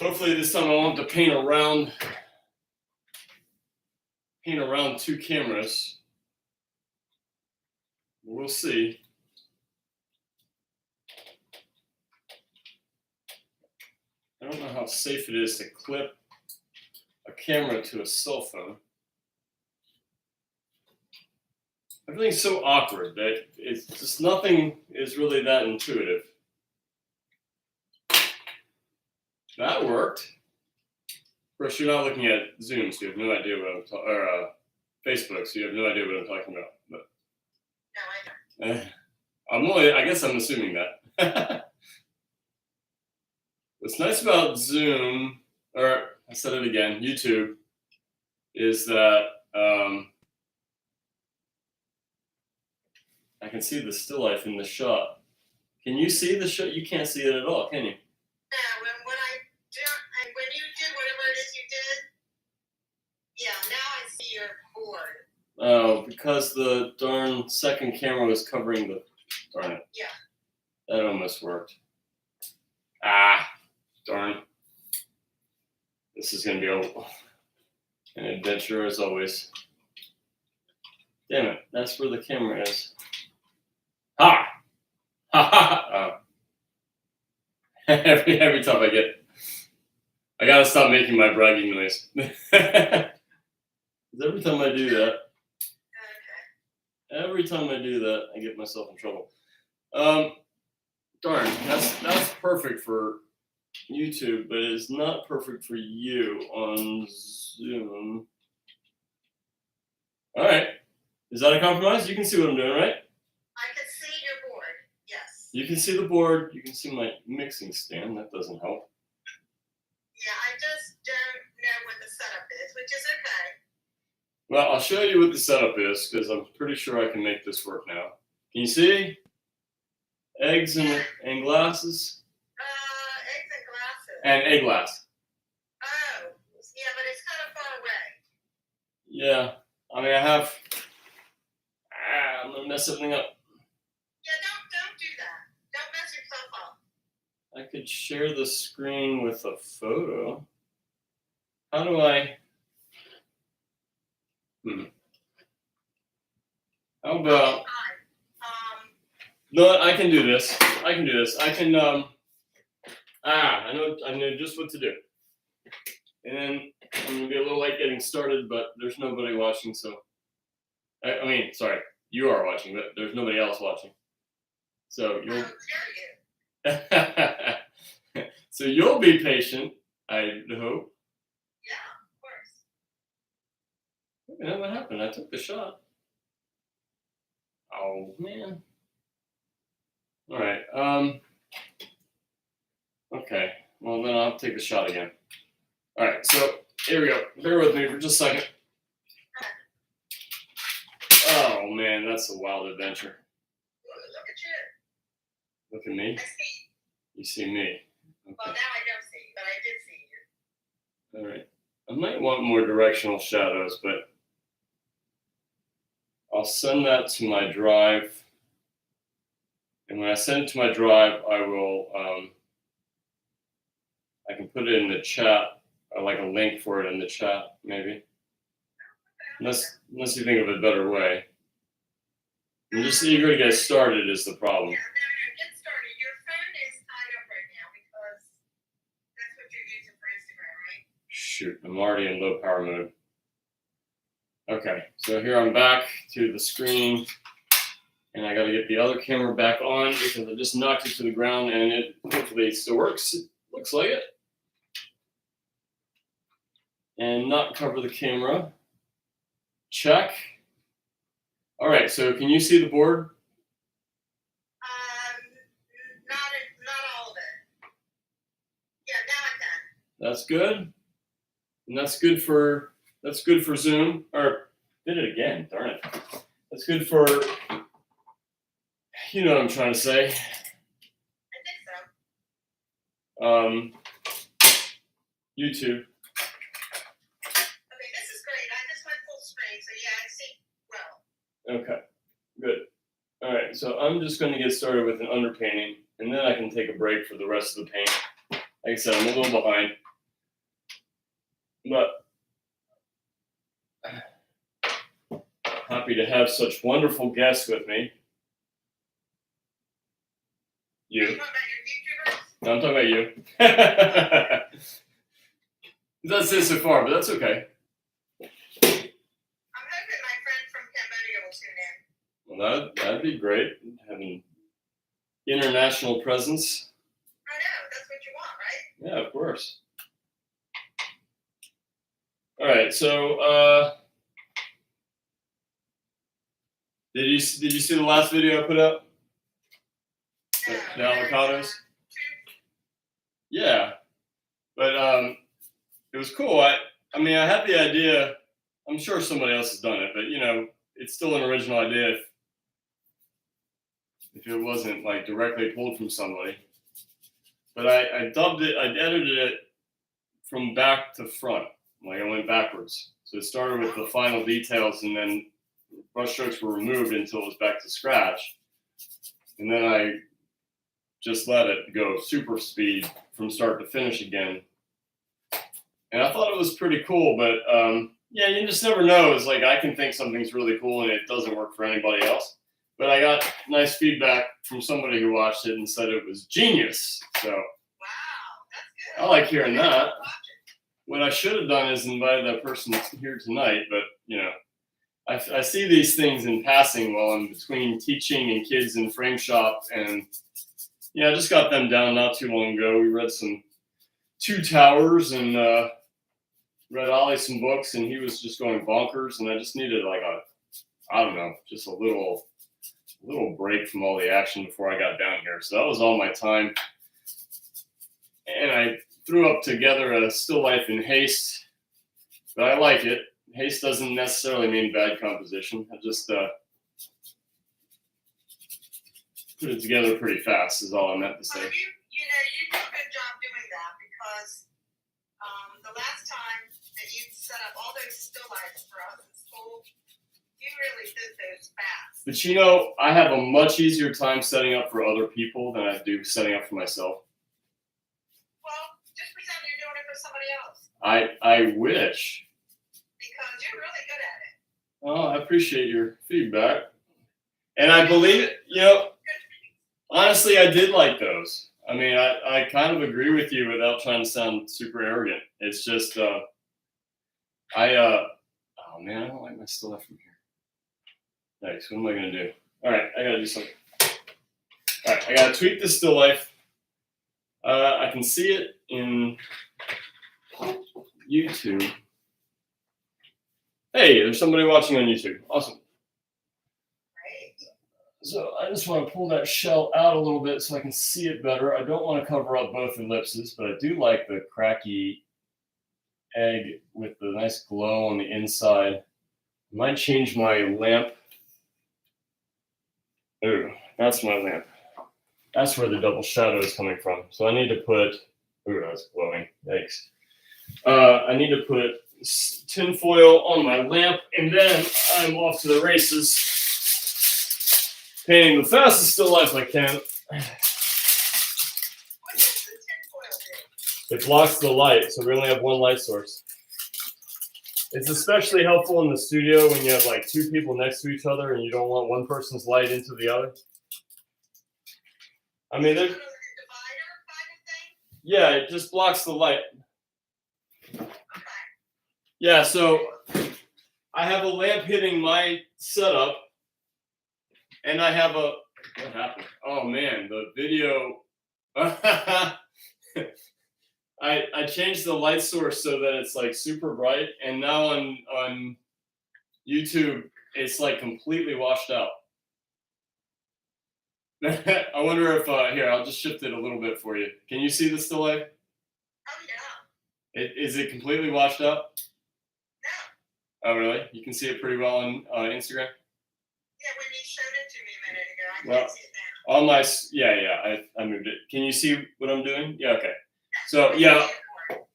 Hopefully this time I won't have to paint around two cameras. We'll see. I don't know how safe it is to clip a camera to a cell phone. Everything's so awkward that it's just nothing is really that intuitive. That worked. Of course, you're not looking at Zoom, so you have no idea what I'm talking, or Facebook, so you have no idea what I'm talking about. But no, I don't. I guess I'm assuming that. What's nice about Zoom, or I said it again, YouTube, is that I can see the still life in the shot. Can you see the shot? You can't see it at all, can you? Yeah, when you did whatever it is you did, yeah, now I see your board. Oh, because the darn second camera was covering the, darn it. Yeah. That almost worked. Ah, darn. This is going to be an adventure as always. Damn it, that's where the camera is. Ha! Ha ha! Oh. Every time I gotta stop making my bragging noise. Every time I do that, I get myself in trouble. Darn, that's perfect for YouTube, but it's not perfect for you on Zoom. All right, is that a compromise? You can see what I'm doing, right? I can see your board. Yes. You can see the board. You can see my mixing stand. That doesn't help. Yeah, I just don't know what the setup is, which is okay. Well, I'll show you what the setup is because I'm pretty sure I can make this work now. Can you see? Eggs and glasses? Eggs and glasses. And a glass. Oh, yeah, but it's kind of far away. Yeah, I mean, I'm going to mess everything up. Yeah, don't do that. Don't mess yourself up. I could share the screen with a photo. How do I? How about? No, I can do this. I can. I know just what to do. And then I'm gonna be a little late getting started, but there's nobody watching, so. I mean, sorry, you are watching, but there's nobody else watching. So you'll. So you'll be patient, I hope. Yeah, of course. Look at what happened. I took the shot. Oh man. All right. Okay. Well, then I'll take the shot again. All right. So here we go. Bear with me for just a second. Oh man, that's a wild adventure. Look at you. Look at me. I see. You see me. Okay. Well, now I don't see you, but I did see you. All right. I might want more directional shadows, but I'll send that to my drive. And when I send it to my drive, I will, I can put it in the chat, or like a link for it in the chat, maybe. Unless you think of a better way. I'm just eager to get started is the problem. Yeah, no, get started. Your phone is tied up right now because that's what you're using for Instagram, right? Shoot, I'm already in low power mode. Okay, so here I'm back to the screen. And I got to get the other camera back on because I just knocked it to the ground and it hopefully still works. It looks like it. And not cover the camera. Check. All right, so can you see the board? Not all of it. Yeah, now I can. That's good. And that's good for Zoom. Or did it again, darn it. That's good for, you know what I'm trying to say. I think so. YouTube. Okay, this is great. I just went full screen, so yeah, I see well. Okay, good. All right, so I'm just going to get started with an underpainting, and then I can take a break for the rest of the paint. Like I said, I'm a little behind. But happy to have such wonderful guests with me. Are you You. talking about your YouTubers? No, I'm talking about you. That's it so far, but that's okay. I'm hoping my friend from Cambodia will tune in. Well, that'd be great, having international presence. I know, that's what you want, right? Yeah, of course. All right, so did you see the last video I put up? No, The avocados? there's, Yeah, but it was cool. I mean, I had the idea. I'm sure somebody else has done it, but you know, it's still an original idea if it wasn't like directly pulled from somebody. But I dubbed it. I edited it from back to front. Like I went backwards. So it started with the final details, and then brushstrokes were removed until it was back to scratch, and then I just let it go super speed from start to finish again. And I thought it was pretty cool, but yeah, you just never know. It's like I can think something's really cool and it doesn't work for anybody else. But I got nice feedback from somebody who watched it and said it was genius. So wow, that's good. I like hearing that. Watch it. What I should have done is invited that person here tonight, but you know, I see these things in passing while I'm between teaching and kids in frame shop, and yeah, I just got them down not too long ago. We read some Two Towers and read Ollie some books, and he was just going bonkers, and I just needed like I don't know, just a little break from all the action before I got down here. So that was all my time, and I threw up together a still life in haste, but I like it. Haste doesn't necessarily mean bad composition. I just put it together pretty fast is all I meant to say. Well, you know, you do a good job doing that because the last time that you set up all those still lifes for us in school, you really did those fast. But you know, I have a much easier time setting up for other people than I do setting up for myself. Well, just pretend you're doing it for somebody else I wish. because you're really good at it. Oh, I appreciate your feedback. And I believe it, you know, honestly, I did like those. I mean, I kind of agree with you without trying to sound super arrogant. It's just, oh man, I don't like my still life from here. Thanks, what am I gonna do? All right, I gotta do something. All right, I gotta tweak this still life. I can see it in YouTube. Hey, there's somebody watching on YouTube. Awesome. Right? So I just want to pull that shell out a little bit so I can see it better. I don't want to cover up both ellipses, but I do like the cracky egg with the nice glow on the inside. I might change my lamp. Ooh, that's my lamp. That's where the double shadow is coming from. So I need to put, ooh, that's glowing, yikes. I need to put tin foil on my lamp, and then I'm off to the races. Painting the fastest still life I can. What does the tinfoil do? It blocks the light, so we only have one light source. It's especially helpful in the studio when you have like two people next to each other and you don't want one person's light into the other. I mean, Is it there's, a divider kind of thing? yeah, it just blocks the light. Okay. Yeah, so I have a lamp hitting my setup, and I have a, what happened? Oh man, the video. I changed the light source so that it's like super bright, and now on YouTube it's like completely washed out. I wonder if here, I'll just shift it a little bit for you. Can you see the still life? Oh yeah. Is it completely washed out? No. Oh really? You can see it pretty well on Instagram. Yeah, when you showed it to me a minute ago, I Well, can't see it now. On my I moved it. Can you see what I'm doing? Yeah, okay. So yeah,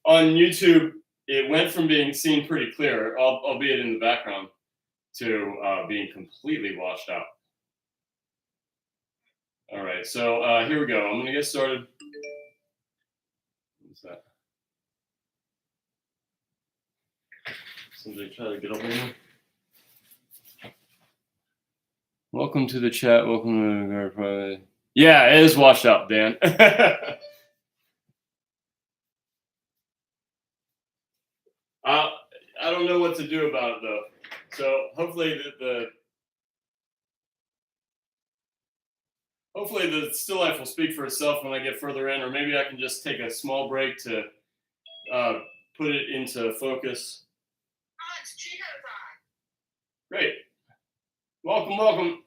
on YouTube it went from being seen pretty clear, albeit in the background, to being completely washed out. All right, so here we go. I'm gonna get started. What's that? Somebody try to get over here. Welcome to the chat. Welcome to the private. Yeah, it is washed out, Dan. I don't know what to do about it though. So hopefully the still life will speak for itself when I get further in, or maybe I can just take a small break to put it into focus. Oh, it's Chico time. Great. Welcome.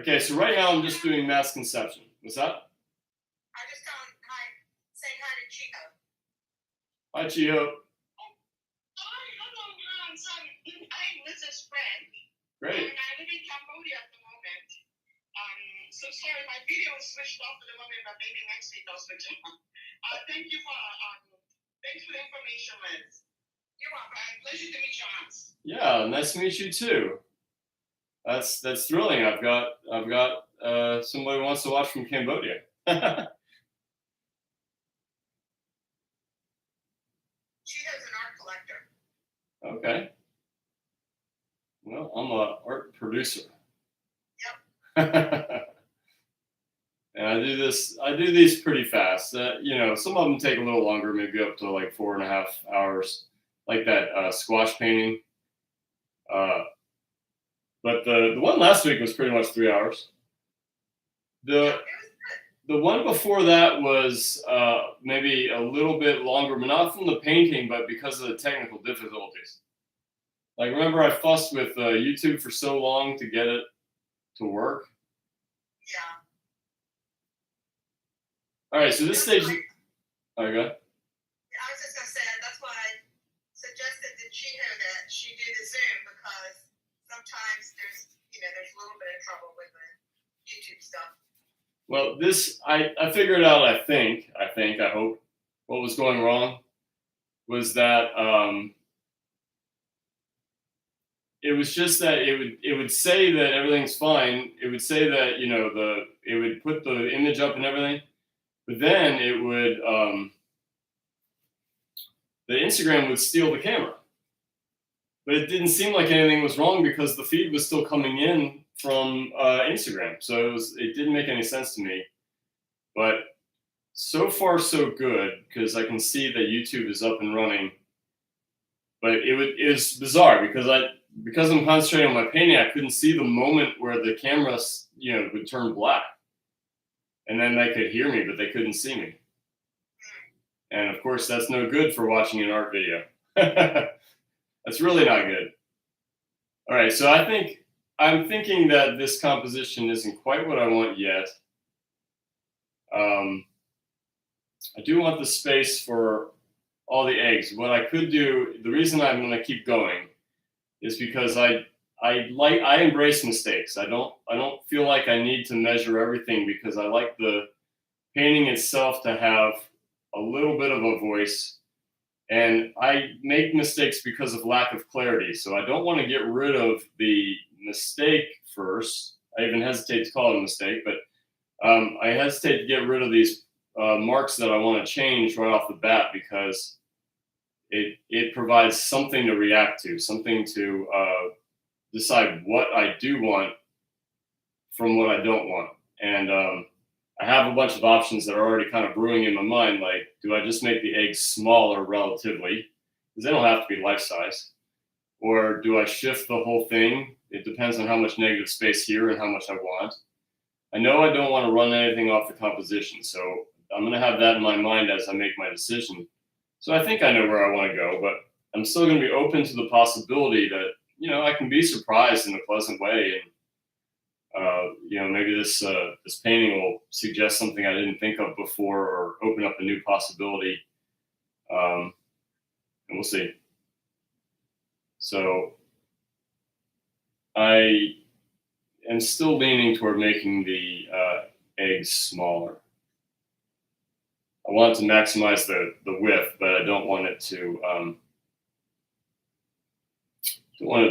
Okay, so right now I'm just doing mass conception. What's that? I just telling hi, saying hi to Chico. Hi, Chio. Hi, hello, son. I'm Mrs. Fred. Great. And I live in Cambodia at the moment. So sorry, my video is switched off at the moment, but maybe next week I'll switch it on. Thanks for the information, Liz. You're welcome. Pleasure to meet you, Hans. Yeah, nice to meet you too. That's thrilling. I've got somebody who wants to watch from Cambodia. Chico's an art collector. Okay. Well, I'm an art producer. Yep. And I do these pretty fast. Some of them take a little longer, maybe up to like 4.5 hours, like that squash painting. But the one last week was pretty much 3 hours. The one before that was maybe a little bit longer, but not from the painting, but because of the technical difficulties. Like, remember I fussed with YouTube for so long to get it to work? Yeah. All right, so this stage. Oh, go ahead. I was just going to say, that's why I suggested to Chico that she do the Zoom, because sometimes there's a little bit of trouble with the YouTube stuff. Well, this, I figured out, I hope, what was going wrong was that it was just that it would say that everything's fine. It would say that, it would put the image up and everything, but then it would, the Instagram would steal the camera. But it didn't seem like anything was wrong because the feed was still coming in from Instagram. So it didn't make any sense to me. But so far so good, because I can see that YouTube is up and running. But it was bizarre because I'm concentrating on my painting, I couldn't see the moment where the camera would turn black. And then they could hear me, but they couldn't see me. And of course, that's no good for watching an art video. That's really not good. All right, so I'm thinking that this composition isn't quite what I want yet. I do want the space for all the eggs. What I could do, the reason I'm going to keep going, is because I embrace mistakes. I don't feel like I need to measure everything, because I like the painting itself to have a little bit of a voice. And I make mistakes because of lack of clarity. So I don't want to get rid of the mistake first. I even hesitate to call it a mistake, but I hesitate to get rid of these marks that I want to change right off the bat, because it provides something to react to, something to decide what I do want from what I don't want. And I have a bunch of options that are already kind of brewing in my mind. Like, do I just make the eggs smaller relatively, because they don't have to be life size? Or do I shift the whole thing? It depends on how much negative space here and how much I want. I know I don't want to run anything off the composition, so I'm going to have that in my mind as I make my decision. So I think I know where I want to go, but I'm still going to be open to the possibility that, I can be surprised in a pleasant way. And maybe this painting will suggest something I didn't think of before, or open up a new possibility. And we'll see. So I am still leaning toward making the eggs smaller. I want to maximize the width, but I don't want it to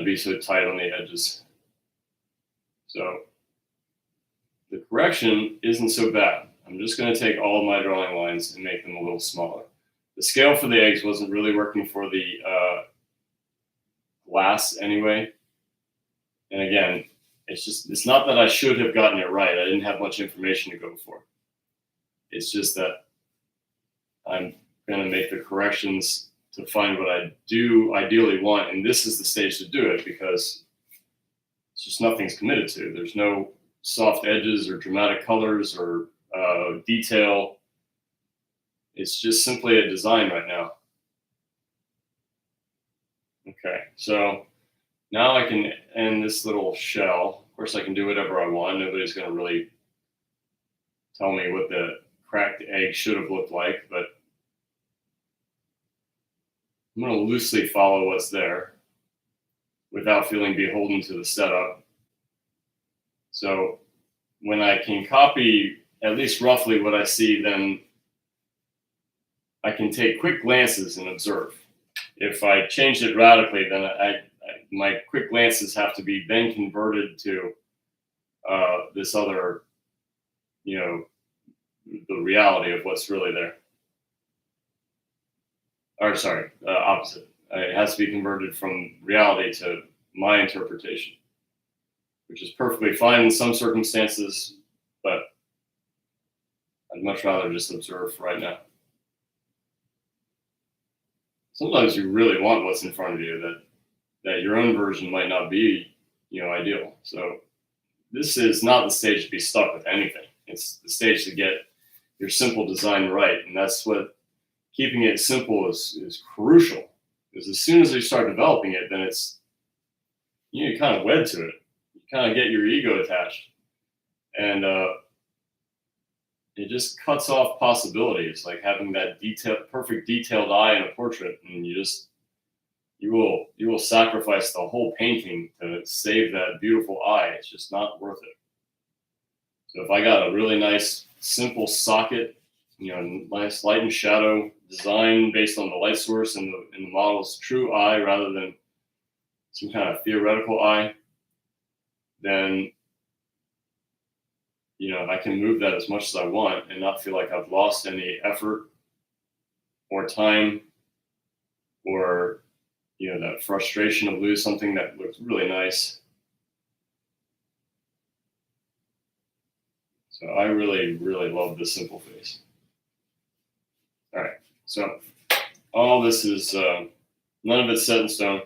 be so tight on the edges. So the correction isn't so bad. I'm just going to take all of my drawing lines and make them a little smaller. the scale for the eggs wasn't really working for the glass anyway. And again, it's not that I should have gotten it right. I didn't have much information to go for. It's just that I'm going to make the corrections to find what I do ideally want. And this is the stage to do it because it's just nothing's committed to. There's no soft edges or dramatic colors or detail. It's just simply a design right now. Okay, so now I can end this little shell. Of course, I can do whatever I want. Nobody's going to really tell me what the cracked egg should have looked like, but I'm going to loosely follow what's there without feeling beholden to the setup. So when I can copy at least roughly what I see, then I can take quick glances and observe. If I change it radically, then my quick glances have to be then converted to this other, the reality of what's really there. Or sorry, opposite. It has to be converted from reality to my interpretation, which is perfectly fine in some circumstances, but I'd much rather just observe right now. Sometimes you really want what's in front of you that your own version might not be, ideal. So this is not the stage to be stuck with anything. It's the stage to get your simple design right. And that's what keeping it simple is crucial. Because as soon as you start developing it, then you kind of wed to it. You kind of get your ego attached. And it just cuts off possibilities, like having that perfect detailed eye in a portrait, and you will sacrifice the whole painting to save that beautiful eye. It's just not worth it. So if I got a really nice simple socket, nice light and shadow design based on the light source and the model's true eye rather than some kind of theoretical eye, then I can move that as much as I want and not feel like I've lost any effort or time or that frustration of lose something that looks really nice. So I really, really love the simple face. All right, so all this is none of it's set in stone.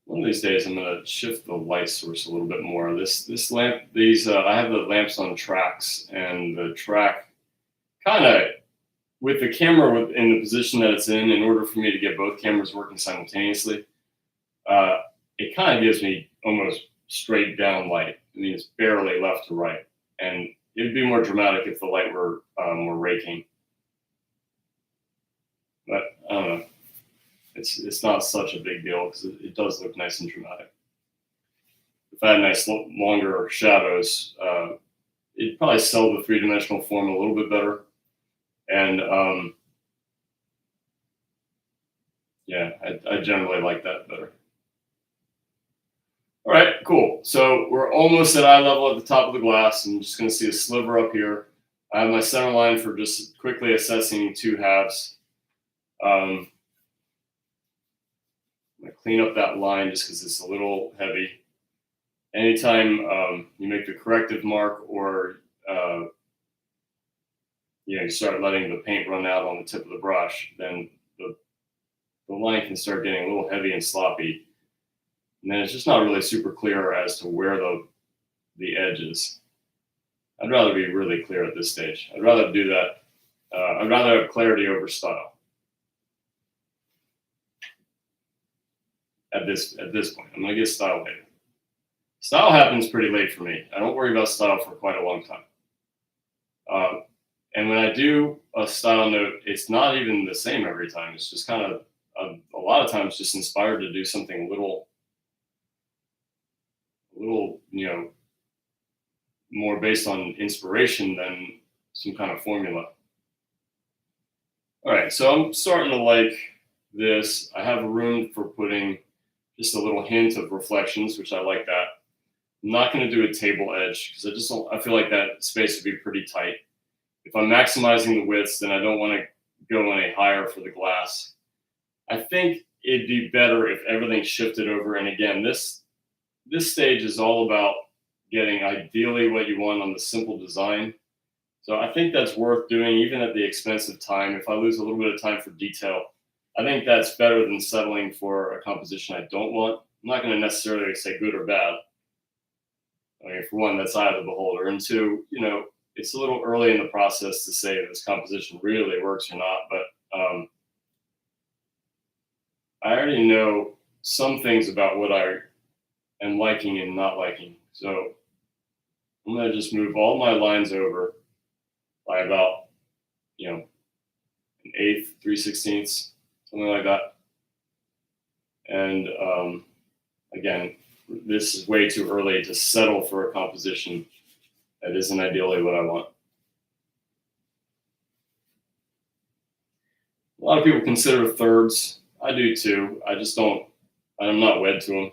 One of these days, I'm going to shift the light source a little bit more. This lamp, I have the lamps on tracks, and the track kind of, with the camera in the position that it's in order for me to get both cameras working simultaneously, it kind of gives me almost straight down light. I mean, it's barely left to right, and it'd be more dramatic if the light were more raking. But I don't know. It's not such a big deal because it does look nice and dramatic. If I had nice longer shadows, it'd probably sell the three-dimensional form a little bit better. And I generally like that better. All right, cool. So we're almost at eye level at the top of the glass. I'm just going to see a sliver up here. I have my center line for just quickly assessing two halves. I'm going to clean up that line just because it's a little heavy. Anytime you make the corrective mark or you start letting the paint run out on the tip of the brush, then the line can start getting a little heavy and sloppy. And then it's just not really super clear as to where the edge is. I'd rather be really clear at this stage. I'd rather do that. I'd rather have clarity over style. At this point, I'm gonna get style later. Style happens pretty late for me. I don't worry about style for quite a long time. And when I do a style note, it's not even the same every time. It's just kind of a lot of times just inspired to do something a little, more based on inspiration than some kind of formula. All right, so I'm starting to like this. I have room for putting just a little hint of reflections, which I like that. I'm not going to do a table edge because I feel like that space would be pretty tight. if I'm maximizing the widths, then I don't want to go any higher for the glass. I think it'd be better if everything shifted over. And again, this stage is all about getting ideally what you want on the simple design. So I think that's worth doing, even at the expense of time. If I lose a little bit of time for detail, I think that's better than settling for a composition I don't want. I'm not going to necessarily say good or bad. I mean, for one, that's eye of the beholder. And two, it's a little early in the process to say if this composition really works or not. But I already know some things about what I am liking and not liking. So I'm going to just move all my lines over by about, an eighth, 3/16, something like that. And again, this is way too early to settle for a composition that isn't ideally what I want. A lot of people consider thirds. I do too. I just don't, I'm not wed to them.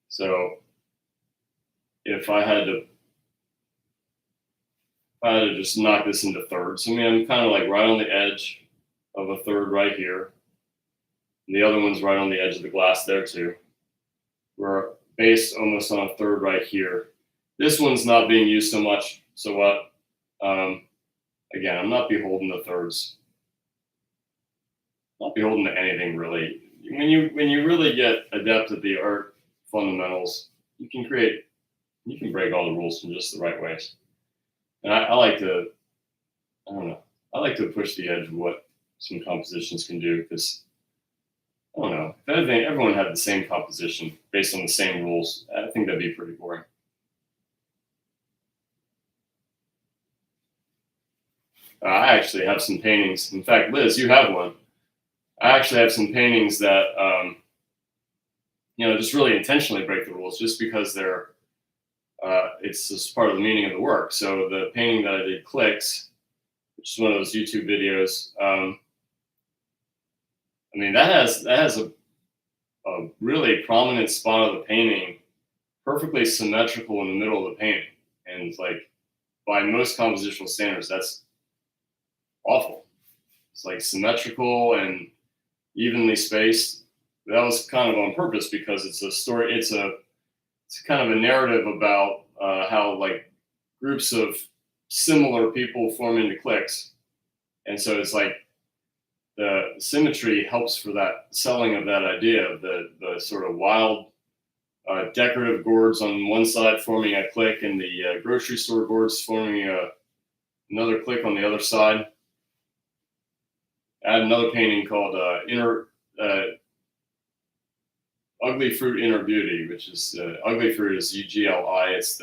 So if I had to just knock this into thirds, I mean, I'm kind of like right on the edge of a third right here. And the other one's right on the edge of the glass there too. We're based almost on a third right here. This one's not being used so much. So what? Again, I'm not beholden to thirds. Not beholden to anything really. When you really get adept at the art fundamentals, you can break all the rules in just the right ways. And I like to, I don't know, I like to push the edge of what some compositions can do, because I don't know, if anything, everyone had the same composition based on the same rules, I think that'd be pretty boring. I actually have some paintings. In fact, Liz, you have one. I actually have some paintings that, just really intentionally break the rules just because they're, it's just part of the meaning of the work. So the painting that I did, Clicks, which is one of those YouTube videos, I mean, that has a really prominent spot of the painting, perfectly symmetrical in the middle of the painting. And it's like, by most compositional standards, that's awful. It's like symmetrical and evenly spaced. That was kind of on purpose because it's a story. It's kind of a narrative about how like groups of similar people form into cliques, and so it's like the symmetry helps for that selling of that idea of the sort of wild decorative gourds on one side forming a clique, and the grocery store gourds forming another clique on the other side. I had another painting called Ugly Fruit Inner Beauty, which is ugly fruit is UGLI. It's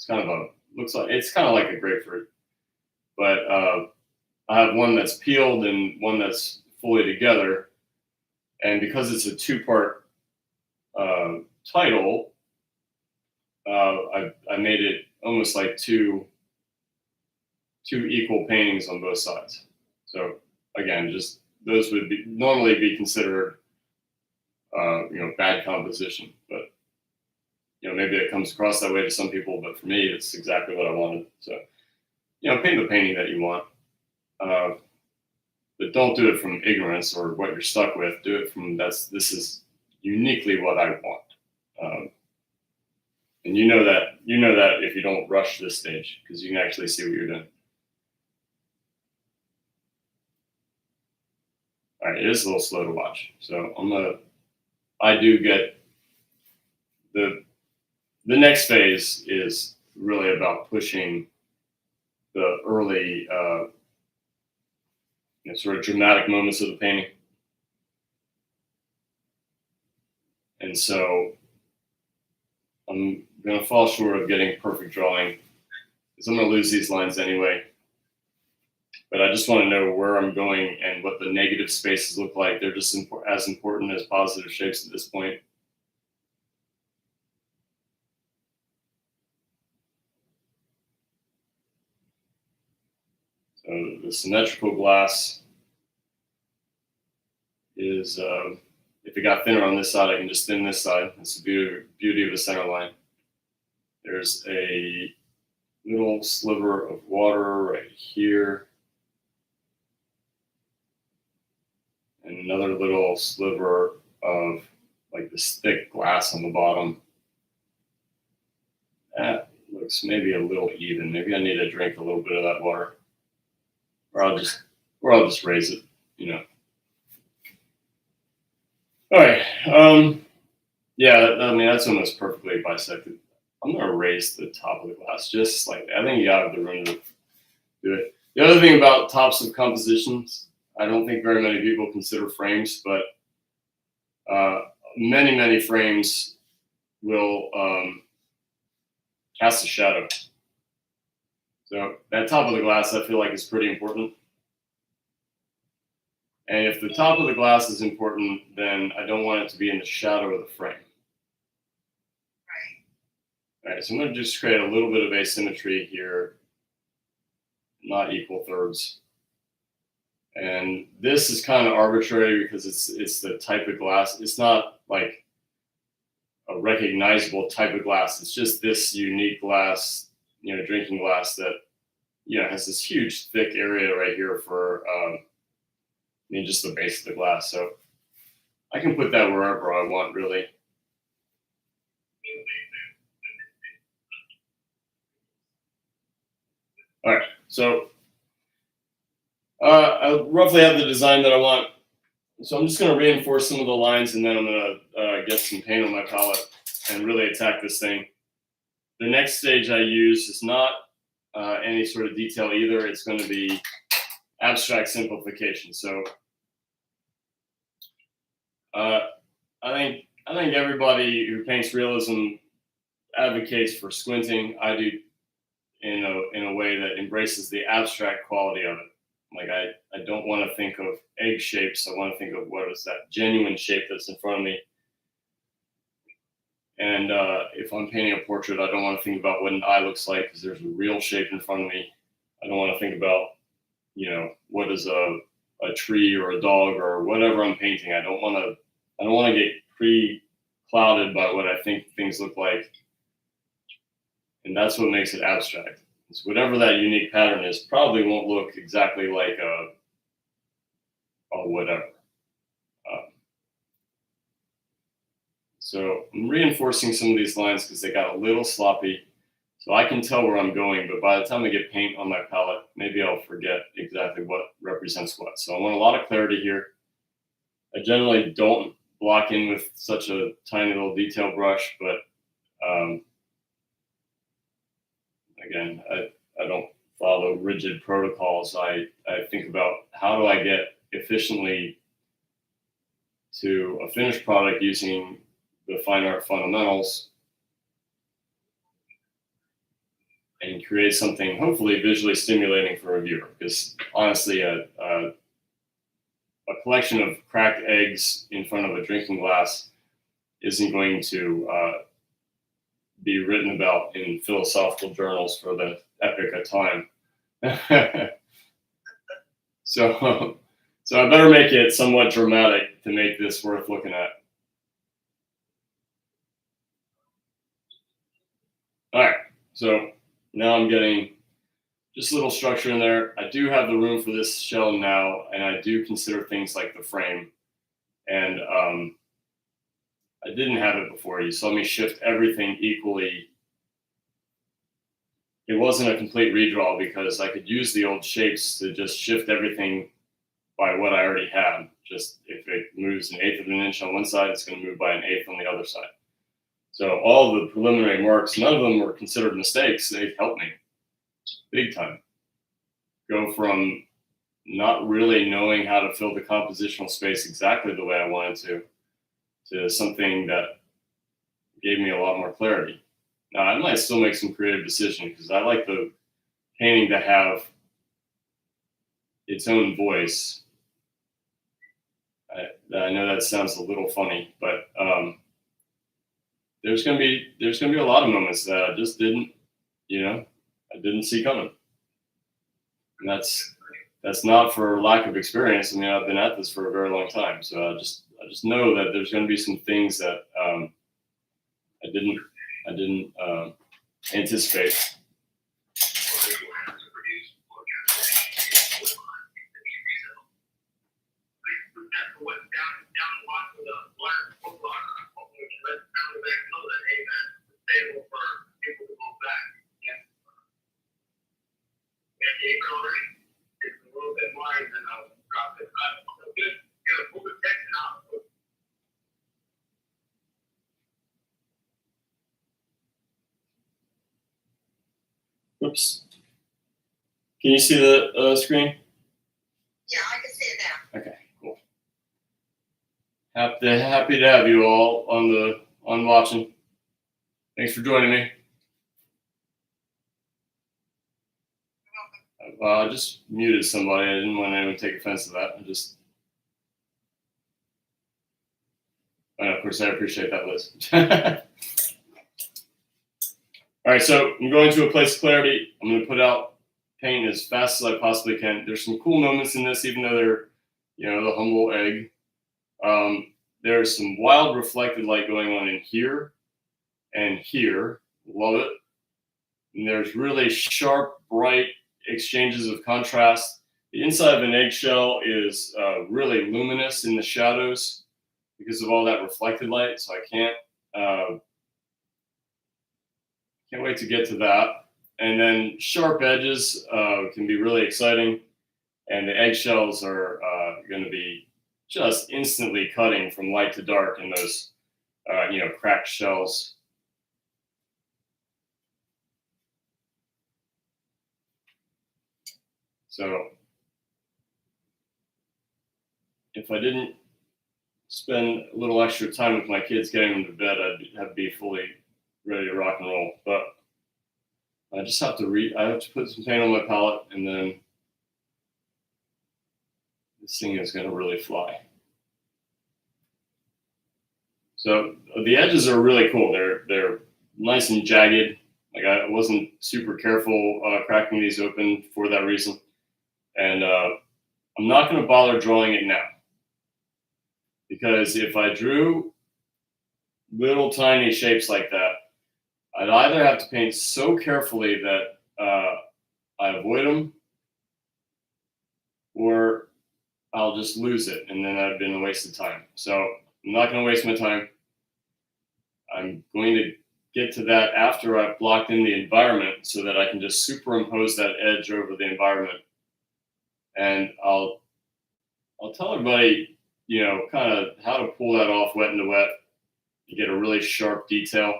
kind of like a grapefruit, but I have one that's peeled and one that's fully together, and because it's a two-part title, I made it almost like two equal paintings on both sides. So again, just those would normally be considered bad composition, but maybe it comes across that way to some people, but for me, it's exactly what I wanted. So, paint the painting that you want, but don't do it from ignorance or what you're stuck with. Do it from this is uniquely what I want, and you know that if you don't rush this stage, because you can actually see what you're doing. All right, it is a little slow to watch, so I do get the next phase is really about pushing the early sort of dramatic moments of the painting. And so I'm going to fall short of getting perfect drawing because I'm going to lose these lines anyway. But I just want to know where I'm going and what the negative spaces look like. They're just as important as positive shapes at this point. So the symmetrical glass is, if it got thinner on this side, I can just thin this side. That's the beauty of the center line. There's a little sliver of water right here. And another little sliver of like this thick glass on the bottom. That looks maybe a little even. Maybe I need to drink a little bit of that water. Or I'll just raise it, you know. All right. Yeah, I mean that's almost perfectly bisected. I'm gonna raise the top of the glass just slightly. I think you have the room to do it. The other thing about tops of compositions, I don't think very many people consider frames, but many frames will cast a shadow. So that top of the glass, I feel like, is pretty important. And if the top of the glass is important, then I don't want it to be in the shadow of the frame. Right. All right, so I'm going to just create a little bit of asymmetry here, not equal thirds. And this is kind of arbitrary because it's the type of glass. It's not like a recognizable type of glass. It's just this unique glass, you know, drinking glass that, you know, has this huge thick area right here for, I mean, just the base of the glass. So I can put that wherever I want, really. All right, so I roughly have the design that I want. So I'm just going to reinforce some of the lines, and then I'm going to get some paint on my palette and really attack this thing. The next stage I use is not any sort of detail either. It's going to be abstract simplification. So I think everybody who paints realism advocates for squinting. I do in a way that embraces the abstract quality of it. Like I don't want to think of egg shapes. I want to think of what is that genuine shape that's in front of me. And if I'm painting a portrait, I don't want to think about what an eye looks like because there's a real shape in front of me. I don't want to think about, you know, what is a tree or a dog or whatever I'm painting. I don't want to get pre-clouded by what I think things look like. And that's what makes it abstract. So whatever that unique pattern is probably won't look exactly like a whatever. So I'm reinforcing some of these lines because they got a little sloppy. So I can tell where I'm going, but by the time I get paint on my palette, maybe I'll forget exactly what represents what. So I want a lot of clarity here. I generally don't block in with such a tiny little detail brush, but again, I don't follow rigid protocols. I think about how do I get efficiently to a finished product using the fine art fundamentals and create something hopefully visually stimulating for a viewer. Because honestly, a collection of cracked eggs in front of a drinking glass isn't going to be written about in philosophical journals for the epic of time. So I better make it somewhat dramatic to make this worth looking at. All right, so now I'm getting just a little structure in there. I do have the room for this shell now, and I do consider things like the frame. And I didn't have it before. You saw me shift everything equally. It wasn't a complete redraw because I could use the old shapes to just shift everything by what I already had. Just if it moves an eighth of an inch on one side, it's going to move by an eighth on the other side. So all the preliminary marks, none of them were considered mistakes. They helped me big time. Go from not really knowing how to fill the compositional space exactly the way I wanted to something that gave me a lot more clarity. Now, I might still make some creative decisions because I like the painting to have its own voice. I know that sounds a little funny, but there's gonna be a lot of moments that I just didn't see coming, and that's not for lack of experience. I mean, I've been at this for a very long time, so I just know that there's going to be some things that I didn't anticipate. Oops. Can you see the screen? Yeah, I can see it now. Okay, cool. Happy to have you all on watching. Thanks for joining me. Well, I just muted somebody. I didn't want anyone to take offense to that. And of course, I appreciate that, Liz. All right, so I'm going to a place of clarity. I'm going to put out paint as fast as I possibly can. There's some cool moments in this, even though they're, the humble egg. There's some wild reflected light going on in here and here. Love it. And there's really sharp, bright exchanges of contrast. The inside of an eggshell is really luminous in the shadows because of all that reflected light. So I can't wait to get to that. And then sharp edges can be really exciting. And the eggshells are going to be just instantly cutting from light to dark in those, cracked shells. So if I didn't spend a little extra time with my kids getting them to bed, I'd be fully ready to rock and roll. But I just have to I have to put some paint on my palette, and then this thing is going to really fly. So the edges are really cool. They're nice and jagged. Like I wasn't super careful cracking these open for that reason. And I'm not going to bother drawing it now, because if I drew little tiny shapes like that, I'd either have to paint so carefully that I avoid them, or I'll just lose it, and then I've been a waste of time. So I'm not going to waste my time. I'm going to get to that after I've blocked in the environment so that I can just superimpose that edge over the environment. And I'll tell everybody, kind of how to pull that off wet into wet. You get a really sharp detail.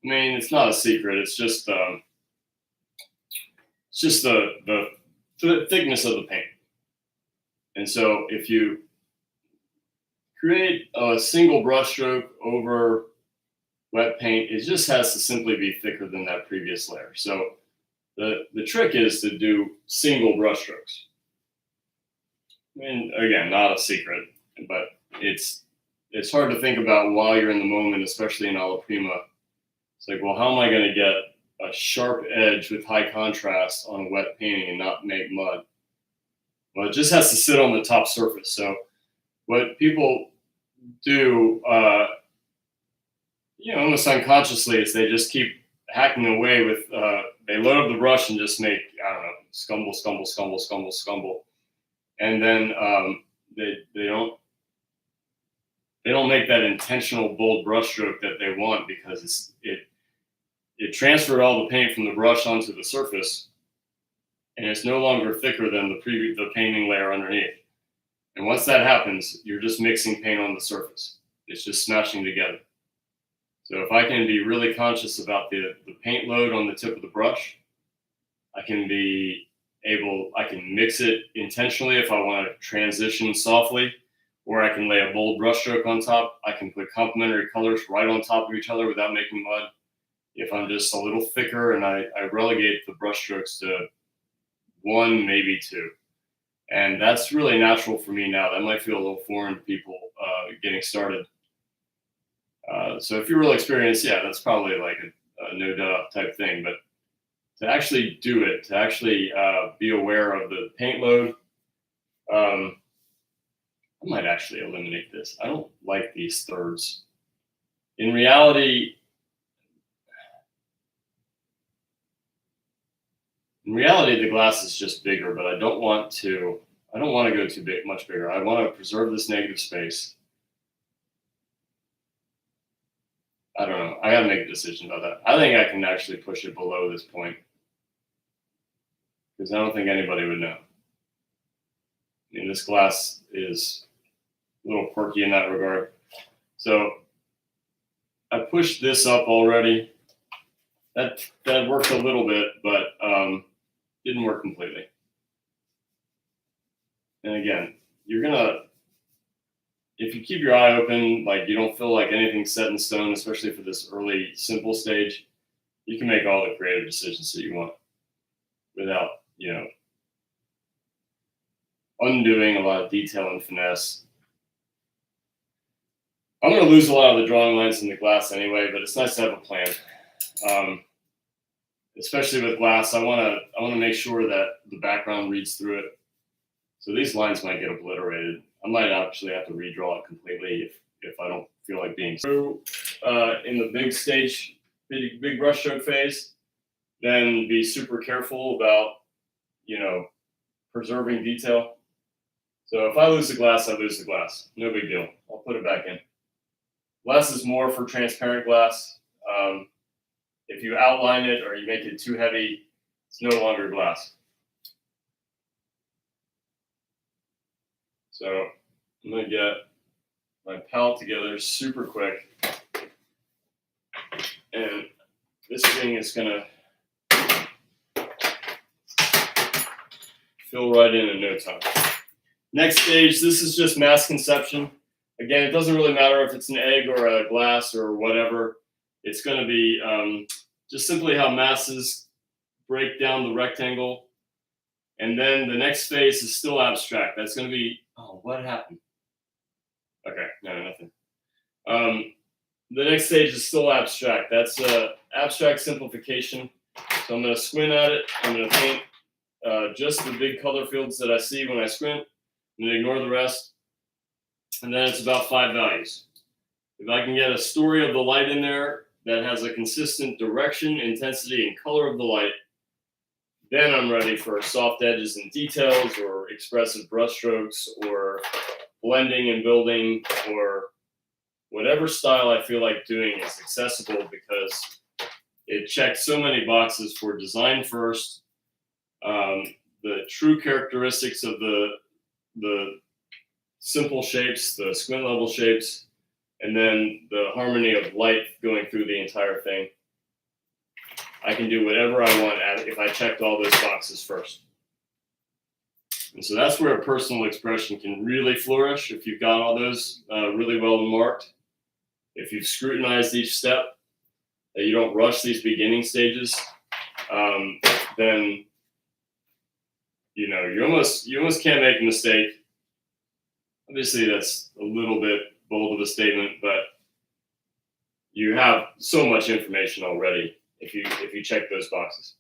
I mean, it's not a secret. It's just the thickness of the paint. And so if you create a single brush stroke over wet paint, it just has to simply be thicker than that previous layer. So the trick is to do single brush strokes. I mean, again, not a secret, but it's hard to think about while you're in the moment, especially in Alla Prima. It's like, well, how am I going to get a sharp edge with high contrast on a wet painting and not make mud? Well, it just has to sit on the top surface. So what people do, almost unconsciously, is they just keep hacking away with, they load up the brush and just make, I don't know, scumble. And then they don't make that intentional bold brush stroke that they want, because it transferred all the paint from the brush onto the surface, and it's no longer thicker than the painting layer underneath. And once that happens, you're just mixing paint on the surface. It's just smashing together. So if I can be really conscious about the paint load on the tip of the brush, I can mix it intentionally if I want to transition softly, or I can lay a bold brush stroke on top. I can put complementary colors right on top of each other without making mud. If I'm just a little thicker, and I relegate the brush strokes to 1, maybe 2. And that's really natural for me now. That might feel a little foreign to people getting started. So if you're real experienced, yeah, that's probably like a no duh type thing. But to actually do it, to actually be aware of the paint load, I might actually eliminate this. I don't like these thirds. In reality, the glass is just bigger, but I don't want to go too much bigger. I want to preserve this negative space. I don't know. I gotta make a decision about that. I think I can actually push it below this point because I don't think anybody would know. I mean, this glass is a little quirky in that regard. So I pushed this up already. That worked a little bit, but didn't work completely. And again, you're gonna, if you keep your eye open, like you don't feel like anything's set in stone, especially for this early simple stage, you can make all the creative decisions that you want without, undoing a lot of detail and finesse. I'm going to lose a lot of the drawing lines in the glass anyway, but it's nice to have a plan. Especially with glass, I want to make sure that the background reads through it. So these lines might get obliterated. I might actually have to redraw it completely if I don't feel like being so in the big stage, big brushstroke phase. Then be super careful about preserving detail. So if I lose the glass, I lose the glass. No big deal. I'll put it back in. Less is more for transparent glass. If you outline it or you make it too heavy, it's no longer glass. So I'm going to get my palette together super quick. And this thing is going to fill right in no time. Next stage, this is just mass conception. Again, it doesn't really matter if it's an egg or a glass or whatever. It's going to be just simply how masses break down the rectangle. And then the next phase is still abstract. That's going to be, oh, what happened? Okay, no, nothing. The next stage is still abstract. That's abstract simplification. So I'm going to squint at it. I'm going to paint just the big color fields that I see when I squint and ignore the rest. And then it's about 5 values. If I can get a story of the light in there that has a consistent direction, intensity, and color of the light, then I'm ready for soft edges and details or expressive brushstrokes or blending and building or whatever style I feel like doing is accessible because it checks so many boxes for design first, the true characteristics of the simple shapes, the squint level shapes, and then the harmony of light going through the entire thing. I can do whatever I want if I checked all those boxes first. And so that's where a personal expression can really flourish if you've got all those really well marked. If you've scrutinized each step, that you don't rush these beginning stages, then you almost can't make a mistake. Obviously, that's a little bit bold of a statement, but you have so much information already if you check those boxes.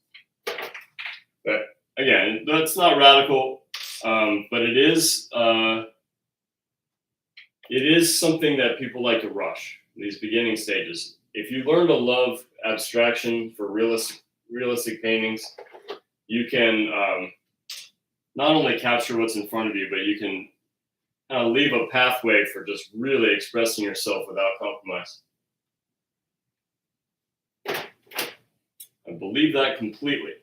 But again, that's not radical, but it is something that people like to rush, these beginning stages. If you learn to love abstraction for realistic paintings, you can not only capture what's in front of you, but you can leave a pathway for just really expressing yourself without compromise. I believe that completely.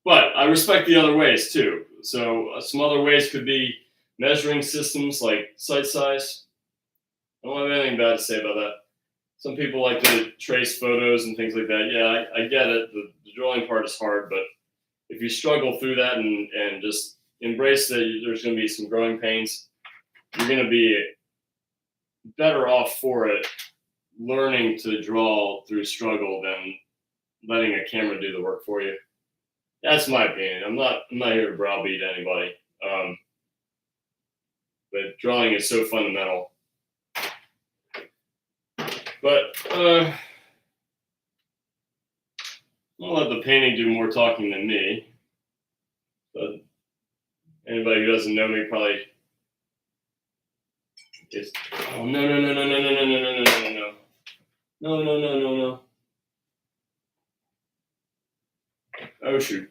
But I respect the other ways too. So some other ways could be measuring systems like site size. I don't have anything bad to say about that. Some people like to trace photos and things like that. Yeah, I get it. The drawing part is hard, but if you struggle through that and just embrace that there's going to be some growing pains, you're going to be better off for it learning to draw through struggle than letting a camera do the work for you. That's my opinion. I'm not here to browbeat anybody. But drawing is so fundamental. But I'll let the painting do more talking than me. But anybody who doesn't know me probably is, oh, no. No. Oh, shoot.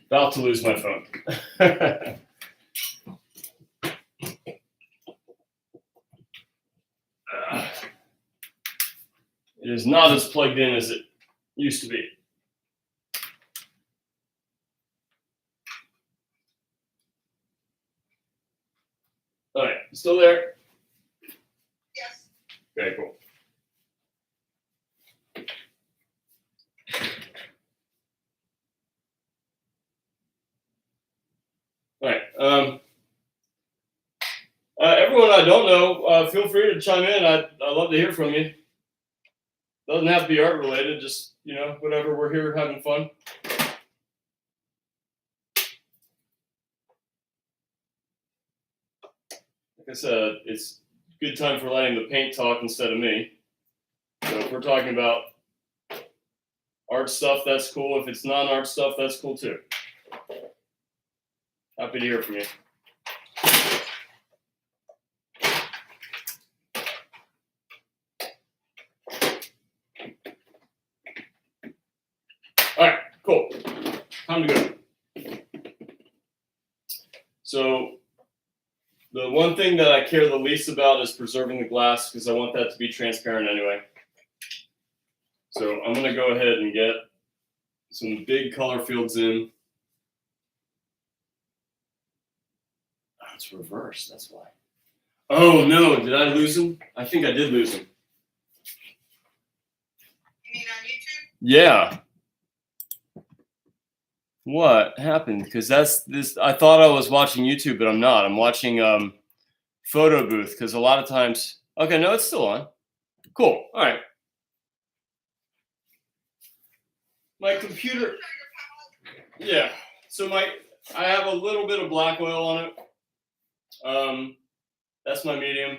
About to lose my phone. It is not as plugged in as it used to be. All right, still there? Yes. Okay, cool. All right. Everyone I don't know, feel free to chime in. I'd love to hear from you. Doesn't have to be art related, just, whatever. We're here having fun. Like I said, it's a good time for letting the paint talk instead of me. So if we're talking about art stuff, that's cool. If it's non-art stuff, that's cool too. Happy to hear from you. All right, cool. Time to go. So the one thing that I care the least about is preserving the glass because I want that to be transparent anyway. So I'm going to go ahead and get some big color fields in. Oh, it's reversed, that's why. Oh no, did I lose them? I think I did lose them. You mean on YouTube? Yeah. What happened? Because that's this. I thought I was watching YouTube, but I'm not. I'm watching Photo Booth because a lot of times. Okay, no, it's still on. Cool. All right. My computer. Yeah. So I have a little bit of black oil on it. That's my medium.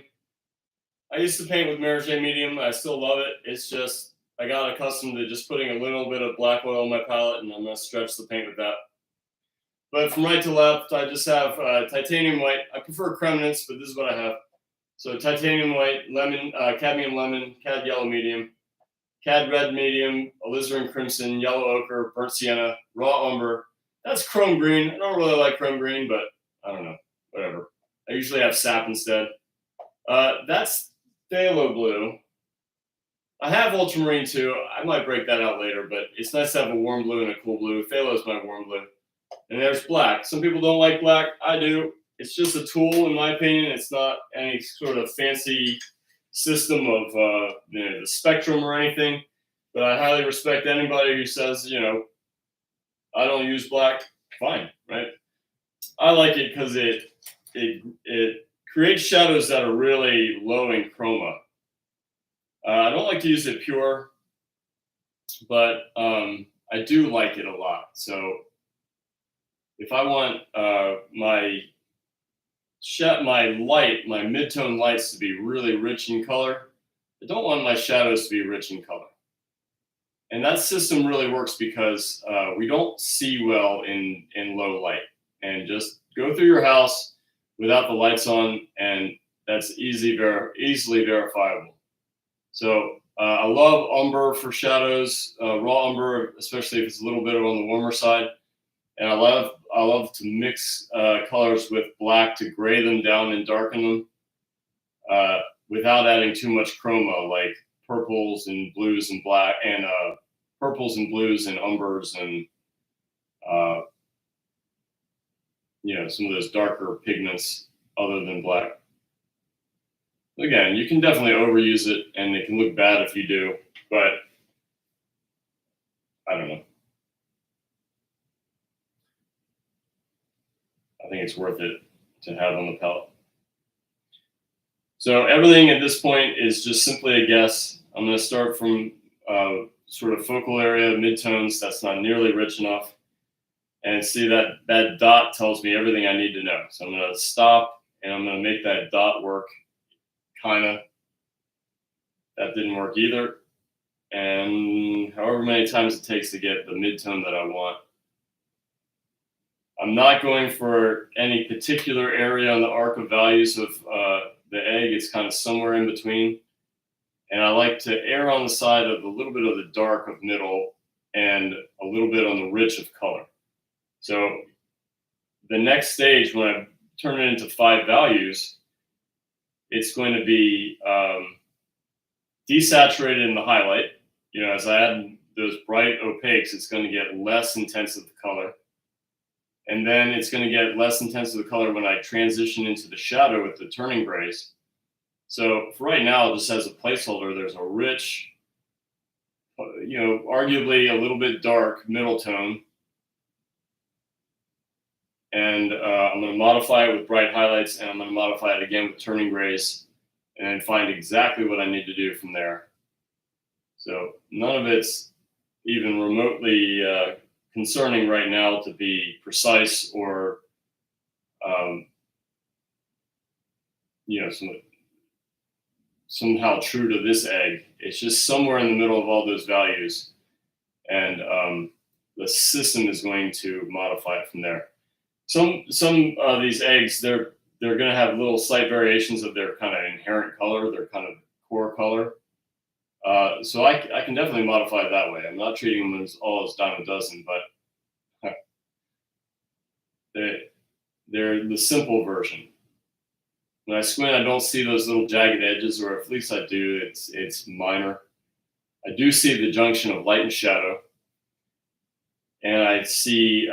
I used to paint with Marache medium. I still love it. It's just I got accustomed to just putting a little bit of black oil on my palette, and I'm gonna stretch the paint with that. But from right to left, I just have titanium white. I prefer Kremnitz, but this is what I have. So titanium white, lemon, cadmium lemon, cad yellow medium, cad red medium, alizarin crimson, yellow ochre, burnt sienna, raw umber. That's chrome green. I don't really like chrome green, but I don't know. Whatever. I usually have sap instead. That's phthalo blue. I have ultramarine too. I might break that out later, but it's nice to have a warm blue and a cool blue. Phthalo is my warm blue. And there's black. Some people don't like black. I do. It's just a tool, in my opinion. It's not any sort of fancy system of the spectrum or anything. But I highly respect anybody who says, I don't use black. Fine, right? I like it because it creates shadows that are really low in chroma. I don't like to use it pure, but I do like it a lot. So if I want my mid-tone lights to be really rich in color, I don't want my shadows to be rich in color. And that system really works because we don't see well in low light. And just go through your house without the lights on, and that's easily verifiable. So I love umber for shadows, raw umber, especially if it's a little bit on the warmer side. And I love to mix colors with black to gray them down and darken them without adding too much chroma, like purples and blues and black, and purples and blues and umbers and some of those darker pigments other than black. Again, you can definitely overuse it, and it can look bad if you do, but I don't know. I think it's worth it to have on the palette. So everything at this point is just simply a guess. I'm going to start from sort of focal area, midtones, that's not nearly rich enough, and see that dot tells me everything I need to know. So I'm going to stop, and I'm going to make that dot work, kind of. That didn't work either. And however many times it takes to get the midtone that I want. I'm not going for any particular area on the arc of values of the egg. It's kind of somewhere in between. And I like to err on the side of a little bit of the dark of middle and a little bit on the rich of color. So the next stage, when I turn it into 5 values, it's going to be desaturated in the highlight. You know, as I add those bright opaques, it's going to get less intensive color. And then it's going to get less intensive color when I transition into the shadow with the turning grays. So for right now, just as a placeholder, there's a rich, you know, arguably a little bit dark middle tone. And I'm going to modify it with bright highlights, and I'm going to modify it again with turning grays, and then find exactly what I need to do from there. So none of it's even remotely concerning right now to be precise or, you know, somehow true to this egg. It's just somewhere in the middle of all those values, and the system is going to modify it from there. Some of these eggs, they're going to have little slight variations of their kind of inherent color, their kind of core color. So I can definitely modify it that way. I'm not treating them as all as dime a dozen, but they're the simple version. When I squint, I don't see those little jagged edges, or at least I do. It's minor. I do see the junction of light and shadow, and I see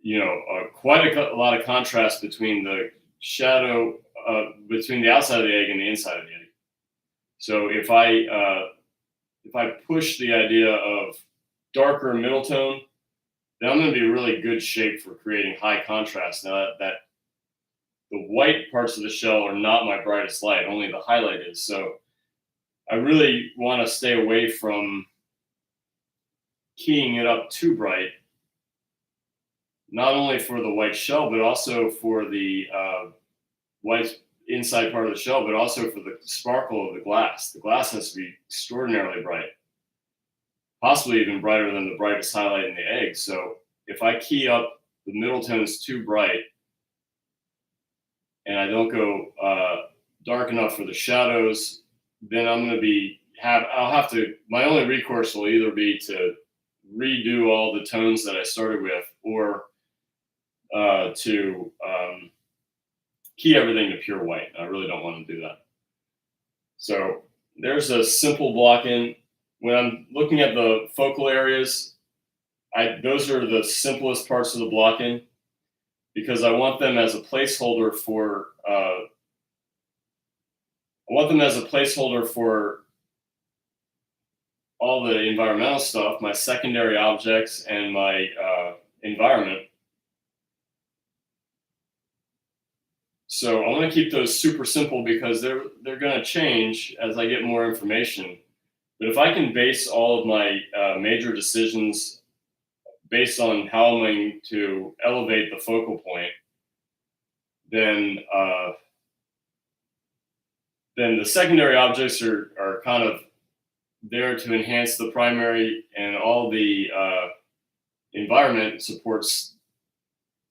you know, quite a lot of contrast between the shadow, between the outside of the egg and the inside of the egg. So if I push the idea of darker middle tone, then I'm going to be in really good shape for creating high contrast. Now that the white parts of the shell are not my brightest light, only the highlight is. So I really want to stay away from keying it up too bright, not only for the white shell, but also for the white inside part of the shell, but also for the sparkle of the glass. The glass has to be extraordinarily bright, possibly even brighter than the brightest highlight in the egg. So if I key up the middle tones too bright, and I don't go dark enough for the shadows, then I'm going to I'll have to, my only recourse will either be to redo all the tones that I started with, or to key everything to pure white. I really don't want to do that. So there's a simple block in. When I'm looking at the focal areas, those are the simplest parts of the block in, because I want them as a placeholder for all the environmental stuff, my secondary objects, and my environment. So I want to keep those super simple, because they're going to change as I get more information. But if I can base all of my major decisions based on how I'm going to elevate the focal point, then the secondary objects are kind of there to enhance the primary, and all the environment supports,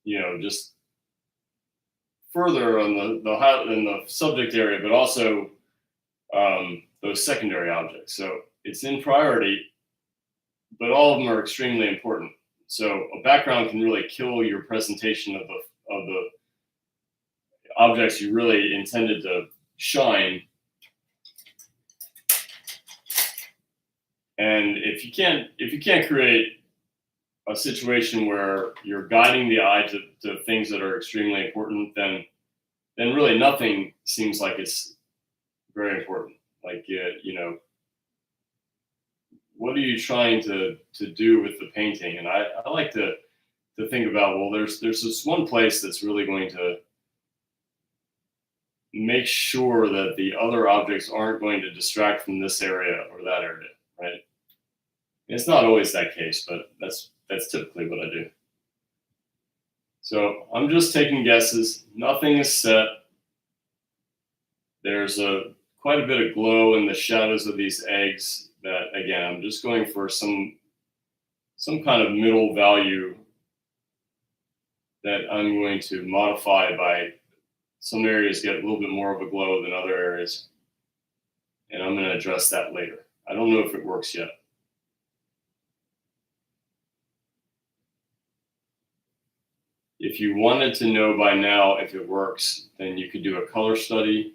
you know, just further on the subject area, but also those secondary objects. So it's in priority, but all of them are extremely important. So a background can really kill your presentation of the objects you really intended to shine. And if you can't create a situation where you're guiding the eye to things that are extremely important, then really nothing seems like it's very important. Like, you know, what are you trying to do with the painting? And I like to think about, well, there's this one place that's really going to make sure that the other objects aren't going to distract from this area or that area, right? It's not always that case, but that's typically what I do. So I'm just taking guesses. Nothing is set. There's quite a bit of glow in the shadows of these eggs that, again, I'm just going for some kind of middle value that I'm going to modify by some areas get a little bit more of a glow than other areas. And I'm going to address that later. I don't know if it works yet. If you wanted to know by now if it works, then you could do a color study.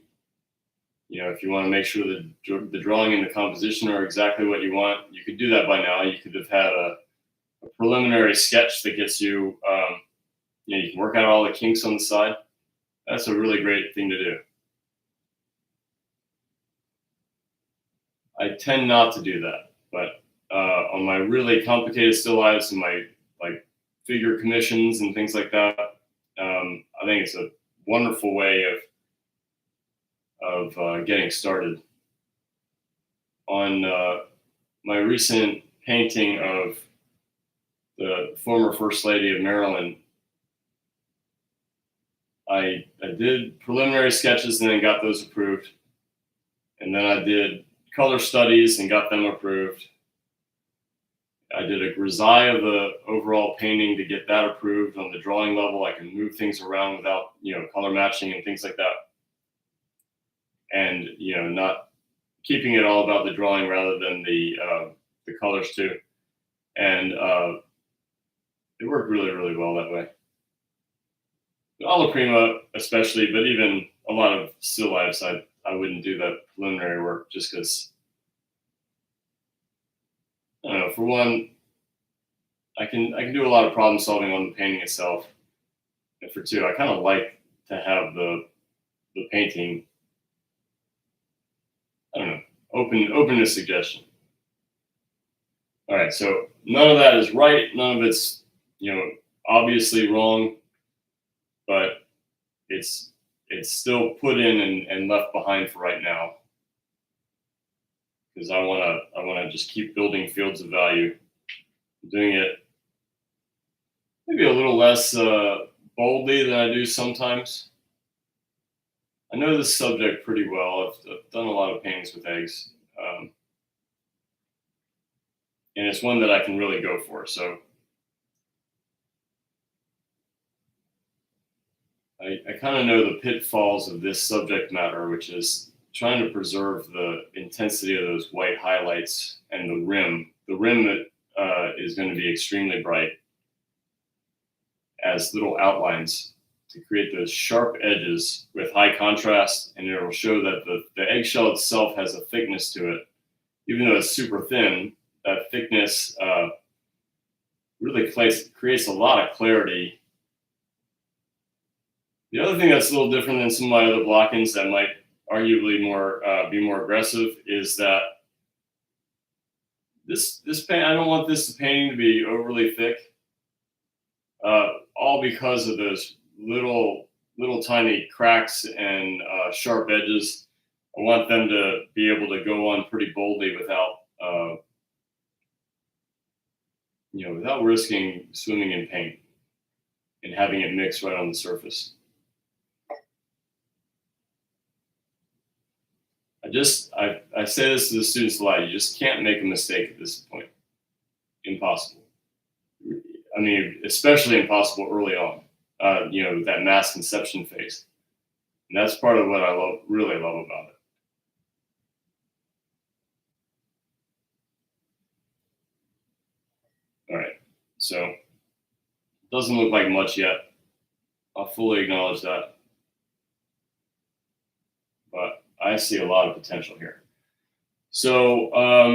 if you want to make sure that the drawing and the composition are exactly what you want, you could do that by now. You could have had a preliminary sketch that gets you, you can work out all the kinks on the side. That's a really great thing to do. I tend not to do that, but on my really complicated still lifes and my like figure commissions and things like that, I think it's a wonderful way of getting started. On my recent painting of the former First Lady of Maryland, I did preliminary sketches and then got those approved. And then I did color studies and got them approved. I did a grisaille of the overall painting to get that approved on the drawing level. I can move things around without, color matching and things like that. And, not keeping it all about the drawing rather than the colors too. And it worked really, really well that way. Alla Prima especially, but even a lot of still lifes, I wouldn't do that preliminary work just because, I don't know, for one, I can do a lot of problem solving on the painting itself. And for two, I kind of like to have the painting, I don't know, open to suggestion. All right, so none of that is right. None of it's, obviously wrong, but it's still put in and left behind for right now, because I wanna just keep building fields of value. I'm doing it maybe a little less boldly than I do sometimes. I know this subject pretty well. I've done a lot of paintings with eggs, and it's one that I can really go for. So I kind of know the pitfalls of this subject matter, which is trying to preserve the intensity of those white highlights and the rim. The rim that is going to be extremely bright as little outlines to create those sharp edges with high contrast, and it will show that the eggshell itself has a thickness to it. Even though it's super thin, that thickness really creates a lot of clarity. The other thing that's a little different than some of my other block-ins that might arguably be more aggressive is that this paint, I don't want this painting to be overly thick, all because of those little tiny cracks and sharp edges. I want them to be able to go on pretty boldly without without risking swimming in paint and having it mix right on the surface. I say this to the students a lot. You just can't make a mistake at this point. Impossible. I mean, especially impossible early on. That mass conception phase, and that's part of what I really love about it. All right, so it doesn't look like much yet. I'll fully acknowledge that, but I see a lot of potential here. So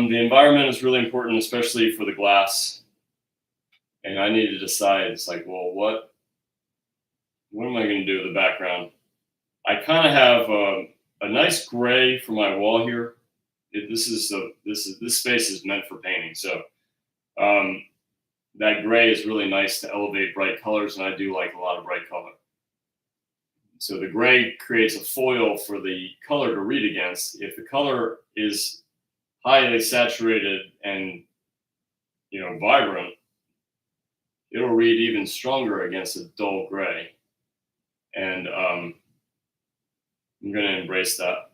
the environment is really important, especially for the glass. And I need to decide. It's like, well, what am I going to do with the background? I kind of have a nice gray for my wall here. This space is meant for painting, so that gray is really nice to elevate bright colors, and I do like a lot of bright color. So the gray creates a foil for the color to read against. If the color is highly saturated and vibrant, it'll read even stronger against a dull gray. And I'm going to embrace that.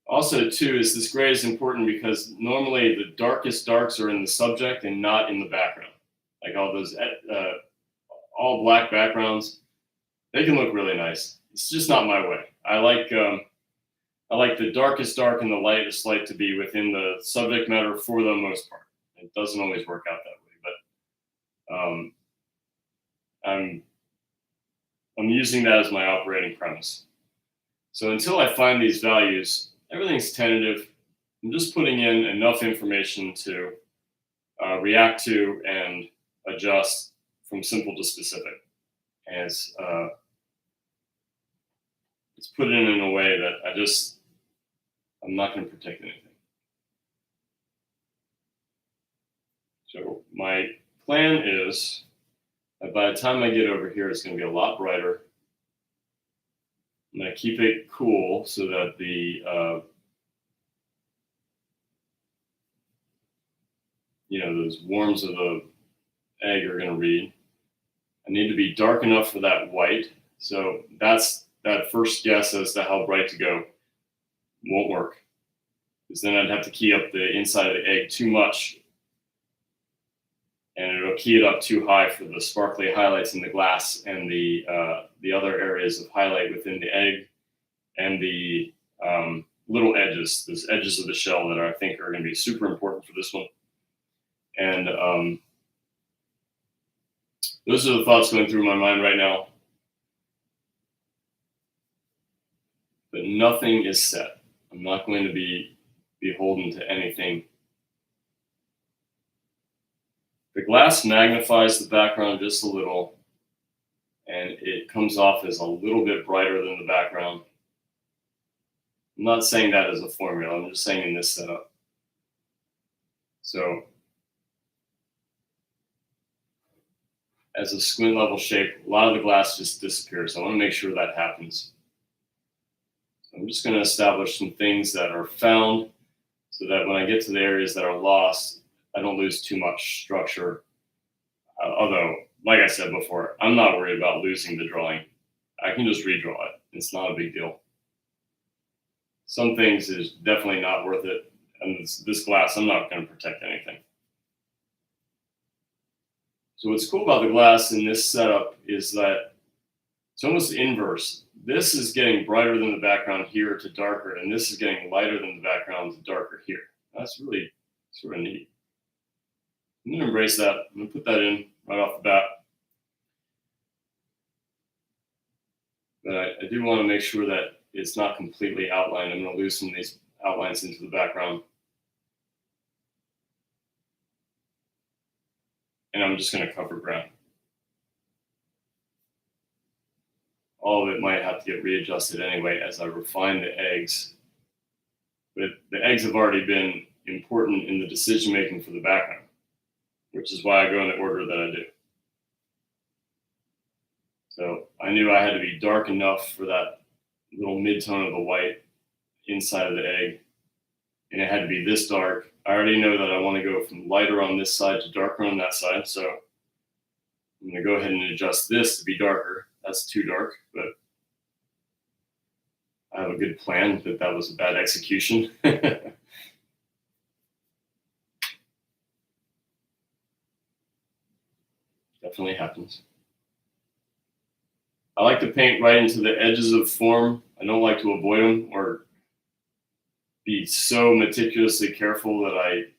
Also, too, is this gray is important because normally the darkest darks are in the subject and not in the background. Like all those all black backgrounds, they can look really nice. It's just not my way. I like the darkest dark and the lightest light to be within the subject matter for the most part. It doesn't always work out that way, but I'm using that as my operating premise. So until I find these values, everything's tentative. I'm just putting in enough information to react to and adjust from simple to specific. And it's put in a way that I'm not going to protect anything. So my plan is that by the time I get over here, it's going to be a lot brighter. I'm going to keep it cool so that the those worms of the egg are going to read. I need to be dark enough for that white. So that first guess as to how bright to go won't work, because then I'd have to key up the inside of the egg too much, and it'll key it up too high for the sparkly highlights in the glass and the other areas of highlight within the egg and the little edges, those edges of the shell that I think are going to be super important for this one. And those are the thoughts going through my mind right now. But nothing is set. I'm not going to be beholden to anything. The glass magnifies the background just a little, and it comes off as a little bit brighter than the background. I'm not saying that as a formula. I'm just saying in this setup. So as a squint level shape, a lot of the glass just disappears. I want to make sure that happens. So I'm just going to establish some things that are found so that when I get to the areas that are lost, I don't lose too much structure. Although, like I said before, I'm not worried about losing the drawing. I can just redraw it. It's not a big deal. Some things is definitely not worth it. And this glass, I'm not going to protect anything. So what's cool about the glass in this setup is that it's almost inverse. This is getting brighter than the background here to darker, and this is getting lighter than the background to darker here. That's really sort of neat. I'm going to embrace that. I'm going to put that in right off the bat. But I do want to make sure that it's not completely outlined. I'm going to lose some of these outlines into the background. And I'm just going to cover ground. All of it might have to get readjusted anyway as I refine the eggs. But the eggs have already been important in the decision making for the background, which is why I go in the order that I do. So I knew I had to be dark enough for that little mid-tone of the white inside of the egg. And it had to be this dark. I already know that I want to go from lighter on this side to darker on that side. So I'm going to go ahead and adjust this to be darker. That's too dark, but I have a good plan that was a bad execution. Definitely happens. I like to paint right into the edges of form. I don't like to avoid them or be so meticulously careful that I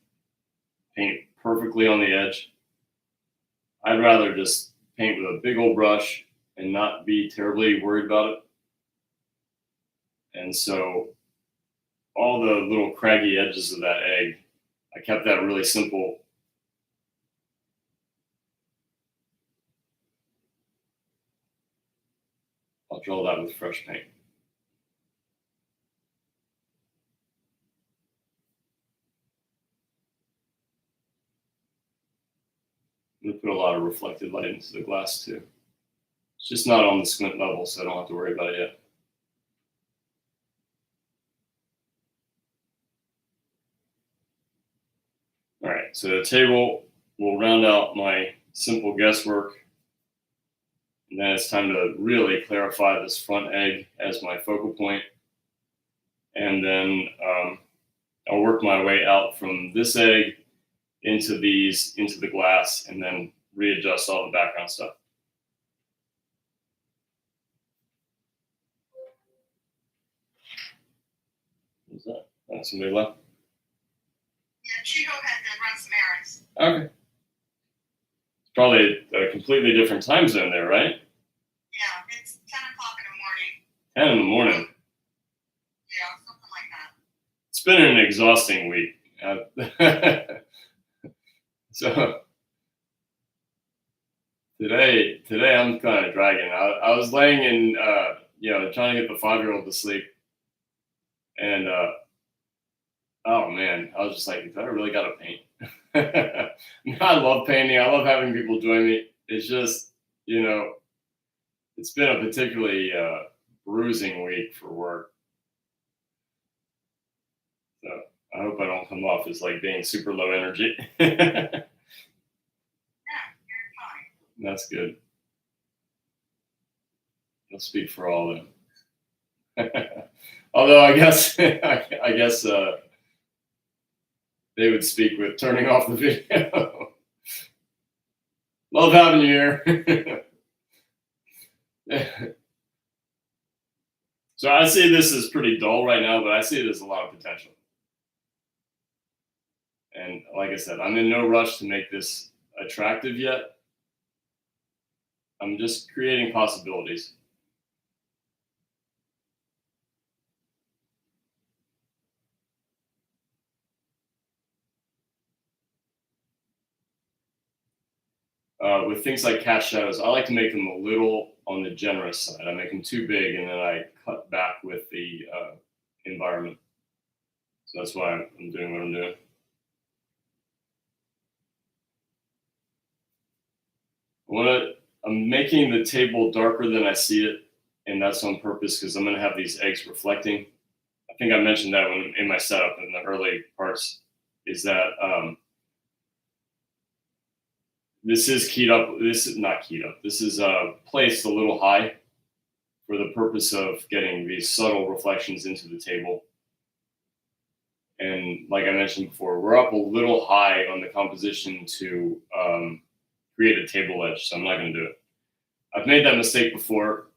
paint perfectly on the edge. I'd rather just paint with a big old brush and not be terribly worried about it. And so all the little craggy edges of that egg, I kept that really simple. I'll draw that with fresh paint. I'm going to put a lot of reflected light into the glass too. It's just not on the squint level, so I don't have to worry about it yet. All right, so the table will round out my simple guesswork. And then it's time to really clarify this front egg as my focal point. And then I'll work my way out from this egg into the glass, and then readjust all the background stuff. What's that? Oh, somebody left? Yeah, Chico had to run some errands. Okay. It's probably a completely different time zone there, right? Yeah, it's 10 o'clock in the morning. 10 in the morning. It's been an exhausting week. So today I'm kind of dragging. I was laying in, trying to get the 5-year-old to sleep, and oh man, I was just like, I really got to paint. I love painting. I love having people join me. It's just, it's been a particularly bruising week for work. So I hope I don't come off as like being super low energy. That's good. I'll speak for all of them. Although I guess I guess they would speak with turning off the video. Love having you here. So I see this as pretty dull right now, but I see it as a lot of potential. And like I said, I'm in no rush to make this attractive yet. I'm just creating possibilities. With things like cast shadows, I like to make them a little on the generous side. I make them too big, and then I cut back with the environment. So that's why I'm doing what I'm doing. I'm making the table darker than I see it, and that's on purpose because I'm going to have these eggs reflecting. I think I mentioned that when in my setup in the early parts, is that this is keyed up. This is not keyed up. This is placed a little high for the purpose of getting these subtle reflections into the table. And like I mentioned before, we're up a little high on the composition to create a table edge, so I'm not going to do it. I've made that mistake before,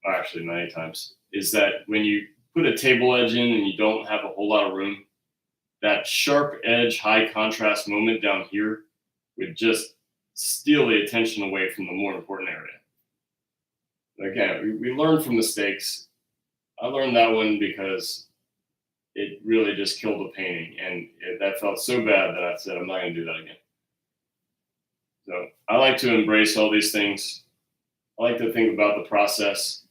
or actually many times, is that when you put a table edge in and you don't have a whole lot of room, that sharp edge, high contrast moment down here would just steal the attention away from the more important area. Again, we learn from mistakes. I learned that one because it really just killed the painting, and that felt so bad that I said, I'm not going to do that again. So I like to embrace all these things. I like to think about the process,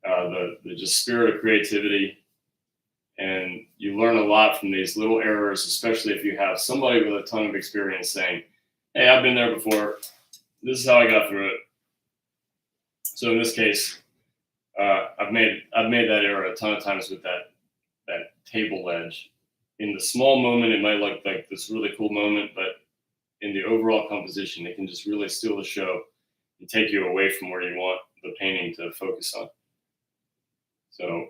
the just spirit of creativity, and you learn a lot from these little errors, especially if you have somebody with a ton of experience saying, hey, I've been there before. This is how I got through it. So in this case, I've made that error a ton of times with that table edge. In the small moment, it might look like this really cool moment, but in the overall composition, it can just really steal the show and take you away from where you want the painting to focus on. So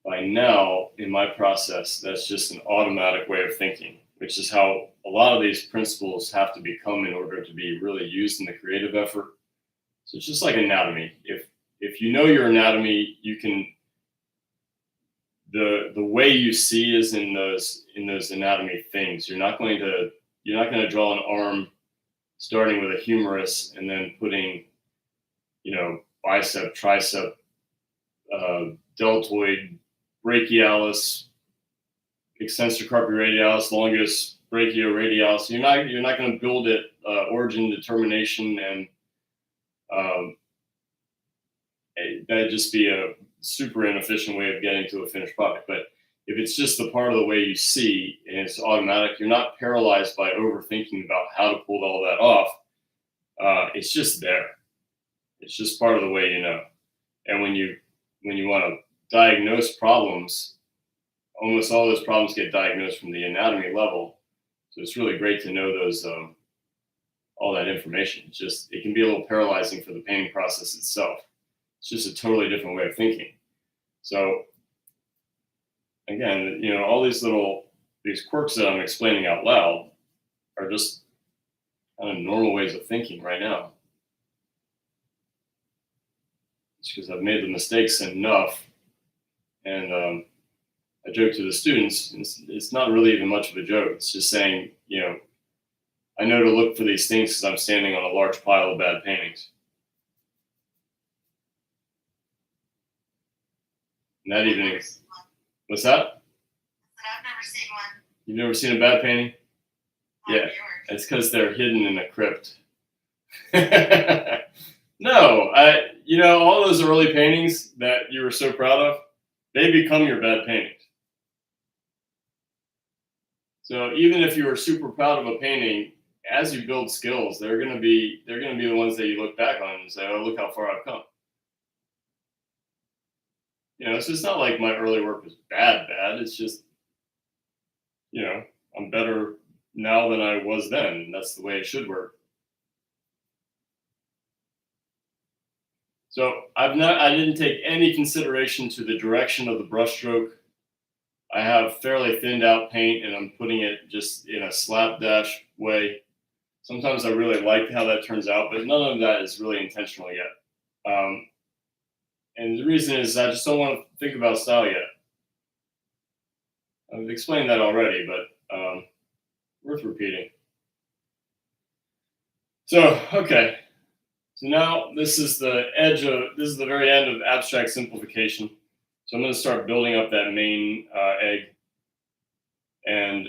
by now, in my process, that's just an automatic way of thinking, which is how a lot of these principles have to become in order to be really used in the creative effort. So it's just like anatomy. If you know your anatomy, you can the way you see is in those anatomy things. You're not going to draw an arm starting with a humerus and then putting, bicep, tricep, deltoid, brachialis, extensor carpi radialis, longus brachioradialis. You're not going to build it origin, determination, and that'd just be a super inefficient way of getting to a finished product. But if it's just the part of the way you see and it's automatic, you're not paralyzed by overthinking about how to pull all that off. It's just there. It's just part of the way you know. And when you want to diagnose problems, almost all those problems get diagnosed from the anatomy level. So it's really great to know those all that information. It can be a little paralyzing for the painting process itself. It's just a totally different way of thinking. So again, all these quirks that I'm explaining out loud are just kind of normal ways of thinking right now. It's because I've made the mistakes enough, and I joke to the students. It's not really even much of a joke. It's just saying, I know to look for these things because I'm standing on a large pile of bad paintings. Not even. What's that? I've never seen one. You've never seen a bad painting? Yeah, it's because they're hidden in a crypt. No, all those early paintings that you were so proud of, they become your bad paintings. So even if you were super proud of a painting, as you build skills, they're gonna be the ones that you look back on and say, "Oh, look how far I've come." So it's not like my early work was bad. It's just, I'm better now than I was then. And that's the way it should work. So I didn't take any consideration to the direction of the brushstroke. I have fairly thinned out paint and I'm putting it just in a slapdash way. Sometimes I really like how that turns out, but none of that is really intentional yet. And the reason is I just don't want to think about style yet. I've explained that already, but worth repeating. So, okay. So now this is the very end of abstract simplification. So I'm going to start building up that main egg. And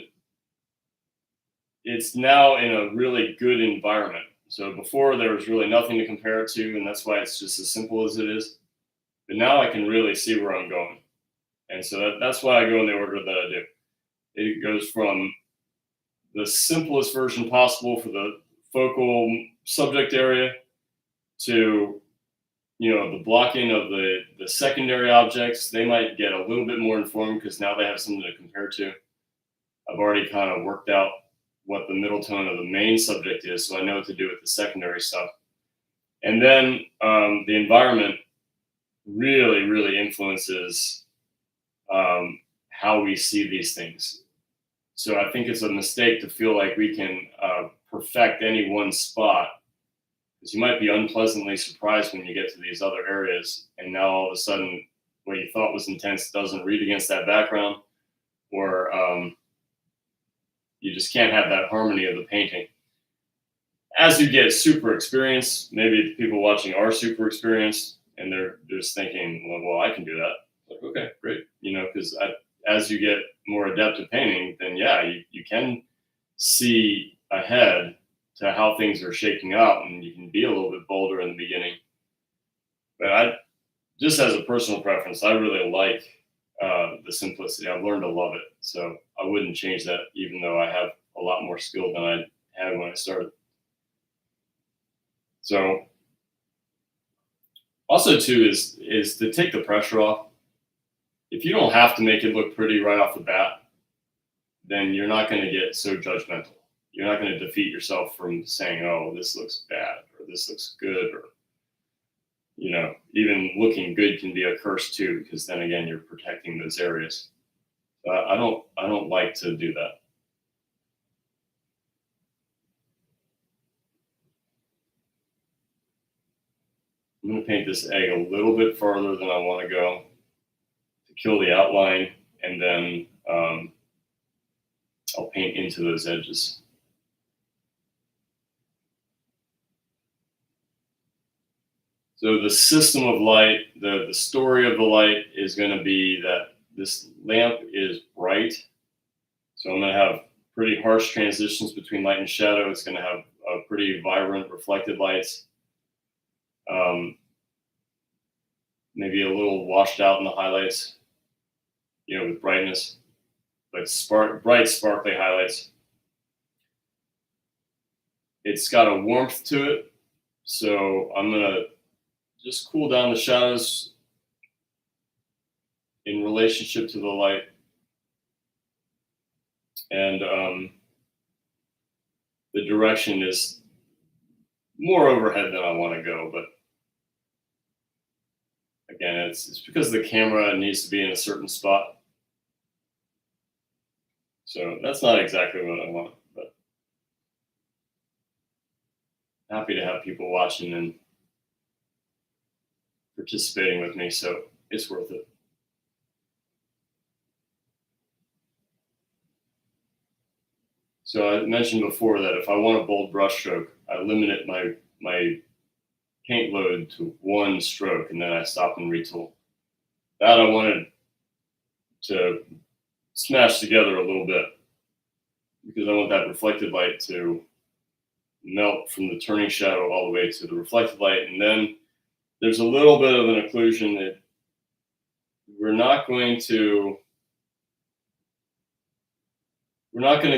it's now in a really good environment. So before there was really nothing to compare it to, and that's why it's just as simple as it is. But now I can really see where I'm going. And so that's why I go in the order that I do. It goes from the simplest version possible for the focal subject area to, the blocking of the secondary objects. They might get a little bit more informed because now they have something to compare to. I've already kind of worked out what the middle tone of the main subject is, so I know what to do with the secondary stuff. And then the environment really, really influences how we see these things. So I think it's a mistake to feel like we can perfect any one spot, because you might be unpleasantly surprised when you get to these other areas, and now all of a sudden what you thought was intense doesn't read against that background, or you just can't have that harmony of the painting. As you get super experienced, maybe the people watching are super experienced, and they're just thinking, well, I can do that. Like, okay, great. Because as you get more adept at painting, then yeah, you can see ahead to how things are shaking out, and you can be a little bit bolder in the beginning. But just as a personal preference, I really like the simplicity. I've learned to love it, so I wouldn't change that, even though I have a lot more skill than I had when I started. So also too is to take the pressure off. If you don't have to make it look pretty right off the bat, then you're not going to get so judgmental. You're not going to defeat yourself from saying, oh, this looks bad, or this looks good, or, even looking good can be a curse too, because then again, you're protecting those areas. I don't like to do that. I'm going to paint this egg a little bit farther than I want to go to kill the outline, and then I'll paint into those edges. So the system of light, the story of the light is going to be that this lamp is bright. So I'm going to have pretty harsh transitions between light and shadow. It's going to have a pretty vibrant reflected lights. Maybe a little washed out in the highlights, with brightness, but bright, sparkly highlights. It's got a warmth to it, so I'm going to just cool down the shadows in relationship to the light. And the direction is more overhead than I want to go, but again, it's because the camera needs to be in a certain spot. So that's not exactly what I want, but happy to have people watching and participating with me, so it's worth it. So I mentioned before that if I want a bold brush stroke, I limit my paint load to one stroke, and then I stop and retool. that I wanted to smash together a little bit because I want that reflected light to melt from the turning shadow all the way to the reflected light. And then there's a little bit of an occlusion that we're not going to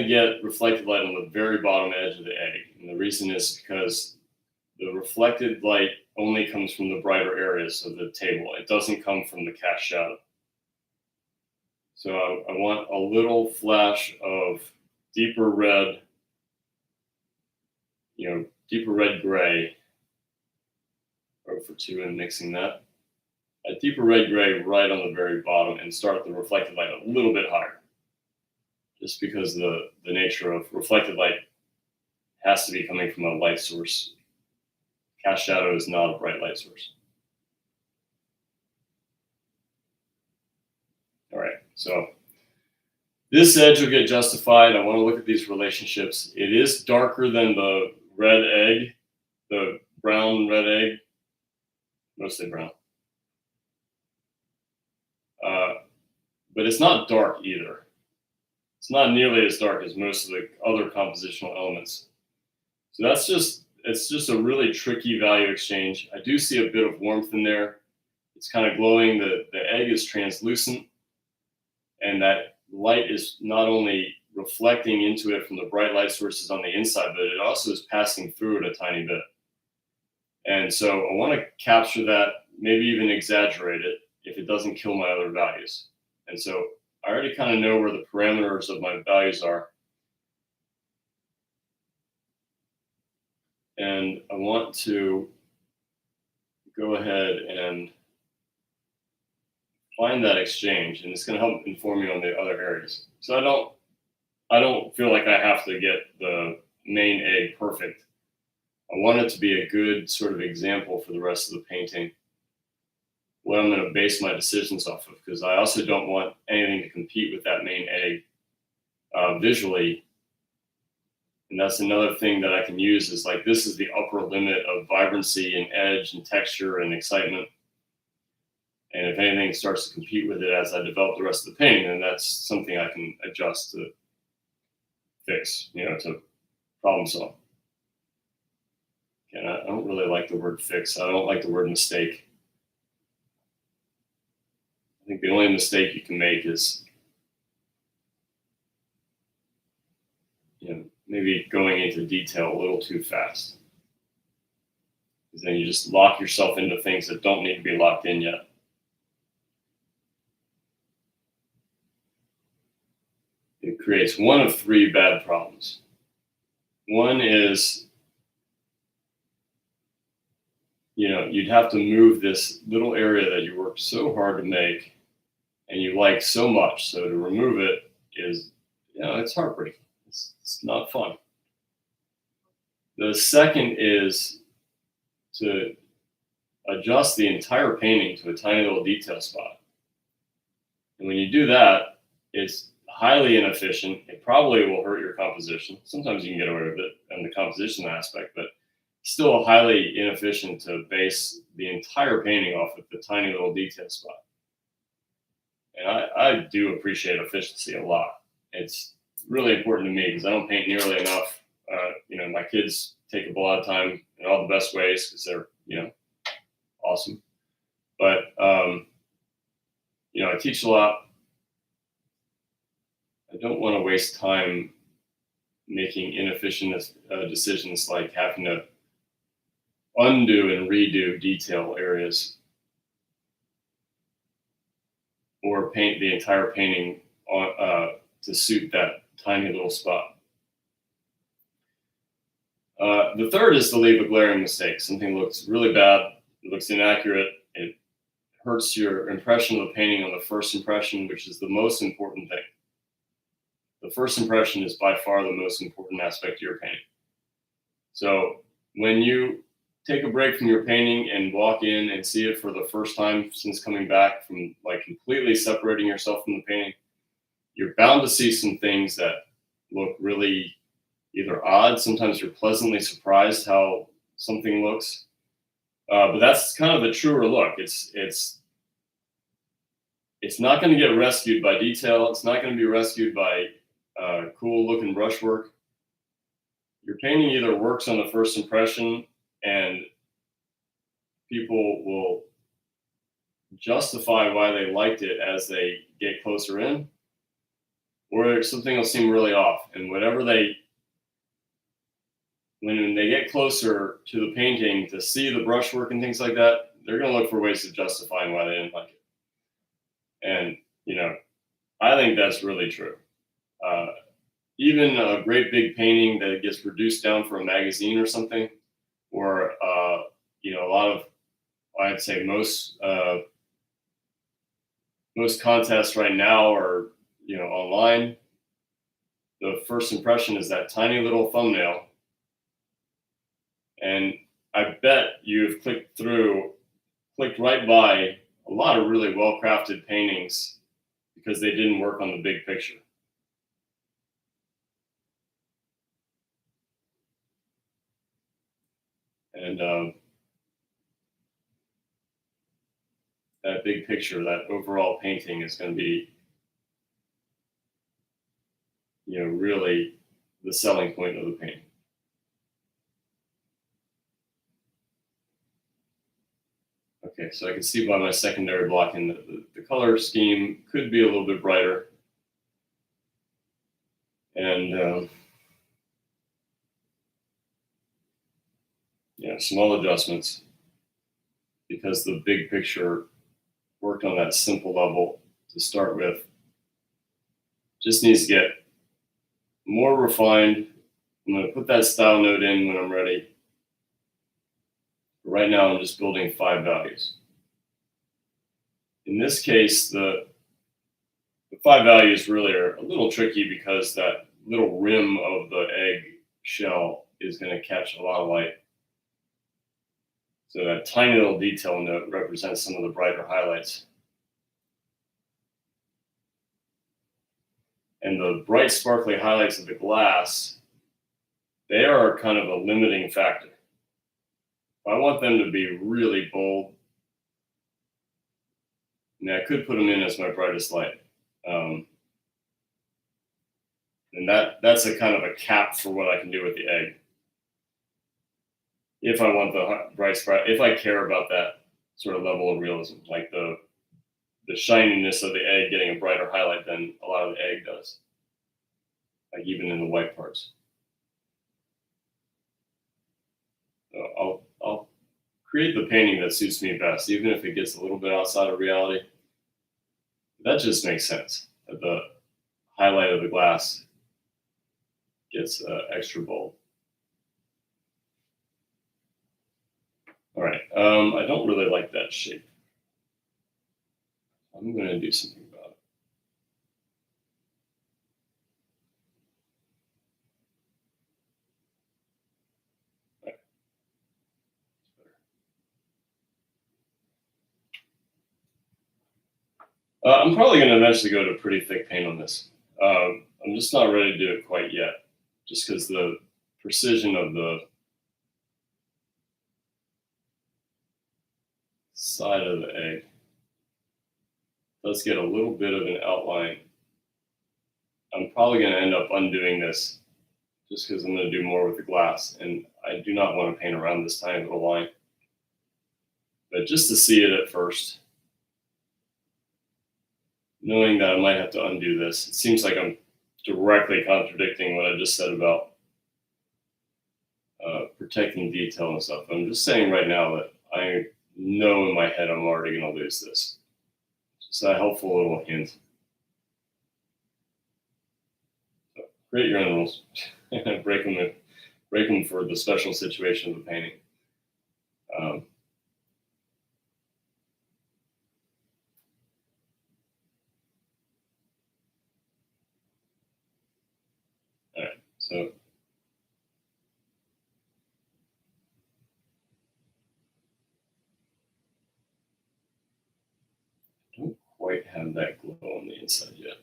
get reflected light on the very bottom edge of the egg. And the reason is because the reflected light only comes from the brighter areas of the table. It doesn't come from the cast shadow. So I want a little flash of deeper red, deeper red gray, over 2 and mixing that. A deeper red gray right on the very bottom and start the reflected light a little bit higher. Just because the nature of reflected light has to be coming from a light source. Cast shadow is not a bright light source. All right, so this edge will get justified. I want to look at these relationships. It is darker than the red egg, the brown red egg, mostly brown. But it's not dark either. It's not nearly as dark as most of the other compositional elements. So it's just a really tricky value exchange. I do see a bit of warmth in there. It's kind of glowing. The egg is translucent, and that light is not only reflecting into it from the bright light sources on the inside, but it also is passing through it a tiny bit. And so I want to capture that, maybe even exaggerate it if it doesn't kill my other values. And so I already kind of know where the parameters of my values are. And I want to go ahead and find that exchange, and it's going to help inform me on the other areas. So I don't feel like I have to get the main egg perfect. I want it to be a good sort of example for the rest of the painting, what I'm going to base my decisions off of, because I also don't want anything to compete with that main egg visually. And that's another thing that I can use is like, this is the upper limit of vibrancy and edge and texture and excitement. And if anything starts to compete with it as I develop the rest of the painting, then that's something I can adjust to fix, to problem solve. And I don't really like the word fix. I don't like the word mistake. I think the only mistake you can make is, maybe going into detail a little too fast. Because then you just lock yourself into things that don't need to be locked in yet. It creates one of 3 bad problems. One is, you'd have to move this little area that you worked so hard to make and you like so much. So to remove it is, it's heartbreaking. It's not fun. The second is to adjust the entire painting to a tiny little detail spot. And when you do that, it's highly inefficient. It probably will hurt your composition. Sometimes you can get away with it in the composition aspect, but still highly inefficient to base the entire painting off of the tiny little detail spot. And I do appreciate efficiency a lot. It's really important to me because I don't paint nearly enough. My kids take up a lot of time in all the best ways because they're, awesome. But, I teach a lot. I don't want to waste time making inefficient decisions like having to undo and redo detail areas or paint the entire painting on, to suit that tiny little spot. The third is to leave a glaring mistake. Something looks really bad, it looks inaccurate, it hurts your impression of the painting on the first impression, which is the most important thing. The first impression is by far the most important aspect of your painting. So when you take a break from your painting and walk in and see it for the first time since coming back from like completely separating yourself from the painting, you're bound to see some things that look really either odd. Sometimes you're pleasantly surprised how something looks. But that's kind of the truer look. It's it's not going to get rescued by detail. It's not going to be rescued by cool looking brushwork. Your painting either works on the first impression and people will justify why they liked it as they get closer in, or something will seem really off. And when they get closer to the painting to see the brushwork and things like that, they're going to look for ways of justifying why they didn't like it. And, I think that's really true. Even a great big painting that gets reduced down for a magazine or something, or, a lot of, I'd say most contests right now are, online. The first impression is that tiny little thumbnail. And I bet you've clicked right by a lot of really well-crafted paintings because they didn't work on the big picture. And that big picture, that overall painting is going to be, really the selling point of the painting. Okay, so I can see by my secondary blocking that the color scheme could be a little bit brighter. And small adjustments because the big picture worked on that simple level to start with. Just needs to get more refined. I'm going to put that style note in when I'm ready. Right now, I'm just building 5 values. In this case, the 5 values really are a little tricky because that little rim of the egg shell is going to catch a lot of light. So that tiny little detail note represents some of the brighter highlights. And the bright, sparkly highlights of the glass, they are kind of a limiting factor. If I want them to be really bold, I could put them in as my brightest light. And that's a kind of a cap for what I can do with the egg. If I want the bright spot, if I care about that sort of level of realism, like the shininess of the egg getting a brighter highlight than a lot of the egg does, like even in the white parts. So I'll create the painting that suits me best, even if it gets a little bit outside of reality. That just makes sense. That the highlight of the glass gets extra bold. All right, I don't really like that shape. I'm going to do something about it. I'm probably going to eventually go to pretty thick paint on this. I'm just not ready to do it quite yet, just because the precision of the side of the egg does get a little bit of an outline. I'm probably going to end up undoing this just because I'm going to do more with the glass, and I do not want to paint around this tiny little line. But just to see it at first, knowing that I might have to undo this, it seems like I'm directly contradicting what I just said about protecting detail and stuff. I'm just saying right now that I know in my head I'm already going to lose this. Just a helpful little hint. So create your own rules. break them for the special situation of the painting. All right, so I don't quite have that glow on the inside yet.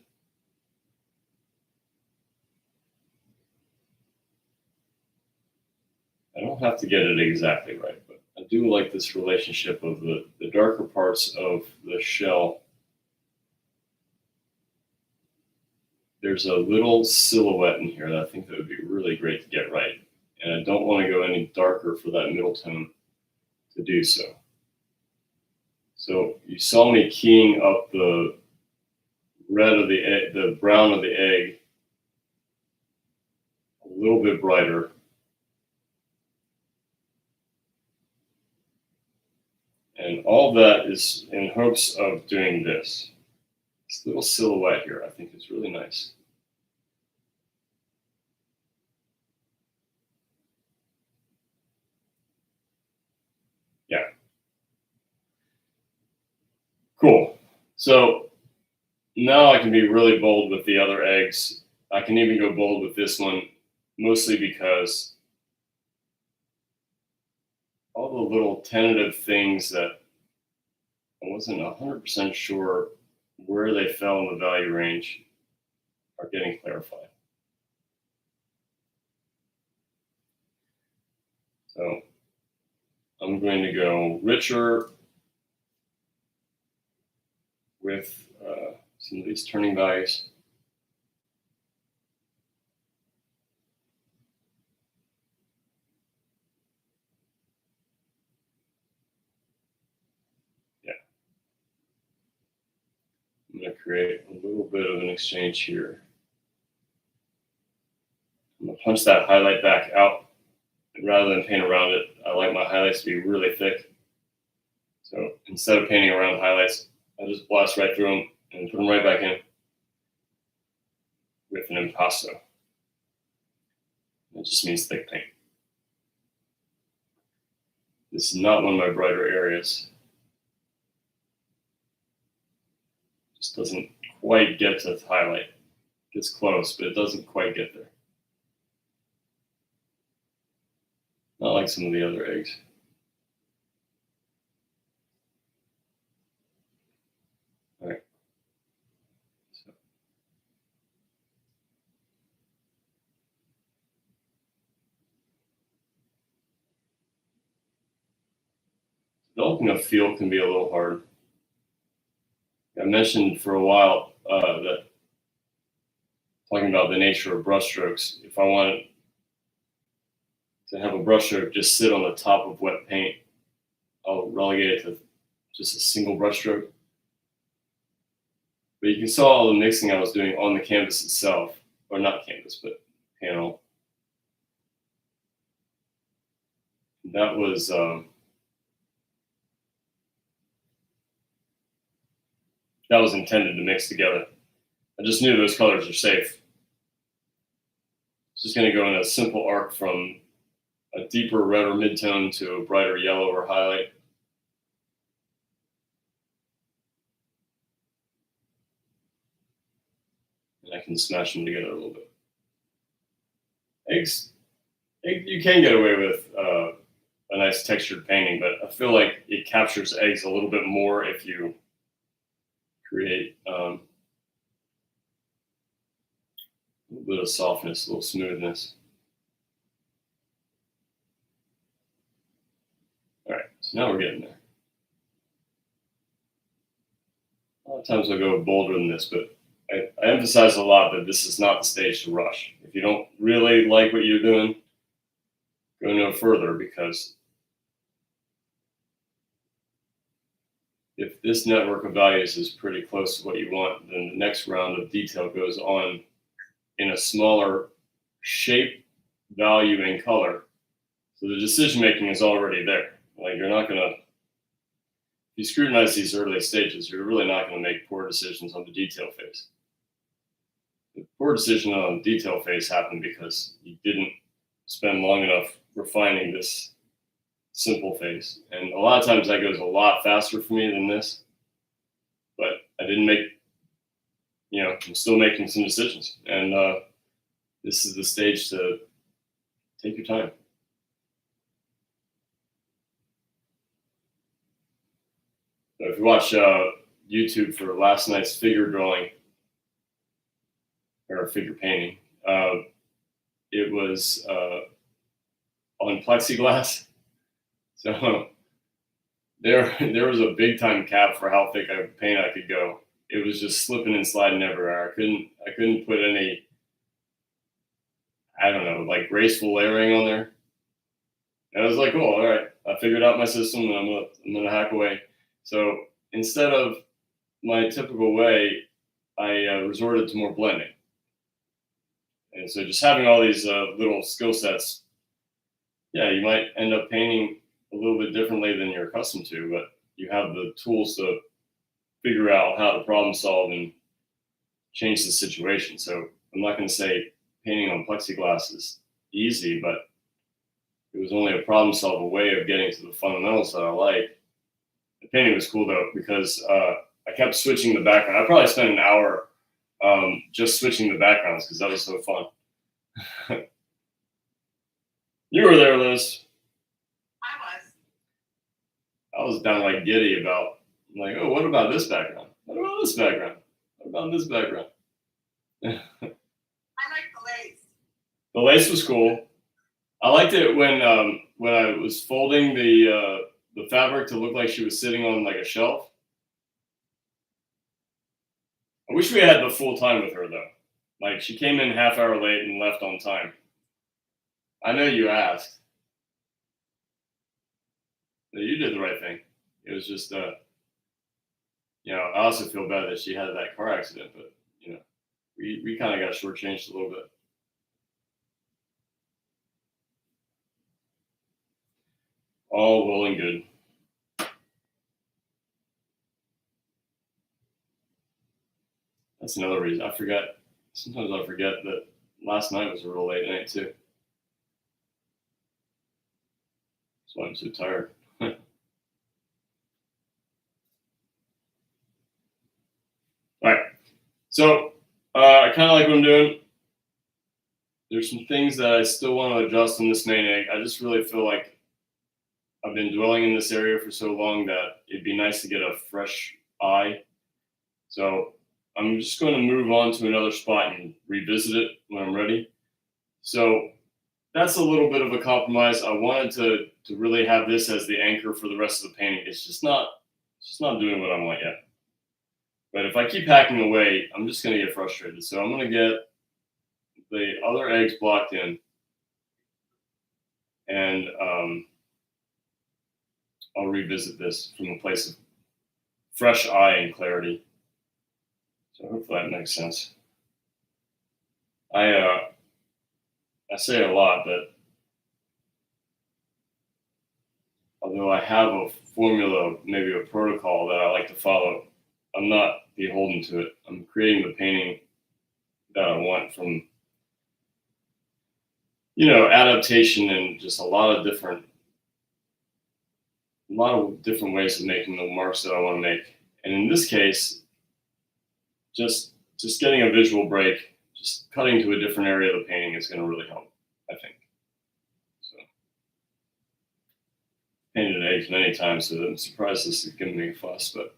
I don't have to get it exactly right, but I do like this relationship of the darker parts of the shell there's a little silhouette in here that I think that would be really great to get right. And I don't want to go any darker for that middle tone to do so. So you saw me keying up the red of the egg, the brown of the egg a little bit brighter. And all that is in hopes of doing this. This little silhouette here I think is really nice. Yeah. Cool. So now I can be really bold with the other eggs. I can even go bold with this one, mostly because all the little tentative things that I wasn't 100% sure where they fell in the value range are getting clarified. So I'm going to go richer with some of these turning values. Yeah. I'm going to create a little bit of an exchange here. I'm going to punch that highlight back out. And rather than paint around it, I like my highlights to be really thick. So instead of painting around highlights, I just blast right through them and put them right back in with an impasto. It just means thick paint. This is not one of my brighter areas. Just doesn't quite get to the highlight. It gets close, but it doesn't quite get there. Not like some of the other eggs. All right. So. Developing a feel can be a little hard. I mentioned for a while that talking about the nature of brushstrokes, if I wanted to have a brushstroke just sit on the top of wet paint, I'll relegate it to just a single brushstroke. But you can saw all the mixing I was doing on the canvas itself, or not canvas, but panel. That was intended to mix together. I just knew those colors are safe. It's just going to go in a simple arc from a deeper red or mid-tone to a brighter yellow or highlight. And I can smash them together a little bit. Eggs, you can get away with a nice textured painting, but I feel like it captures eggs a little bit more if you create a little bit of softness, a little smoothness. All right, so now we're getting there. A lot of times I'll go bolder than this, but I emphasize a lot that this is not the stage to rush. If you don't really like what you're doing, go no further, because if this network of values is pretty close to what you want, then the next round of detail goes on in a smaller shape, value, and color. So the decision making is already there. Like, you're not gonna, if you scrutinize these early stages, you're really not gonna make poor decisions on the detail phase. The poor decision on the detail phase happened because you didn't spend long enough refining this simple phase. And a lot of times that goes a lot faster for me than this, but I didn't make, I'm still making some decisions. And this is the stage to take your time. So if you watch YouTube for last night's figure drawing or figure painting, it was on plexiglass. So there was a big time cap for how thick of paint I could go. it was just slipping and sliding everywhere. I couldn't put any, I don't know, like graceful layering on there. And I was like, cool, all right, I figured out my system, and I'm gonna hack away. So instead of my typical way, I resorted to more blending. And so just having all these little skill sets, yeah, you might end up painting a little bit differently than you're accustomed to, but you have the tools to figure out how to problem solve and change the situation. So I'm not going to say painting on plexiglass is easy, but it was only a problem solve way of getting to the fundamentals that I like. The painting was cool though, because I kept switching the background. I probably spent an hour just switching the backgrounds because that was so fun. You were there, Liz. I was down like giddy about, like, oh, what about this background? What about this background? What about this background? I like the lace. The lace was cool. I liked it when I was folding the fabric to look like she was sitting on like a shelf. I wish we had the full time with her though. Like she came in half hour late and left on time. I know you asked. But you did the right thing. It was just you know, I also feel bad that she had that car accident, but you know, we kind of got shortchanged a little bit. All well and good. That's another reason. I forget. Sometimes I forget that last night was a real late night too. That's why I'm so tired. All right. So I kind of like what I'm doing. There's some things that I still want to adjust on this main egg. I just really feel like I've been dwelling in this area for so long that it'd be nice to get a fresh eye. So I'm just going to move on to another spot and revisit it when I'm ready. So that's a little bit of a compromise. I wanted to really have this as the anchor for the rest of the painting. It's just not doing what I want yet. But if I keep hacking away, I'm just going to get frustrated. So I'm going to get the other eggs blocked in, and I'll revisit this from a place of fresh eye and clarity. So hopefully that makes sense. I say a lot, but although I have a formula, maybe a protocol that I like to follow, I'm not beholden to it. I'm creating the painting that I want from, you know, adaptation and just a lot of different ways of making the marks that I want to make. And in this case, just getting a visual break, just cutting to a different area of the painting is going to really help, I think. So, painted eggs many times, so I'm surprised this is giving me a fuss, but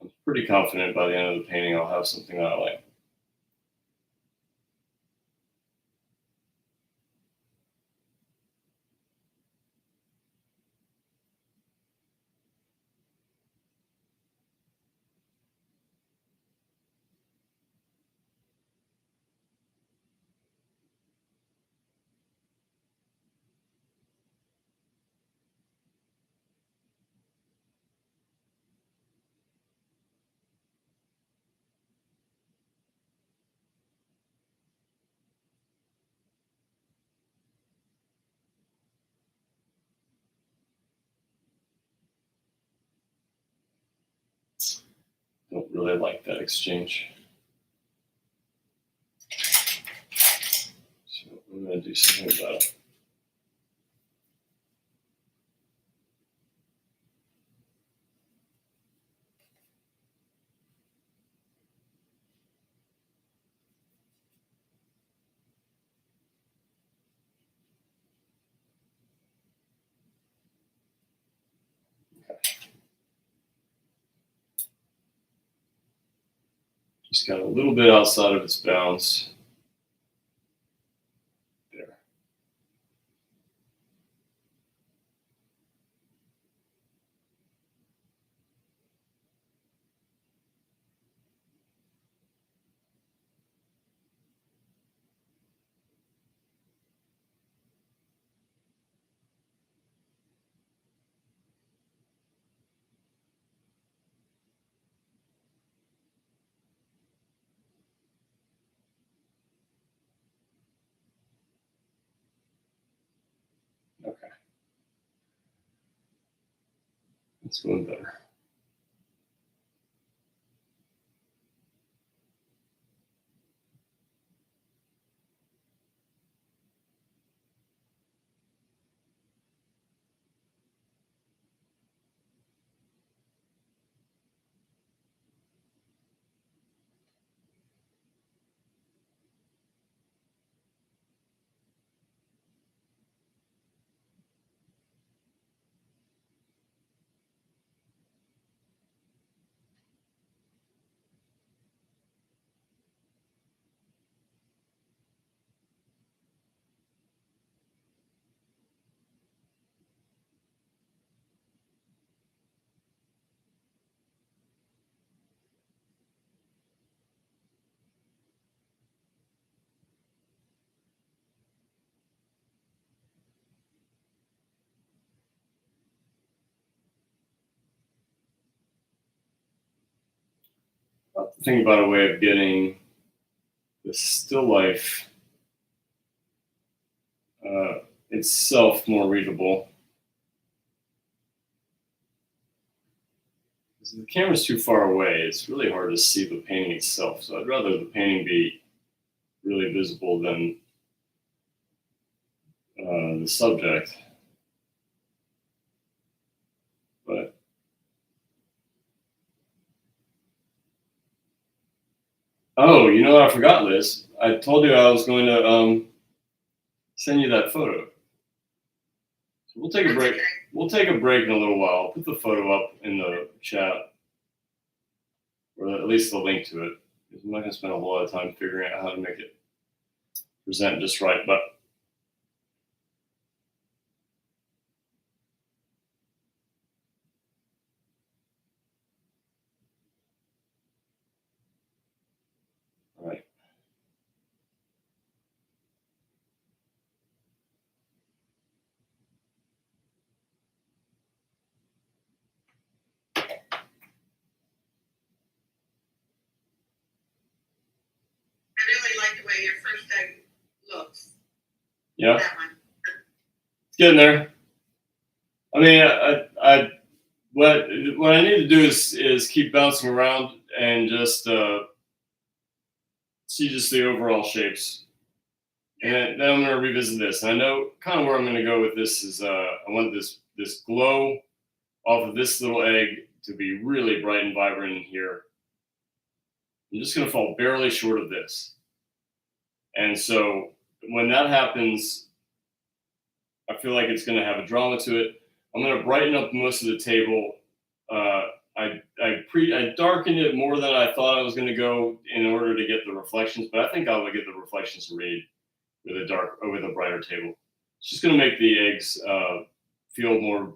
I'm pretty confident by the end of the painting I'll have something that I like. Don't really like that exchange. So I'm going to do something about it. Just got a little bit outside of its bounds. There. It's going better. Think about a way of getting the still life itself more readable. The camera's too far away. It's really hard to see the painting itself. So I'd rather the painting be really visible than the subject. But oh, you know what? I forgot, Liz. I told you I was going to send you that photo. So we'll take a break. We'll take a break in a little while. I'll put the photo up in the chat, or at least the link to it. I'm not going to spend a whole lot of time figuring out how to make it present just right, but all right. I really like the way your first egg looks. Yeah, That one. it's getting there. I mean, what I need to do is keep bouncing around and just see just the overall shapes, and then I'm going to revisit this. And I know kind of where I'm going to go with this is I want this glow off of this little egg to be really bright and vibrant in here. I'm just going to fall barely short of this, and so when that happens, I feel like it's going to have a drama to it. I'm going to brighten up most of the table. I darkened it more than I thought I was going to go in order to get the reflections, but I think I will get the reflections to read with a brighter table. It's just going to make the eggs feel more,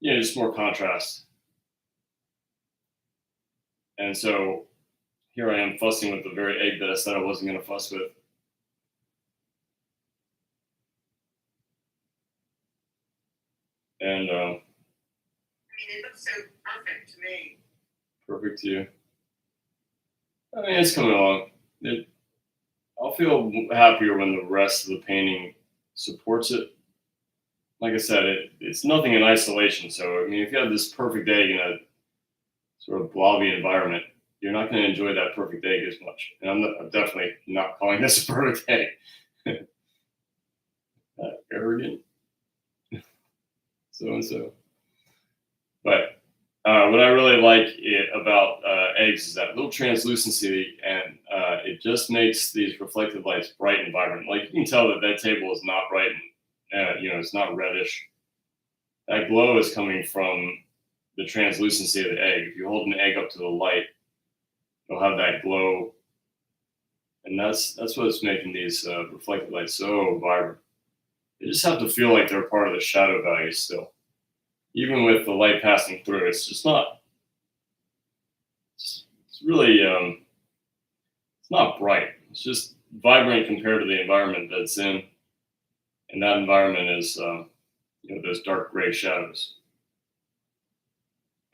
just more contrast. And so here I am fussing with the very egg that I said I wasn't going to fuss with. And I mean, it looks so perfect to me. Perfect to you. I mean, it's coming along. I'll feel happier when the rest of the painting supports it. Like I said, it's nothing in isolation. So, I mean, if you have this perfect egg in a sort of blobby environment, you're not going to enjoy that perfect egg as much. And I'm definitely not calling this a perfect egg. Arrogant. So-and-so. But what I really like about eggs is that little translucency, and it just makes these reflected lights bright and vibrant. Like, you can tell that table is not bright and it's not reddish. That glow is coming from the translucency of the egg. If you hold an egg up to the light, you'll have that glow, and that's what's making these reflected lights so vibrant. They just have to feel like they're part of the shadow value still. Even with the light passing through, it's just not. It's really, it's not bright. It's just vibrant compared to the environment that it's in, and that environment is, those dark gray shadows.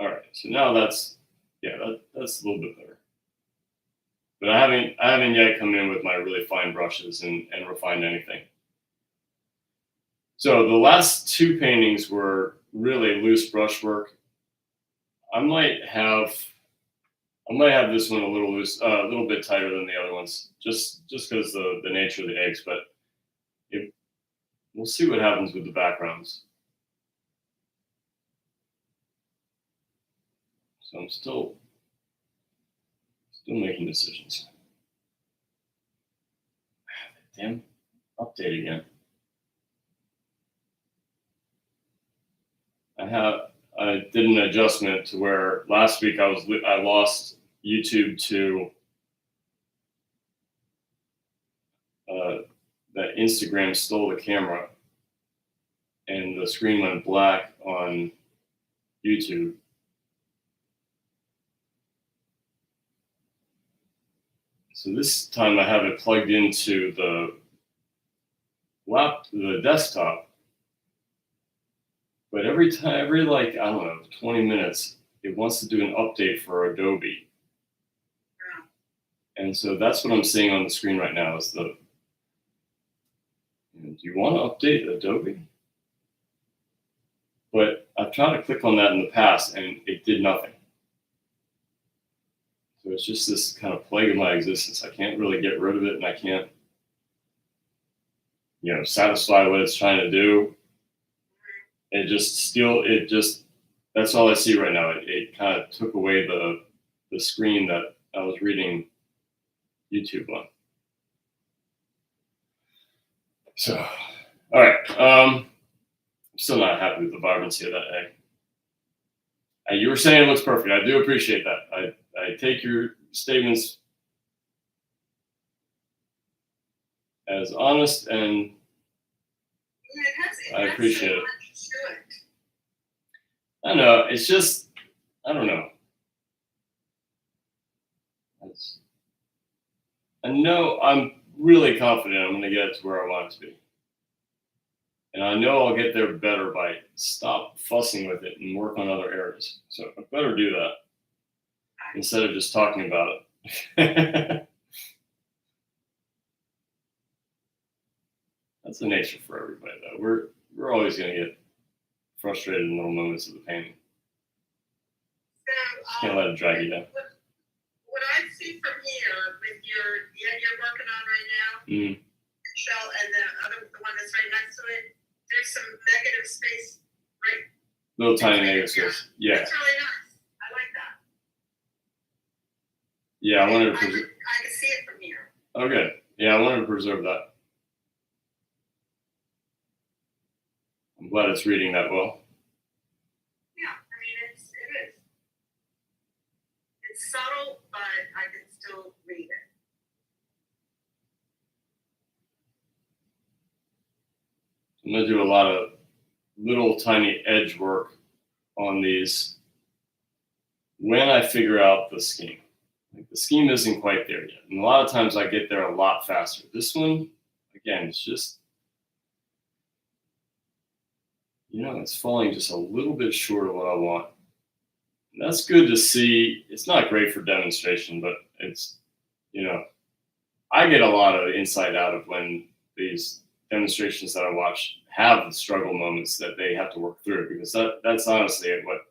All right, so now that's a little bit better. But I haven't yet come in with my really fine brushes and refined anything. So the last two paintings were really loose brushwork. I might have this one a little loose, a little bit tighter than the other ones, just because the nature of the eggs. But we'll see what happens with the backgrounds. So I'm still making decisions. Damn, update again. I did an adjustment to where last week I lost YouTube to that Instagram stole the camera and the screen went black on YouTube. So this time I have it plugged into the desktop, but every like, I don't know, 20 minutes, it wants to do an update for Adobe. And so that's what I'm seeing on the screen right now is do you want to update Adobe? But I've tried to click on that in the past and it did nothing. So it's just this kind of plague of my existence. I can't really get rid of it and I can't, satisfy what it's trying to do. That's all I see right now. It kind of took away the screen that I was reading YouTube on. So, all right. I'm still not happy with the vibrancy of that egg. You were saying it looks perfect. I do appreciate that. I take your statements as honest, and I appreciate it. I know. It's just, I don't know. I know I'm really confident I'm going to get it to where I want it to be. And I know I'll get there better by stop fussing with it and work on other areas. So I better do that instead of just talking about it. That's the nature for everybody, though. We're always going to get frustrated in little moments of the painting. So, can't let it drag you down. What I see from here with you're working on right now, shell, and the one that's right next to it, there's some negative space, right? Little tiny negative space. Yeah. That's really nice. I like that. Yeah, I wanted to I can see it from here. Oh, good. Yeah, I wanted to preserve that. I'm glad it's reading that well. Yeah, I mean, it is. It's subtle, but I can still read it. I'm going to do a lot of little tiny edge work on these when I figure out the scheme. Like the scheme isn't quite there yet. And a lot of times I get there a lot faster. This one, again, it's just, it's falling just a little bit short of what I want. And that's good to see. It's not great for demonstration, but it's, I get a lot of insight out of when these demonstrations that I watch have the struggle moments that they have to work through, because that's honestly what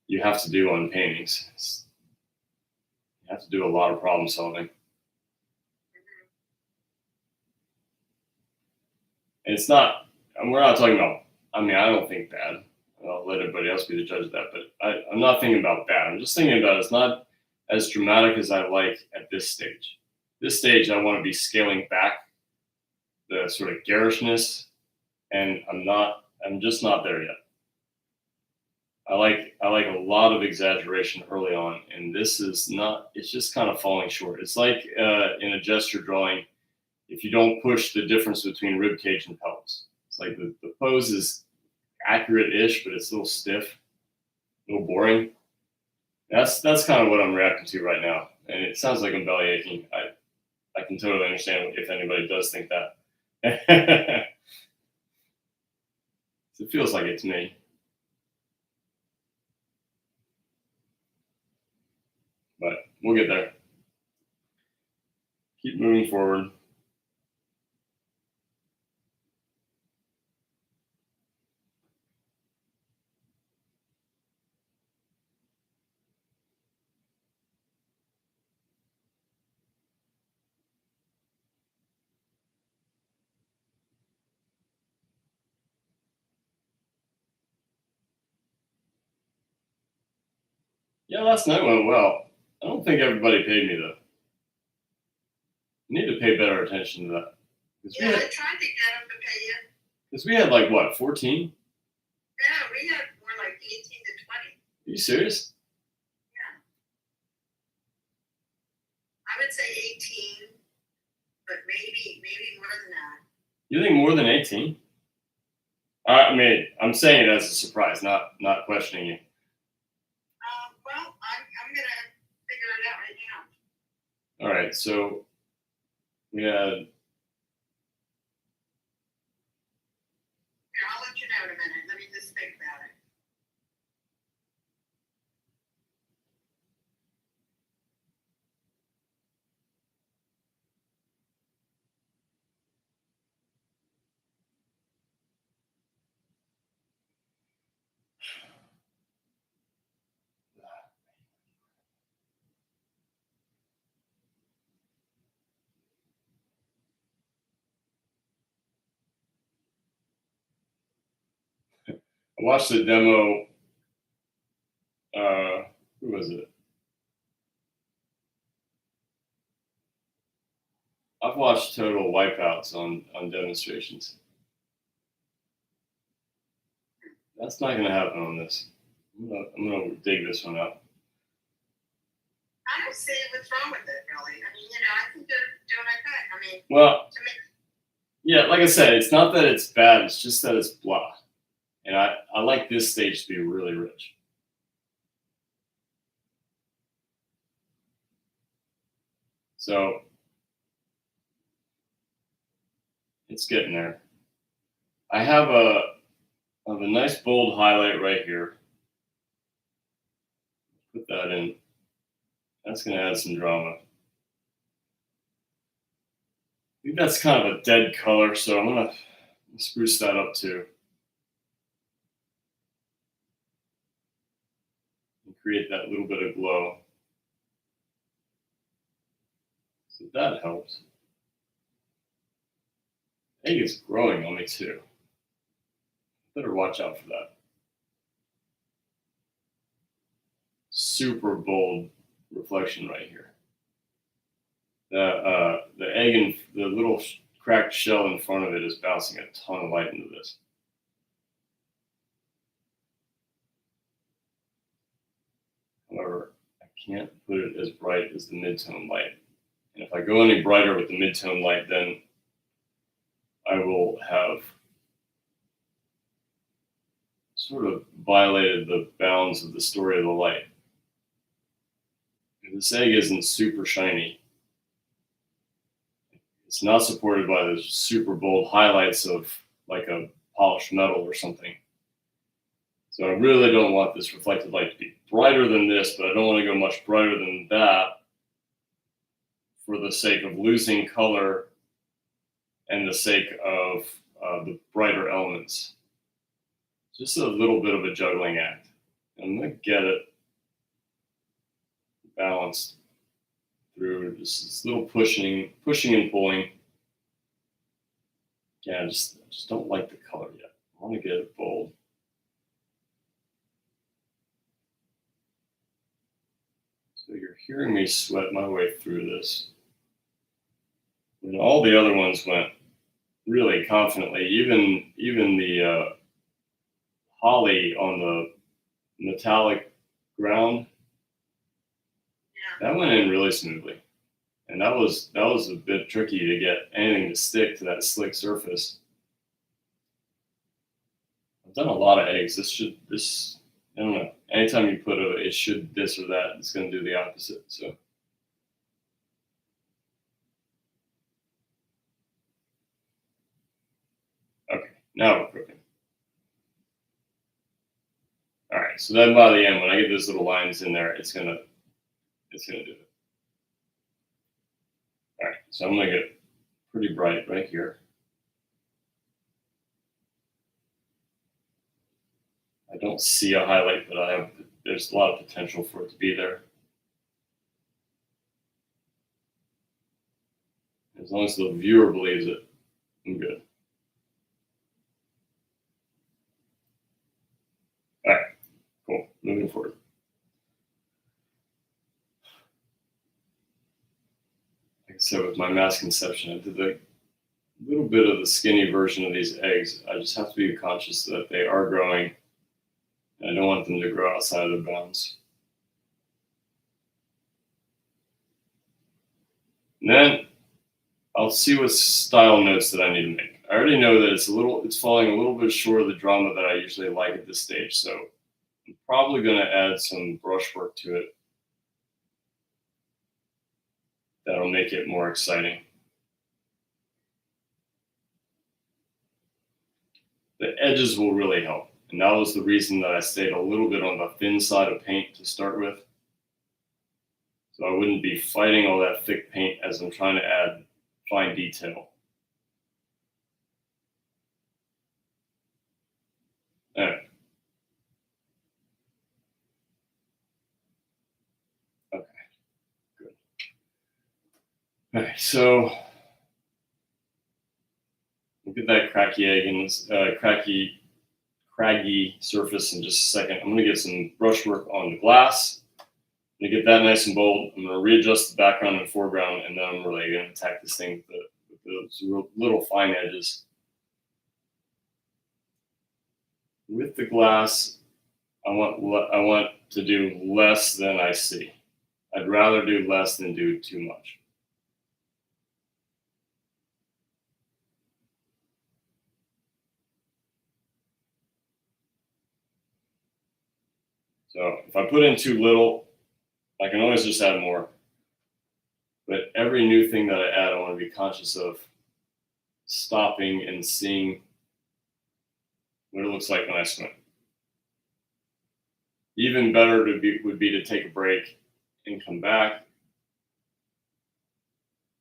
you have to do on paintings. You have to do a lot of problem solving. And it's not, and we're not talking about, I don't think bad. I'll let everybody else be the judge of that, but I'm not thinking about bad. I'm just thinking about it's not as dramatic as I like at this stage. This stage, I want to be scaling back the sort of garishness, and I'm just not there yet. I like a lot of exaggeration early on, and this is not, it's just kind of falling short. It's like in a gesture drawing, if you don't push the difference between rib cage and pelvis. It's like the pose is accurate-ish, but it's a little stiff, a little boring. That's kind of what I'm reacting to right now. And it sounds like I'm belly aching. I can totally understand if anybody does think that. It feels like it to me. But we'll get there. Keep moving forward. Yeah, last night went well. I don't think everybody paid me though. You need to pay better attention to that. Yeah, I tried to get them to pay you. Because we had like what, 14? Yeah, we had more like 18 to 20. Are you serious? Yeah. I would say 18, but maybe more than that. You think more than 18? I mean, I'm saying it as a surprise, not questioning you. Well, I'm gonna figure it out right now. All right, so we had. Here, I'll let you know in a minute. Let me just think about it. I watched the demo. Who was it? I've watched total wipeouts on demonstrations. That's not going to happen on this. I'm gonna dig this one up. I don't see what's wrong with it, really. I mean, I think they're doing okay. I mean, Well, to me, yeah, like I said, it's not that it's bad. It's just that it's blah. And I like this stage to be really rich. So it's getting there. I have a nice bold highlight right here. Put that in. That's going to add some drama. I think that's kind of a dead color, so I'm going to spruce that up too. And create that little bit of glow. So that helps. Egg is growing on me too. Better watch out for that. Super bold reflection right here. The egg and the little cracked shell in front of it is bouncing a ton of light into this. However, I can't put it as bright as the mid-tone light. And if I go any brighter with the mid-tone light, then I will have sort of violated the bounds of the story of the light. If this egg isn't super shiny, it's not supported by the super bold highlights of like a polished metal or something. So I really don't want this reflected light to be brighter than this, but I don't want to go much brighter than that for the sake of losing color and the sake of the brighter elements. Just a little bit of a juggling act. I'm going to get it balanced through just this little pushing and pulling. Yeah, I just don't like the color yet. I want to get it bold. So you're hearing me sweat my way through this. And all the other ones went really confidently. Even the holly on the metallic ground, yeah. that went in really smoothly. And that was a bit tricky to get anything to stick to that slick surface. I've done a lot of eggs. I don't know. Anytime you put it should this or that, it's going to do the opposite. So. Okay, now we're cooking. All right, so then by the end, when I get those little lines in there, it's gonna do it. All right, so I'm gonna get pretty bright right here. I don't see a highlight, but there's a lot of potential for it to be there. As long as the viewer believes it, I'm good. All right, cool. Moving forward. said with my mass conception, I did a little bit of the skinny version of these eggs. I just have to be conscious that they are growing. And I don't want them to grow outside of the bounds. And then I'll see what style notes that I need to make. I already know that it's falling a little bit short of the drama that I usually like at this stage. So I'm probably going to add some brushwork to it. That'll make it more exciting. The edges will really help. And that was the reason that I stayed a little bit on the thin side of paint to start with. So I wouldn't be fighting all that thick paint as I'm trying to add fine detail. All right. Okay, good. All right, so look at that cracky egg and craggy surface in just a second. I'm going to get some brushwork on the glass. I'm going to get that nice and bold. I'm going to readjust the background and foreground, and then I'm really going to attack this thing with those little fine edges. With the glass, I want to do less than I see. I'd rather do less than do too much. So if I put in too little, I can always just add more. But every new thing that I add, I want to be conscious of stopping and seeing what it looks like when I swim. Even better would be to take a break and come back.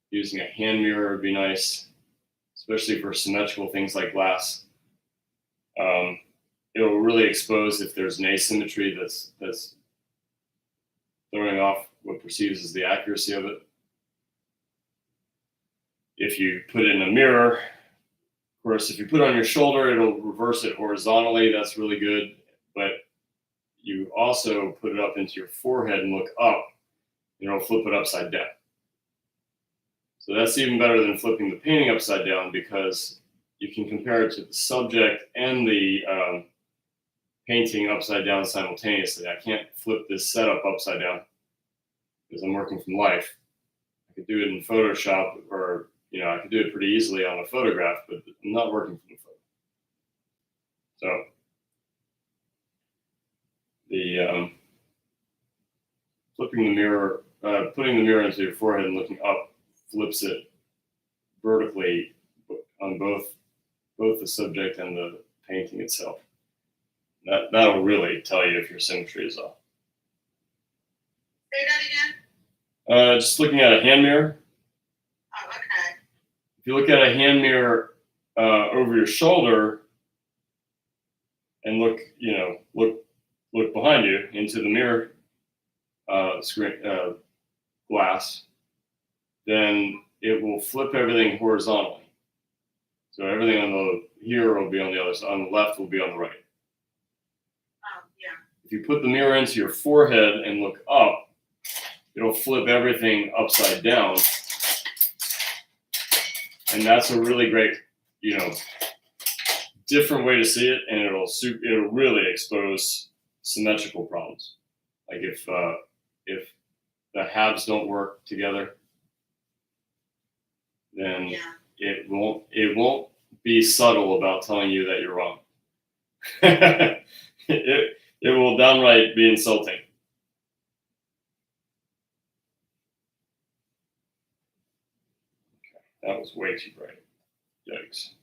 Using a hand mirror would be nice, especially for symmetrical things like glass. It'll really expose if there's an asymmetry that's throwing off what perceives as the accuracy of it. If you put it in a mirror, of course, if you put it on your shoulder, it'll reverse it horizontally. That's really good. But you also put it up into your forehead and look up, and it'll flip it upside down. So that's even better than flipping the painting upside down, because you can compare it to the subject and the painting upside down simultaneously. I can't flip this setup upside down because I'm working from life. I could do it in Photoshop, or I could do it pretty easily on a photograph, but I'm not working from a photo. So the putting the mirror into your forehead and looking up flips it vertically on both the subject and the painting itself. That'll really tell you if your symmetry is off. Say that again. Just looking at a hand mirror. Oh, okay. If you look at a hand mirror over your shoulder and look behind you into the mirror screen glass, then it will flip everything horizontally. So everything on the here will be on the other side. On the left will be on the right. Oh, yeah. If you put the mirror into your forehead and look up, it'll flip everything upside down. And that's a really great, different way to see it, and it'll really expose symmetrical problems. Like if the halves don't work together, then it won't be subtle about telling you that you're wrong. it will downright be insulting. That was way too bright. Yikes.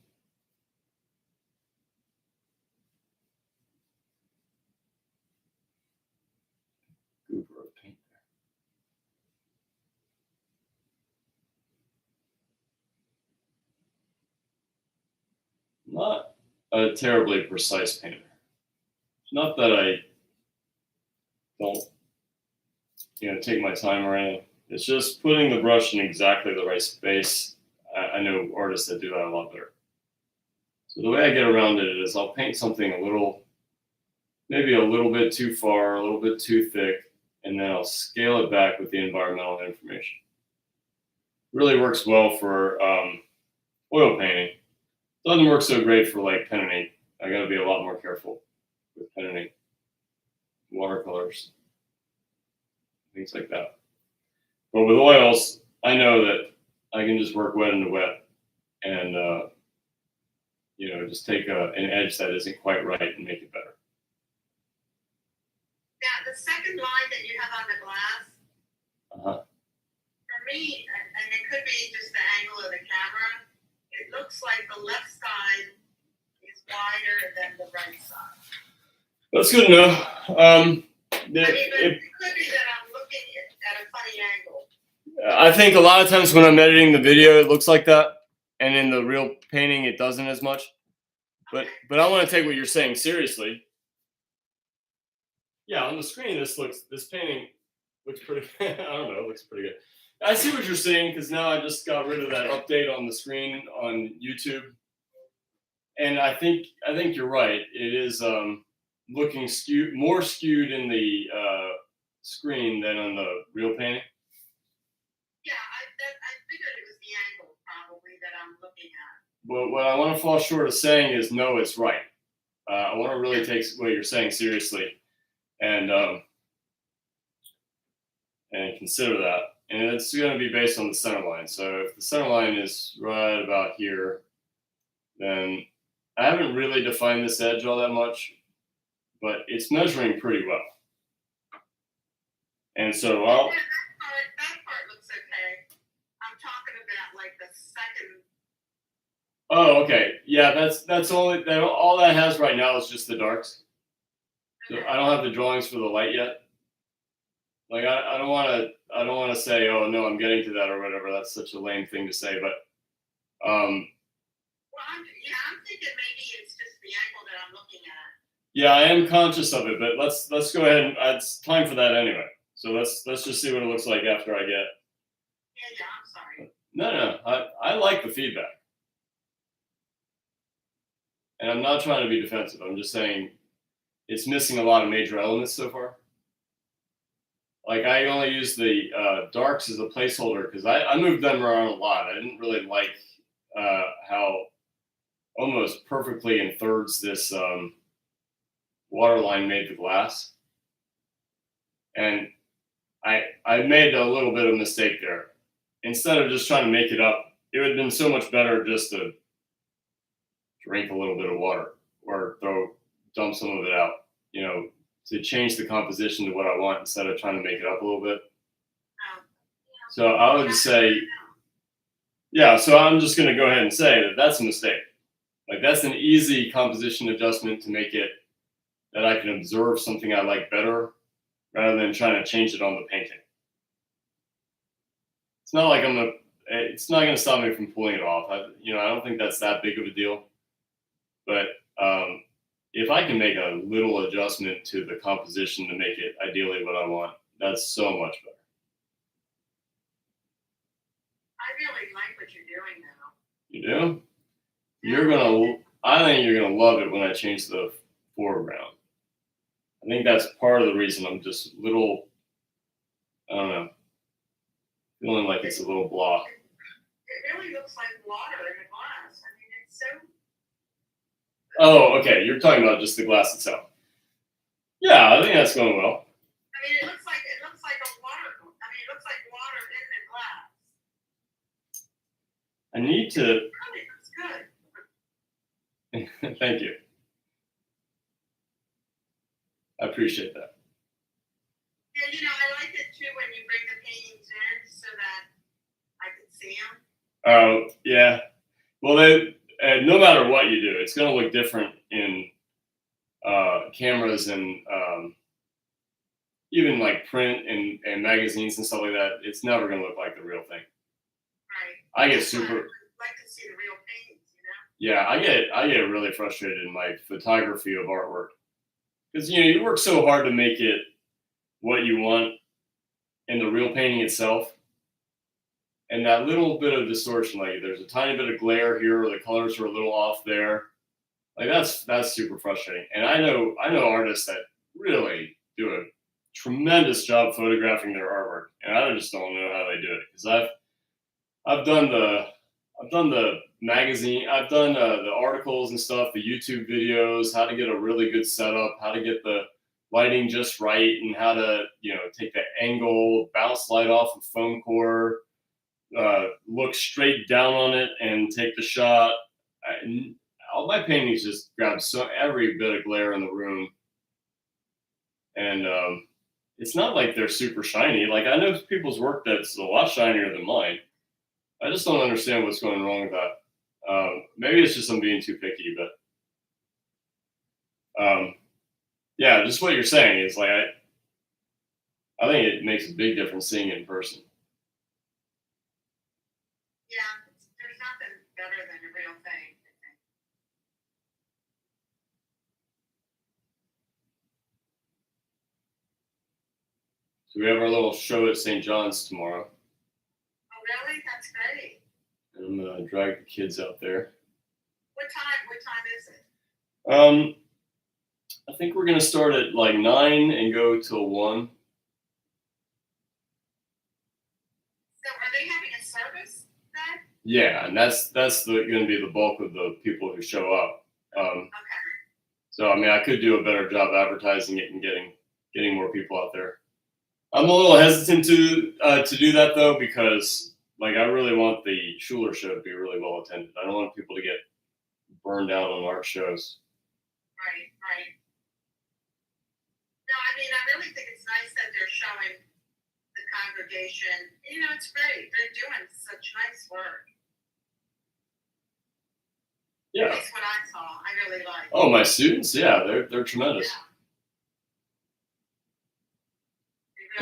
Goober of paint there. Not a terribly precise painter. It's not that I don't, take my time or anything. It's just putting the brush in exactly the right space. I know artists that do that a lot better. So the way I get around it is I'll paint something maybe a little bit too far, a little bit too thick, and then I'll scale it back with the environmental information. really works well for oil painting. Doesn't work so great for like pen and ink. I got to be a lot more careful with pen and ink, watercolors, things like that. But with oils, I know that I can just work wet into wet, and just take an edge that isn't quite right and make it better. Now, the second line that you have on the glass, Uh-huh. for me, and it could be just the angle of the camera, it looks like the left side is wider than the right side. That's good enough. It could be that I'm looking at a funny angle. I think a lot of times when I'm editing the video, it looks like that, and in the real painting, it doesn't as much. But I want to take what you're saying seriously. Yeah, on the screen, this painting looks pretty. I don't know, it looks pretty good. I see what you're saying because now I just got rid of that update on the screen on YouTube, and I think you're right. It is looking more skewed in the screen than on the real painting. Yeah, I figured it was the angle probably that I'm looking at. But what I want to fall short of saying is no, it's right. I want to really take what you're saying seriously, and consider that. And it's going to be based on the center line. So if the center line is right about here, then I haven't really defined this edge all that much, but it's measuring pretty well. And so that part looks okay. I'm talking about like the second. Oh, okay. Yeah, that's all that has right now is just the darks. So I don't have the drawings for the light yet. Like I don't want to say, oh no, I'm getting to that or whatever. That's such a lame thing to say, but Well, I'm thinking maybe it's just the angle that I'm looking at. Yeah, I am conscious of it, but let's go ahead and it's time for that anyway. So let's just see what it looks like after I get. Yeah, I'm sorry. No, I like the feedback. And I'm not trying to be defensive. I'm just saying it's missing a lot of major elements so far. Like I only use the darks as a placeholder because I moved them around a lot. I didn't really like how almost perfectly in thirds this waterline made the glass. And I made a little bit of a mistake there. Instead of just trying to make it up, it would have been so much better just to drink a little bit of water or dump some of it out, to change the composition to what I want instead of trying to make it up a little bit. So I would say, yeah, so I'm just going to go ahead and say that that's a mistake. Like that's an easy composition adjustment to make it that I can observe something I like better rather than trying to change it on the painting. It's not like it's not going to stop me from pulling it off. I don't think that's that big of a deal. But if I can make a little adjustment to the composition to make it ideally what I want, that's so much better. I really like what you're doing now. You do? I think you're gonna love it when I change the foreground. I think that's part of the reason I'm just I don't know, feeling like it's a little block. It really looks like water in a glass. I mean, it's so. Oh, okay. You're talking about just the glass itself. Yeah, I think that's going well. I mean, it looks like a water. I mean, it looks like water in the glass. I need to. It really looks good. Thank you. I appreciate that. Yeah, I like it too when you bring the paintings in so that I can see them. Oh, yeah. Well, no matter what you do, it's going to look different in cameras and even like print and magazines and stuff like that. It's never going to look like the real thing. Right. I get That's why super. I like to see the real paintings, Yeah, I get really frustrated in my photography of artwork because you work so hard to make it what you want in the real painting itself, and that little bit of distortion, like there's a tiny bit of glare here, or the colors are a little off there, like that's super frustrating. And I know artists that really do a tremendous job photographing their artwork, and I just don't know how they do it because I've done the magazine. I've done the articles and stuff, the YouTube videos, how to get a really good setup, how to get the lighting just right, and how to take the angle, bounce light off a phone cord, look straight down on it, and take the shot. All my paintings just grab every bit of glare in the room, and it's not like they're super shiny. Like I know people's work that's a lot shinier than mine. I just don't understand what's going wrong with that. Maybe it's just I'm being too picky, but yeah, just what you're saying is like I think it makes a big difference seeing it in person. Yeah, there's nothing better than a real thing. I think. So we have our little show at St. John's tomorrow. Oh, really? That's great. And I'm gonna drag the kids out there. What time? What time is it? I think we're gonna start at like 9 and go till 1. So, are they having a service then? Yeah, and that's going to be the bulk of the people who show up. Okay. So I mean, I could do a better job advertising it and getting more people out there. I'm a little hesitant to do that though, because like I really want the Schuler show to be really well attended. I don't want people to get burned out on art shows. Right, right. No, I mean, I really think it's nice that they're showing the congregation. It's great. They're doing such nice work. Yeah. That's what I saw. I really like. Oh, my students, yeah, they're tremendous. Yeah.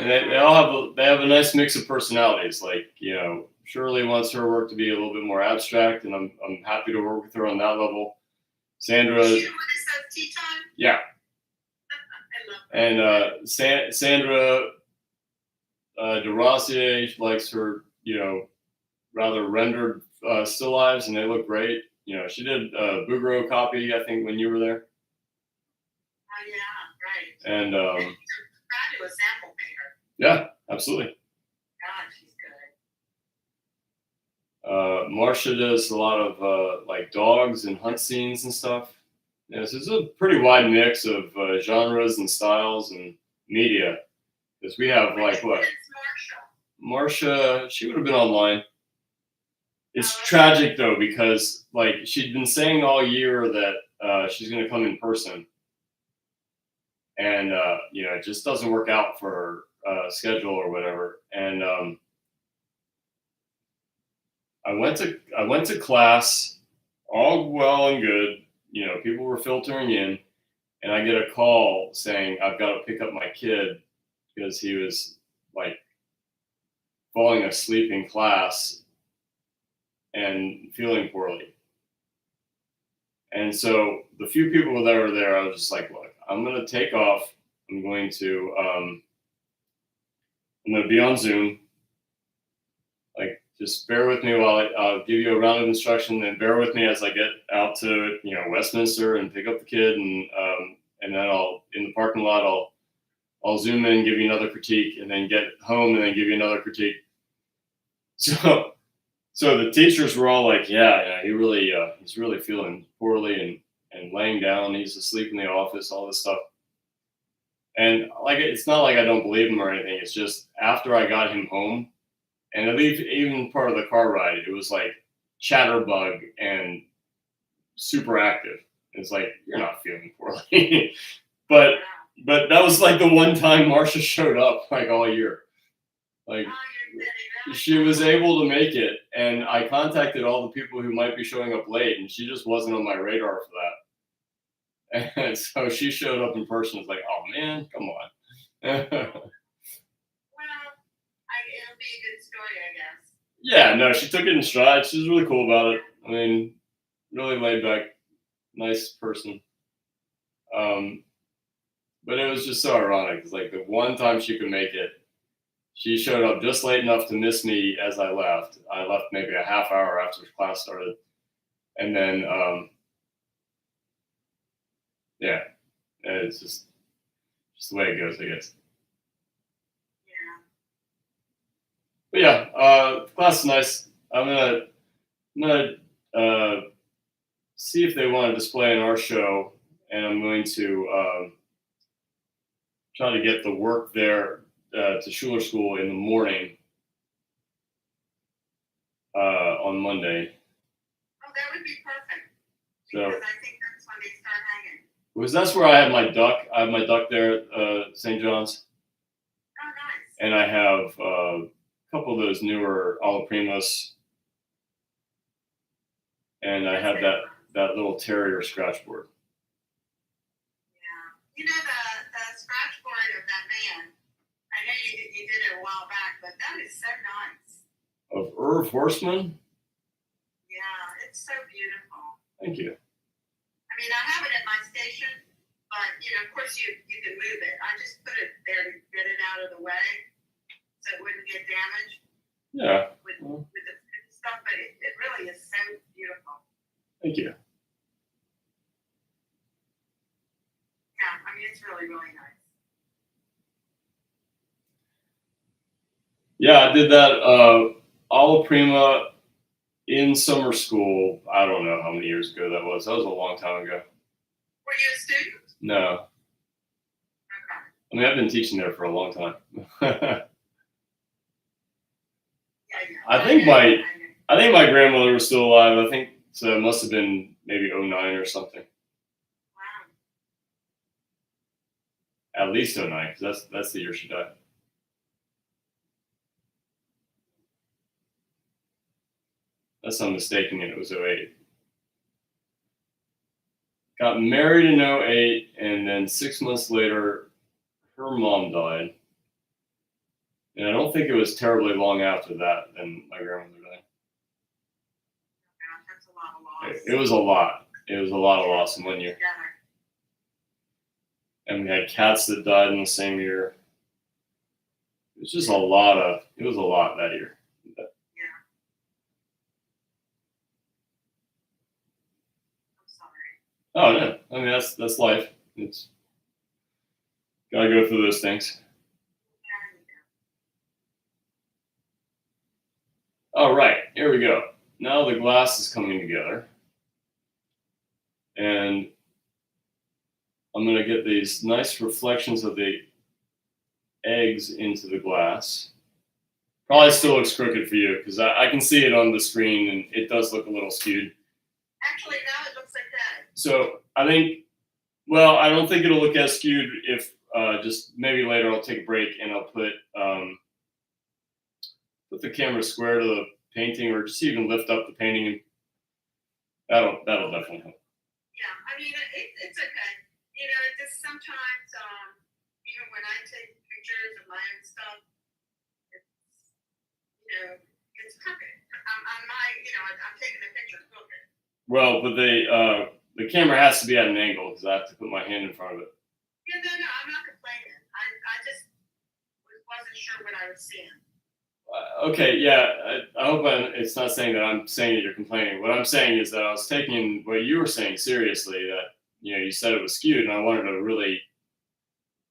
And they all have a nice mix of personalities. Like Shirley wants her work to be a little bit more abstract, and I'm happy to work with her on that level. Sandra, Is she the one that says tea time? Yeah. I love her. And Sandra DeRossier, she likes her rather rendered still lives, and they look great. She did Bouguereau copy, I think, when you were there. Oh yeah, right. And fabulous sample painter. yeah, absolutely. God, she's good. Marcia does a lot of like dogs and hunt scenes and stuff. Yeah, so it's a pretty wide mix of genres and styles and media. Because we have like what? Marcia, she would have been online. It's tragic though, because like she'd been saying all year that she's going to come in person, and it just doesn't work out for her schedule or whatever. And I went to class, all well and good. People were filtering in, and I get a call saying I've got to pick up my kid because he was like falling asleep in class and feeling poorly. And so the few people that were there, I was just like, look, I'm going to take off. I'm going to be on Zoom. Like, just bear with me while I'll give you a round of instruction, and bear with me as I get out to Westminster and pick up the kid, and then I'll in the parking lot I'll zoom in, give you another critique, and then get home and then give you another critique. So the teachers were all like, yeah, he's really feeling poorly and laying down. He's asleep in the office, all this stuff. And like, it's not like I don't believe him or anything. It's just after I got him home, and I leave even part of the car ride, it was like chatterbug and super active. It's like, you're not feeling poorly. but that was like the one time Marcia showed up like all year. Like, she was able to make it, and I contacted all the people who might be showing up late, and she just wasn't on my radar for that. And so she showed up in person. It's like, oh man, come on. Well, it'll be a good story, I guess. Yeah, no, she took it in stride. She was really cool about it. I mean, really laid back, nice person. But it was just so ironic. It's like the one time she could make it, she showed up just late enough to miss me as I left. I left maybe a half hour after class started. And then, yeah, it's just the way it goes, I guess. Yeah. But yeah, class is nice. I'm gonna see if they want to display in our show, and I'm going to try to get the work there to Schuler School in the morning on Monday. Oh, that would be perfect. So, because I think that's when they start hanging. because that's where I have my duck. I have my duck there at St. John's. Oh, nice. And I have a couple of those newer Alla Primas. And I have that little terrier scratch board. Yeah. You know, the scratch board of that man, I know you did it a while back, but that is so nice. Of Irv Horseman? Yeah, it's so beautiful. Thank you. I mean, I have it at my station, but, you know, of course you can move it. I just put it there to get it out of the way so it wouldn't get damaged. Yeah. With the stuff, but it really is so beautiful. Thank you. Yeah, I mean, it's really, really nice. Yeah, I did that Alla Prima in summer school. I don't know how many years ago that was. That was a long time ago. Were you a student? No. Okay. I mean, I've been teaching there for a long time. Yeah. I think my grandmother was still alive. I think so. It must have been maybe 09 or something. Wow. At least 09, because that's the year she died. Unless I'm mistaken, it was 08. Got married in 08, and then 6 months later, her mom died. And I don't think it was terribly long after that then my grandmother died. Yeah, that's a lot of loss. It was a lot. It was a lot of loss in 1 year. Yeah. And we had cats that died in the same year. It was just a lot that year. Yeah. I'm sorry. Oh no. I mean that's life. It's gotta go through those things. All right, here we go. Now the glass is coming together. And I'm going to get these nice reflections of the eggs into the glass. Probably still looks crooked for you because I can see it on the screen and it does look a little skewed. Actually, now it looks like that. So I don't think it'll look as skewed if just maybe later I'll take a break and I'll put the camera square to the painting or just even lift up the painting. That'll definitely help. Yeah, I mean, it's okay. You know, it just sometimes, even when I take pictures of my own stuff, it's crooked. I'm taking the picture crooked. Well, but the camera has to be at an angle because I have to put my hand in front of it. Yeah, no, I'm not complaining. I just wasn't sure what I was seeing. Okay, yeah. I hope it's not saying that I'm saying that you're complaining. What I'm saying is that I was taking what you were saying seriously. That you said it was skewed, and I wanted to really.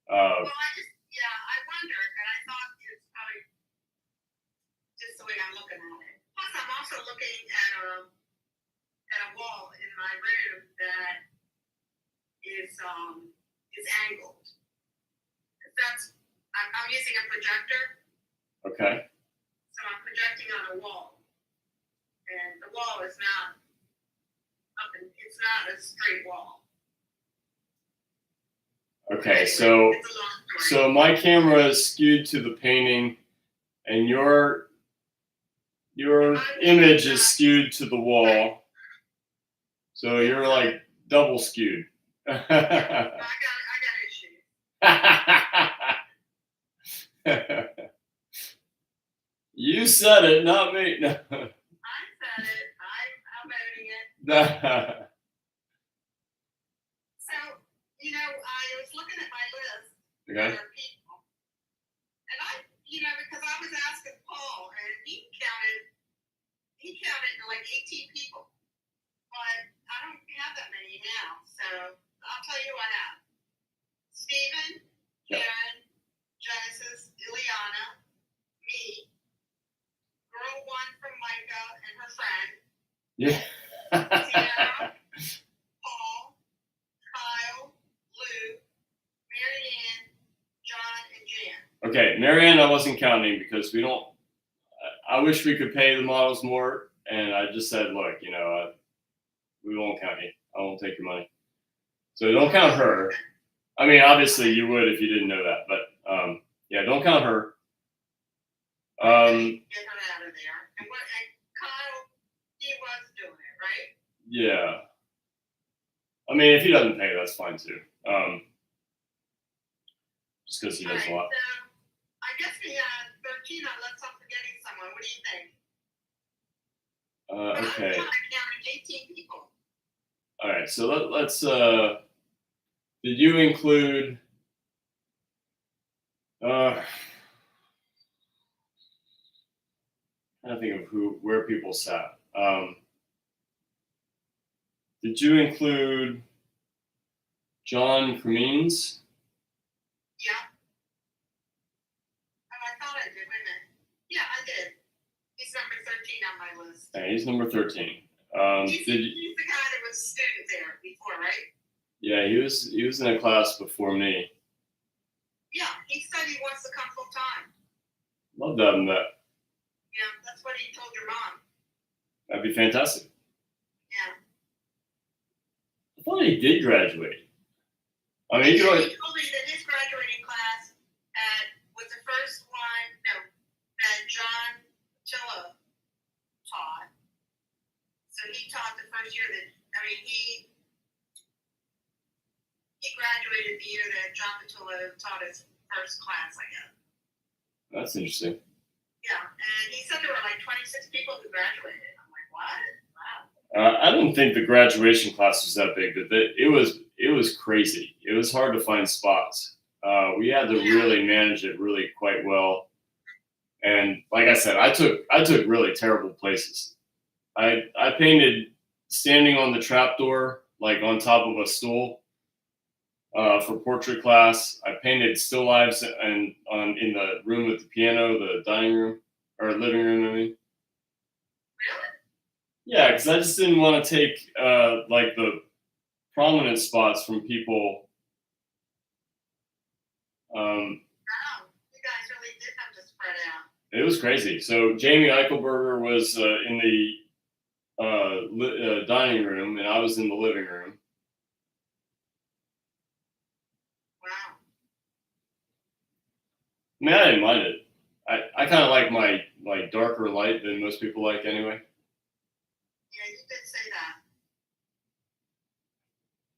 Well, I wondered, and I thought it's probably just the way I'm looking at it. Plus, I'm also looking at a wall in my room that is angled. I'm using a projector. Okay. So I'm projecting on a wall, and the wall is not it's not a straight wall. Okay, anyway, so my camera is skewed to the painting, and your image is skewed to the wall. So you're like double skewed. I got issues. You said it, not me. No. I said it. I'm owning it. So, I was looking at my list of other people. And because I was asking Paul, and he counted like 18 people. But I don't have that many now. So I'll tell you who I have. Stephen, Karen, Genesis, Ileana, me, Girl 1 from Micah, Yeah. Tiara, Paul, Kyle, Lou, Marianne, John, and Jan. Okay, Marianne, I wasn't counting because we don't. I wish we could pay the models more, and I just said, look, we won't count you. I won't take your money. So don't count her. I mean, obviously you would if you didn't know that, but yeah, don't count her. Get her out of there. And Kyle, he was doing it, right? Yeah. I mean, if he doesn't pay, that's fine too. Just because he does a lot. So I guess we had 13 unless I'm forgetting someone. What do you think? Okay. I counted 18 people. All right. So let's. Did you include? I think of where people sat. Did you include John Cremines? Yeah. Oh, I thought I did. Wait a minute. Yeah, I did. He's number 13 on my list. Yeah, he's number 13. He's the guy that was a student there before, right? Yeah, he was in a class before me. Yeah, he said he wants to come full time. Love that and that. Yeah, that's what he told your mom. That'd be fantastic. Yeah. I thought he did graduate. I mean, he told me that his graduating class was the first one that John Chilla taught. So he taught the first year he graduated the year that John Patullo taught his first class, I guess. That's interesting. Yeah, and he said there were like 26 people who graduated. I'm like, what? Wow. I don't think the graduation class was that big, but it was crazy. It was hard to find spots. We had to really manage it really quite well. And like I said, I took really terrible places. I painted standing on the trapdoor, like on top of a stool, for portrait class. I painted still lifes in the room with the piano, the dining room or living room. I mean. Really? Yeah, because I just didn't want to take like the prominent spots from people. Wow, you guys really did have to spread out. It was crazy. So Jamie Eichelberger was in the dining room, and I was in the living room. Wow. I mean, I didn't mind it. I kind of like my darker light than most people like anyway. Yeah, you did say that.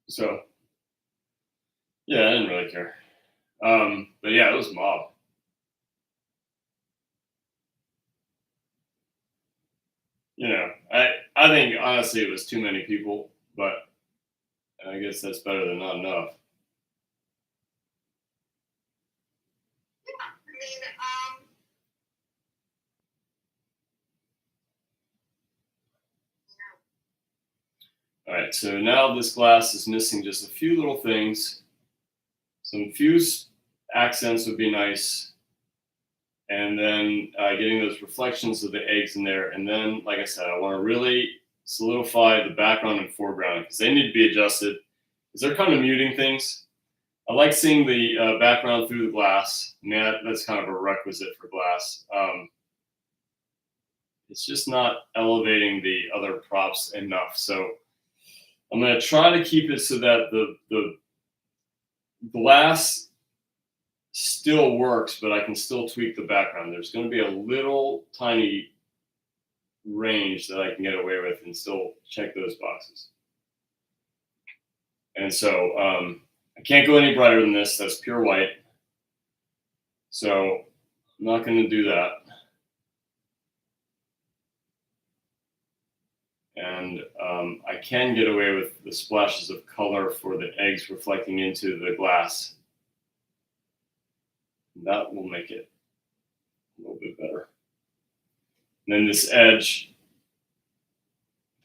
So, yeah, I didn't really care. But yeah, it was mob. I think honestly it was too many people, but I guess that's better than not enough. Yeah, I mean, All right, so now this glass is missing just a few little things. Some fused accents would be nice. And then getting those reflections of the eggs in there. And then, like I said, I want to really solidify the background and foreground because they need to be adjusted because they're kind of muting things. I like seeing the background through the glass. I mean, that's kind of a requisite for glass. It's just not elevating the other props enough. So I'm going to try to keep it so that the glass still works, but I can still tweak the background. There's going to be a little tiny range that I can get away with and still check those boxes. And so I can't go any brighter than this. That's pure white. So I'm not going to do that. And I can get away with the splashes of color for the eggs reflecting into the glass. That will make it a little bit better. And then this edge,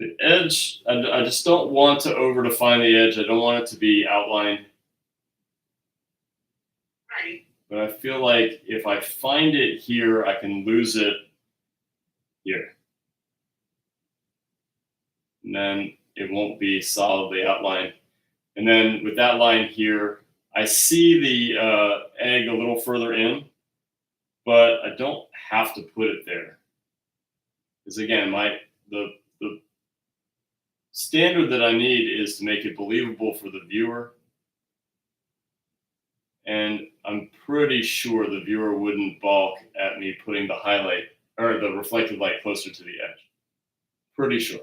the edge, I just don't want to over define the edge. I don't want it to be outlined. right. But I feel like if I find it here, I can lose it here. and then it won't be solidly outlined. And then with that line here, I see the egg a little further in, but I don't have to put it there. Because again, the standard that I need is to make it believable for the viewer. And I'm pretty sure the viewer wouldn't balk at me putting the highlight or the reflected light closer to the edge. Pretty sure.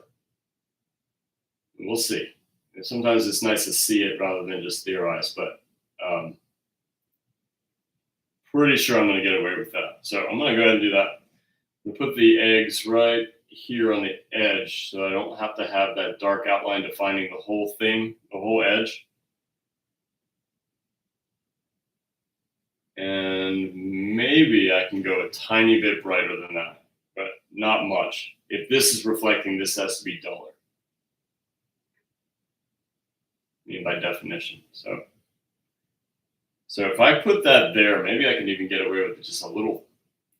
We'll see. And sometimes it's nice to see it rather than just theorize, but pretty sure I'm going to get away with that. So I'm going to go ahead and do that. We'll put the eggs right here on the edge so I don't have to have that dark outline defining the whole thing, the whole edge. And maybe I can go a tiny bit brighter than that, but not much. If this is reflecting, this has to be duller. I mean, by definition. So if I put that there, maybe I can even get away with just a little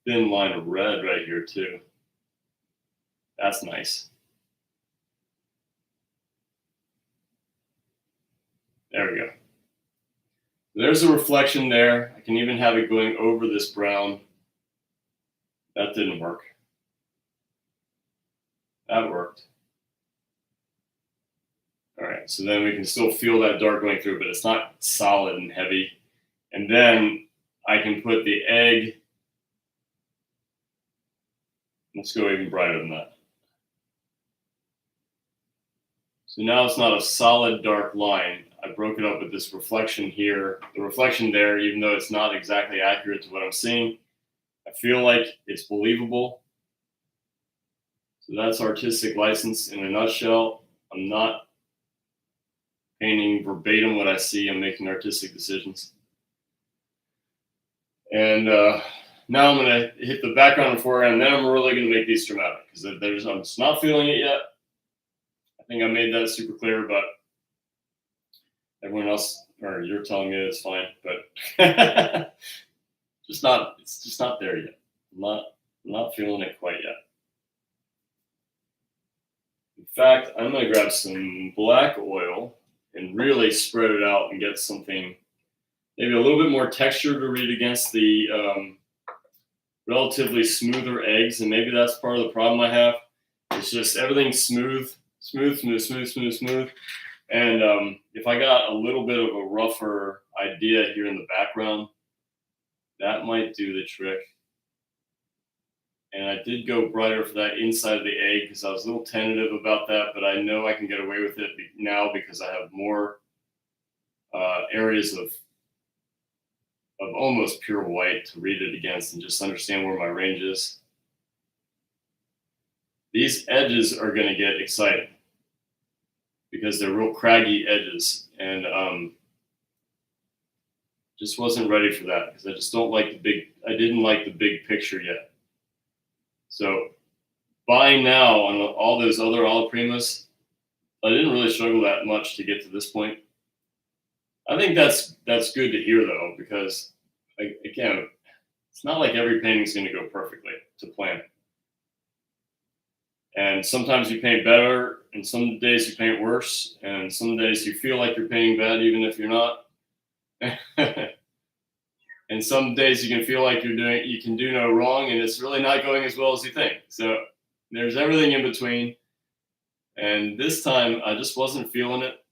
thin line of red right here too. That's nice. There we go. There's a reflection there. I can even have it going over this brown. That didn't work. That worked. All right, so then we can still feel that dark going through, but it's not solid and heavy. And then I can put the egg. Let's go even brighter than that. So now it's not a solid dark line. I broke it up with this reflection here. The reflection there, even though it's not exactly accurate to what I'm seeing, I feel like it's believable. So that's artistic license in a nutshell. I'm not painting verbatim what I see. I'm making artistic decisions. And now I'm going to hit the background and foreground, and then I'm really going to make these dramatic because I'm just not feeling it yet. I think I made that super clear, but everyone else, or you're telling me it's fine, but it's just not there yet. I'm not feeling it quite yet. In fact, I'm going to grab some black oil and really spread it out and get something, maybe a little bit more texture to read against the relatively smoother eggs. And maybe that's part of the problem I have. It's just everything's smooth. And if I got a little bit of a rougher idea here in the background, that might do the trick. And I did go brighter for that inside of the egg because I was a little tentative about that, but I know I can get away with it now because I have more areas of almost pure white to read it against and just understand where my range is. These edges are going to get exciting because they're real craggy edges, and just wasn't ready for that because I just don't like I didn't like the big picture yet. So buying now on all those other Alla Primas, I didn't really struggle that much to get to this point. I think that's good to hear though, because again, it's not like every painting's going to go perfectly to plan. And sometimes you paint better, and some days you paint worse, and some days you feel like you're painting bad even if you're not. And some days you can feel like you can do no wrong, and it's really not going as well as you think. So there's everything in between. And this time I just wasn't feeling it.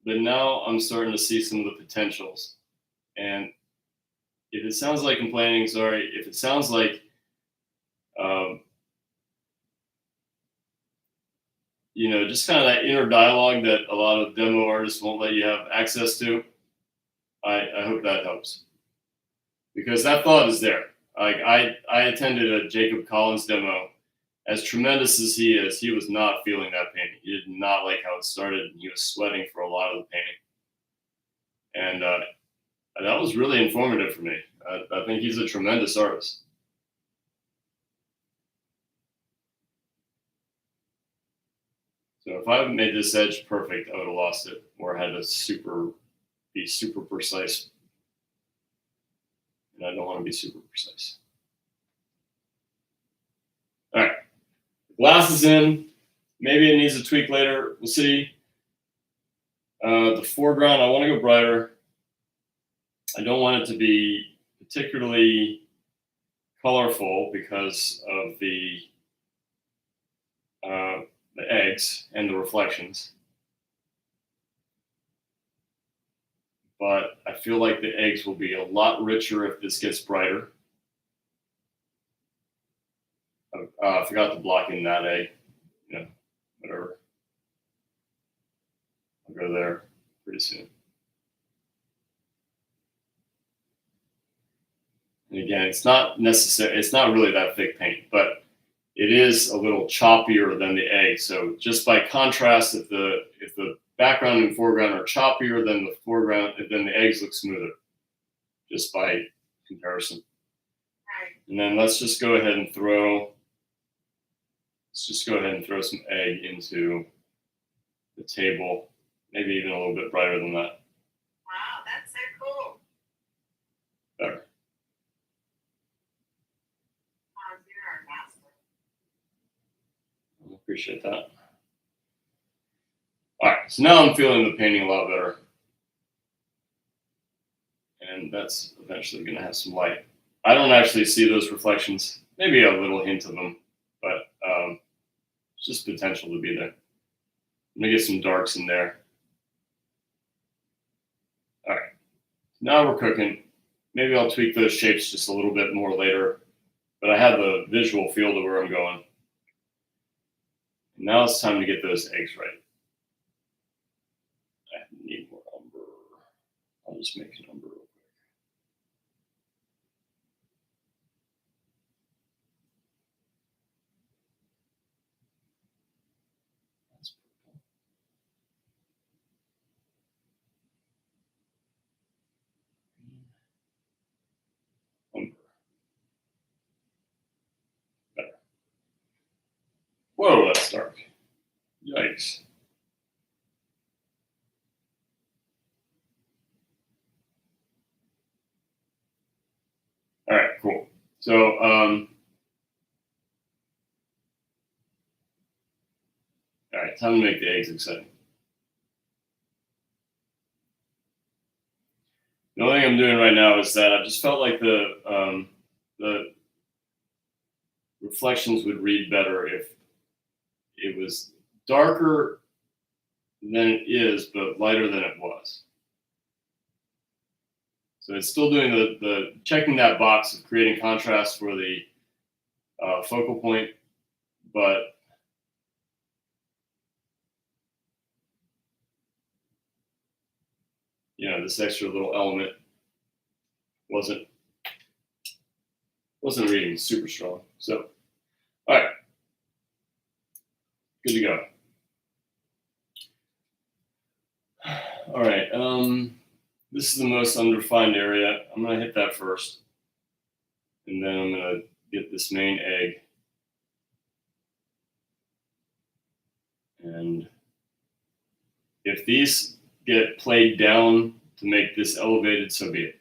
But now I'm starting to see some of the potentials. And if it sounds like complaining, sorry. If it sounds like, just kind of that inner dialogue that a lot of demo artists won't let you have access to, I hope that helps. Because that thought is there. Like I attended a Jacob Collins demo. As tremendous as he is, he was not feeling that painting. He did not like how it started, and he was sweating for a lot of the painting. And that was really informative for me. I think he's a tremendous artist. So if I had made this edge perfect, I would have lost it, or I had to be super precise. And I don't want to be super precise. All right, glass is in. Maybe it needs a tweak later. We'll see. The foreground, I want to go brighter. I don't want it to be particularly colorful because of the eggs and the reflections. But I feel like the eggs will be a lot richer if this gets brighter. I forgot to block in that egg. Whatever. I'll go there pretty soon. And again, it's not necessary. It's not really that thick paint, but it is a little choppier than the egg. So just by contrast, if the background and foreground are choppier than the foreground, then the eggs look smoother, just by comparison. Right. And then let's just go ahead and throw some egg into the table, maybe even a little bit brighter than that. Wow, that's so cool. Better. You're our master. I appreciate that. All right, so now I'm feeling the painting a lot better. And that's eventually going to have some light. I don't actually see those reflections, maybe a little hint of them, but it's just potential to be there. Let me get some darks in there. All right, now we're cooking. Maybe I'll tweak those shapes just a little bit more later, but I have a visual feel to where I'm going. And now it's time to get those eggs right. I need more umber. I'll just make an umber real quick. That's purple. Umber. Better. Whoa, that's dark. Yikes. All right, cool. So, all right, time to make the eggs exciting. The only thing I'm doing right now is that I just felt like the reflections would read better if it was darker than it is, but lighter than it was. So it's still doing the checking that box of creating contrast for the focal point, but this extra little element wasn't reading super strong. So, all right, good to go. All right, this is the most unrefined area. I'm gonna hit that first, and then I'm gonna get this main egg, and if these get played down to make this elevated, so be it.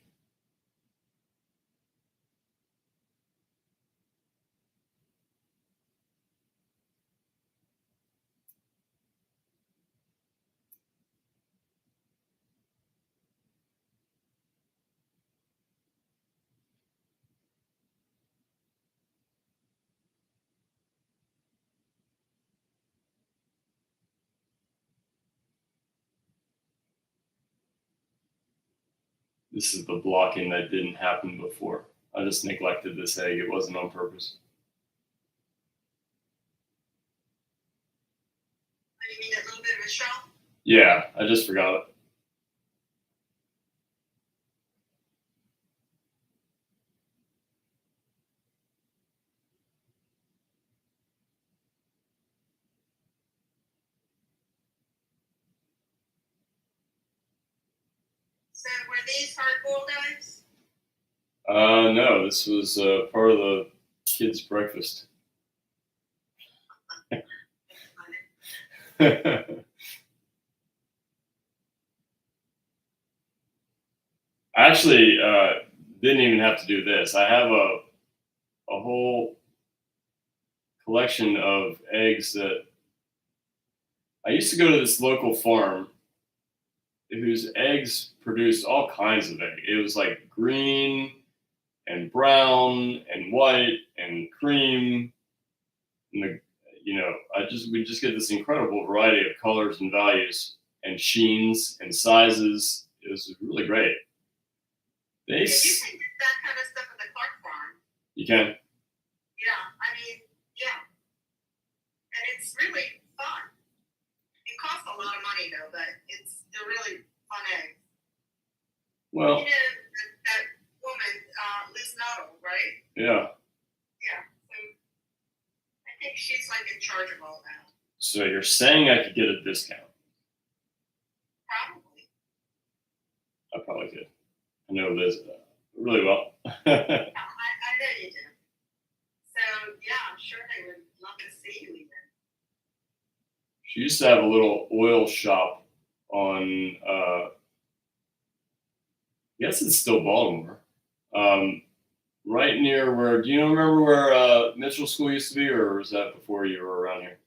This is the blocking that didn't happen before. I just neglected this egg. It wasn't on purpose. You mean a little bit of a shell? Yeah, I just forgot it. So were these hard-boiled eggs? No, this was part of the kids' breakfast. I actually didn't even have to do this. I have a whole collection of eggs that I used to go to this local farm whose eggs produced all kinds of egg. It was like green and brown and white and cream. And we just get this incredible variety of colors and values and sheens and sizes. It was really great. Yeah, you can get that kind of stuff at the Clark farm. You can? Yeah, I mean, yeah. And it's really fun. It costs a lot of money though, but they're really fun eggs. Well, that woman, Liz Nuttall, right? Yeah. Yeah. So I think she's like in charge of all that. So you're saying I could get a discount? Probably. I probably could. I know Liz really well. I know you do. So yeah, I'm sure they would love to see you even. She used to have a little oil shop on, I guess it's still Baltimore, right near where, do you remember where Mitchell School used to be, or was that before you were around here?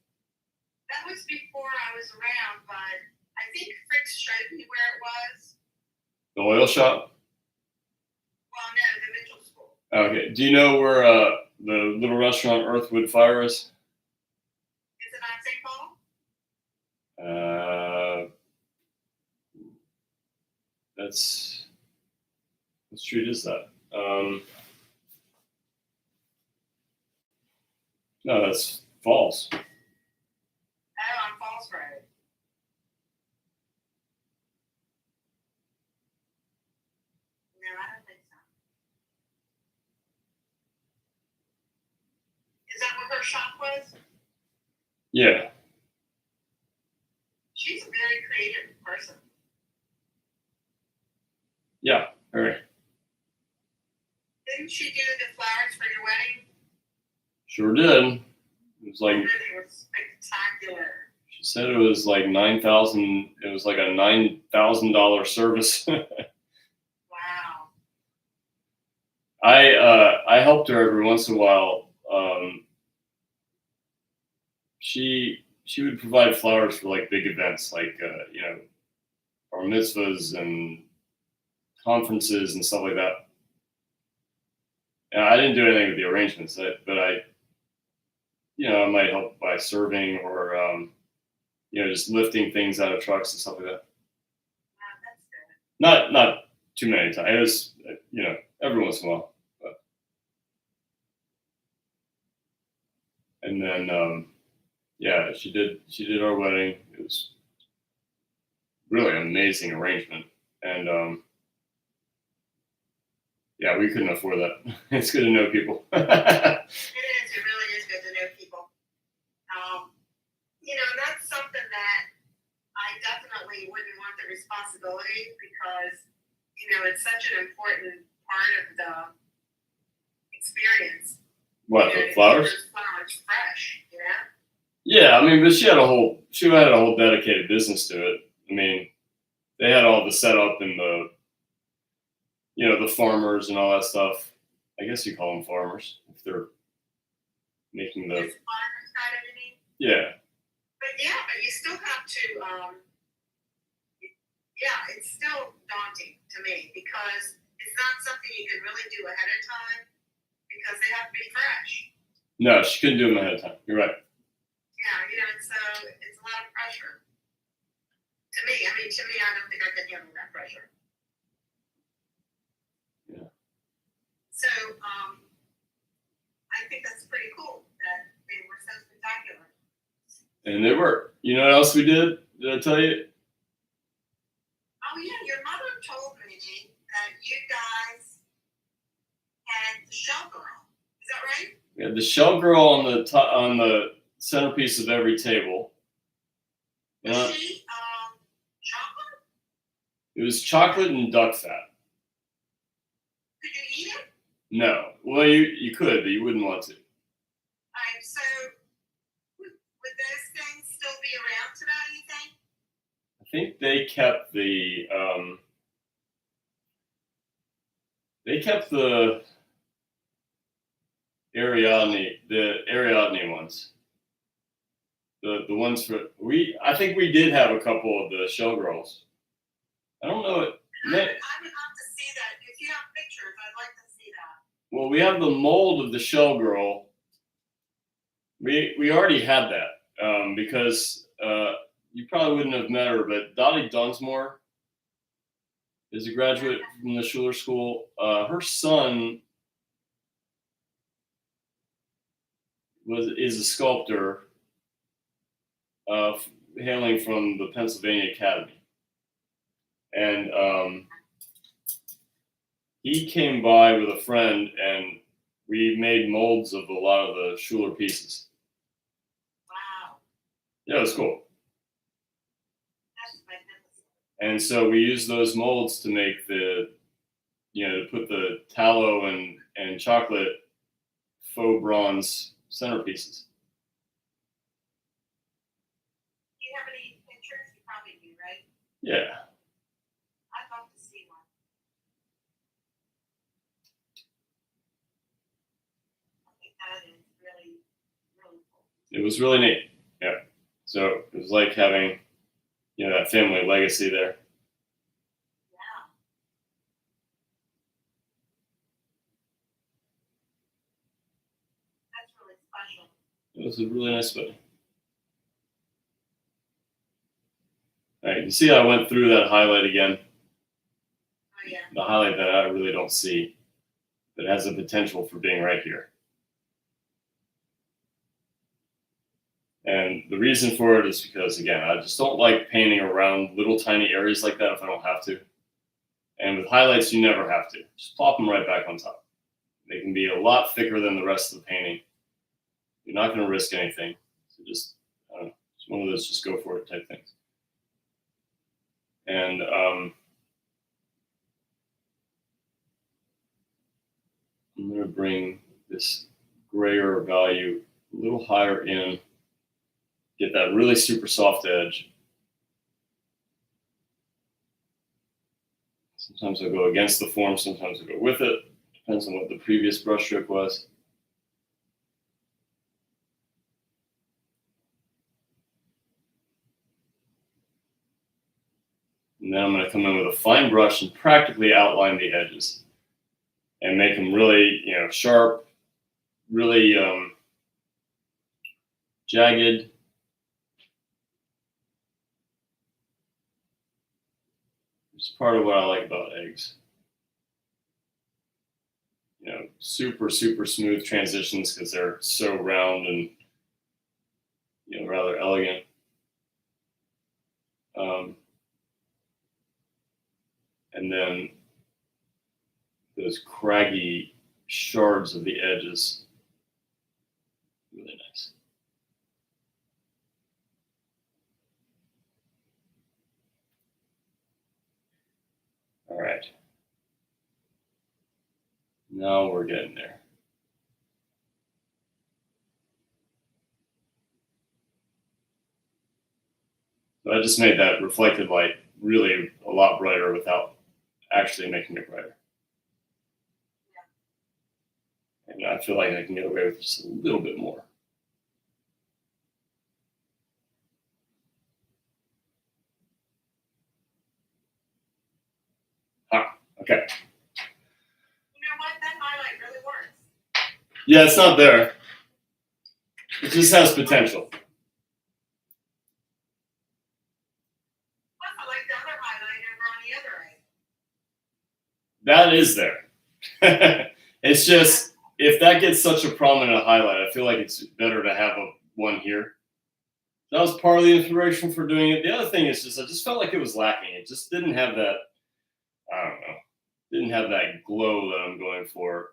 That was before I was around, but I think Fritz showed me where it was. The oil shop? Well, no, the Mitchell School. Okay. Do you know where the little restaurant Earthwood Fire is? Is it on St. Paul? That's what street is that? No, that's Falls. Oh, on Falls Road. No, I don't think so. Is that where her shop was? Yeah. She's a very creative person. Yeah, very. Didn't she do the flowers for your wedding? Sure did. It was like, They were spectacular. she said it was like 9,000. It was like a $9,000 service. Wow. I helped her every once in a while. She would provide flowers for like big events, like bar mitzvahs and conferences and stuff like that. And I didn't do anything with the arrangements, but I might help by serving or just lifting things out of trucks and stuff like that. Wow, that's good. Not too many times. It was every once in a while. But. And then she did our wedding. It was really an amazing arrangement, and we couldn't afford that. It's good to know people. It is. It really is good to know people. And that's something that I definitely wouldn't want the responsibility because, it's such an important part of the experience. What, the flowers? Flowers fresh, Yeah, I mean, but she had a whole dedicated business to it. I mean, they had all the setup and the farmers and all that stuff. I guess you call them farmers if they're making the farmers kind of thing. Yeah. But you still have to. It's still daunting to me because it's not something you can really do ahead of time because they have to be fresh. No, she couldn't do them ahead of time. You're right. Yeah, so it's a lot of pressure. To me, I don't think I can handle that pressure. Yeah. So, I think that's pretty cool that they were so spectacular. And they were. You know what else we did? Did I tell you? Oh yeah, your mother told me that you guys had the shell girl. Is that right? We had the shell girl on the centerpiece of every table. Was she chocolate? It was chocolate and duck fat. Could you eat it? No. Well, you could, but you wouldn't want to. So would those things still be around today, you think? I think they kept the Ariadne ones. The ones for I think we did have a couple of the shell girls. I don't know it. I would have to see that. If you have pictures, I'd like to see that. Well, we have the mold of the shell girl. We already had that because you probably wouldn't have met her, but Dottie Dunsmore is a graduate from the Schuler School. Her son is a sculptor hailing from the Pennsylvania Academy. And he came by with a friend, and we made molds of a lot of the Schuler pieces. Wow. Yeah, it was cool. That's magnificent. And so we used those molds to make to put the tallow and chocolate faux bronze centerpieces. Do you have any pictures? You probably do, right? Yeah. I'd love to see one. I think that is really, really cool. It was really neat. Yeah. So it was like having, that family legacy there. Yeah. That's really special. It was a really nice wedding. All right, you see I went through that highlight again. Oh, yeah. The highlight that I really don't see that has the potential for being right here. And the reason for it is because, again, I just don't like painting around little tiny areas like that if I don't have to. And with highlights, you never have to. Just plop them right back on top. They can be a lot thicker than the rest of the painting. You're not going to risk anything. So just, I don't know, it's one of those just go for it type things. And I'm going to bring this grayer value a little higher in, get that really super soft edge. Sometimes I'll go against the form, sometimes I'll go with it. Depends on what the previous brush stroke was. And then I'm going to come in with a fine brush and practically outline the edges and make them really, sharp, really jagged. It's part of what I like about eggs. Super, super smooth transitions because they're so round and, rather elegant. And then those craggy shards of the edges, really nice. All right. Now we're getting there. So I just made that reflected light really a lot brighter without actually making it brighter. Yeah. And I feel like I can get away with just a little bit more. Okay. You know what? That highlight really works. Yeah, it's not there. It just has potential. I like the other highlight over on the other eye. That is there. It's just, if that gets such a prominent highlight, I feel like it's better to have one here. That was part of the inspiration for doing it. The other thing is just, I just felt like it was lacking. It just didn't have that, I don't know, didn't have that glow that I'm going for.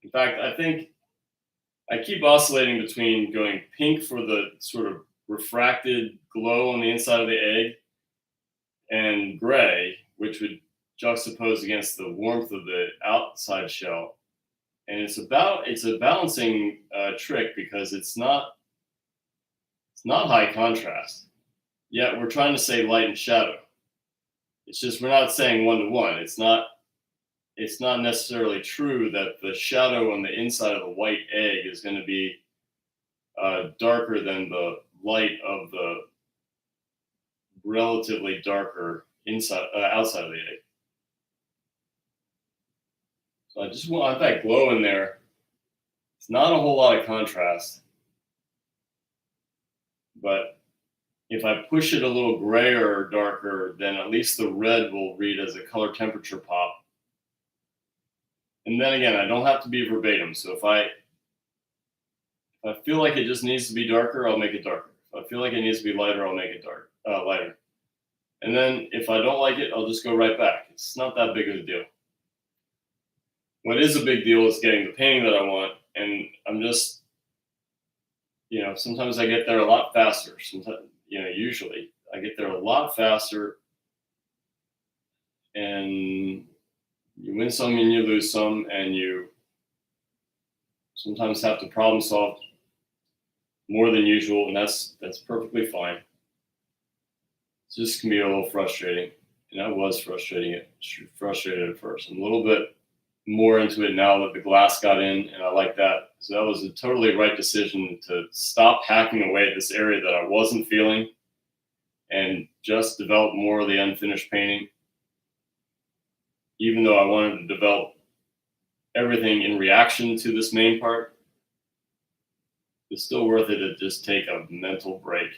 In fact, I think I keep oscillating between going pink for the sort of refracted glow on the inside of the egg and gray, which would juxtapose against the warmth of the outside shell. And it's a balancing trick because it's not high contrast, yet we're trying to say light and shadow. It's just, we're not saying 1-to-1. It's not necessarily true that the shadow on the inside of the white egg is going to be darker than the light of the relatively darker outside of the egg. So I just want that glow in there. It's not a whole lot of contrast, but if I push it a little grayer or darker, then at least the red will read as a color temperature pop. And then again, I don't have to be verbatim. So if I feel like it just needs to be darker, I'll make it darker. If I feel like it needs to be lighter, I'll make it lighter. And then if I don't like it, I'll just go right back. It's not that big of a deal. What is a big deal is getting the painting that I want. And I'm just, sometimes I get there a lot faster. Sometimes, usually I get there a lot faster, and you win some and you lose some, and you sometimes have to problem solve more than usual, and that's perfectly fine. It just can be a little frustrating, and I was frustrated at first. I'm a little bit more into it now that the glass got in, and I like that. So that was a totally right decision to stop hacking away at this area that I wasn't feeling and just develop more of the unfinished painting, even though I wanted to develop everything in reaction to this main part. It's still worth it to just take a mental break.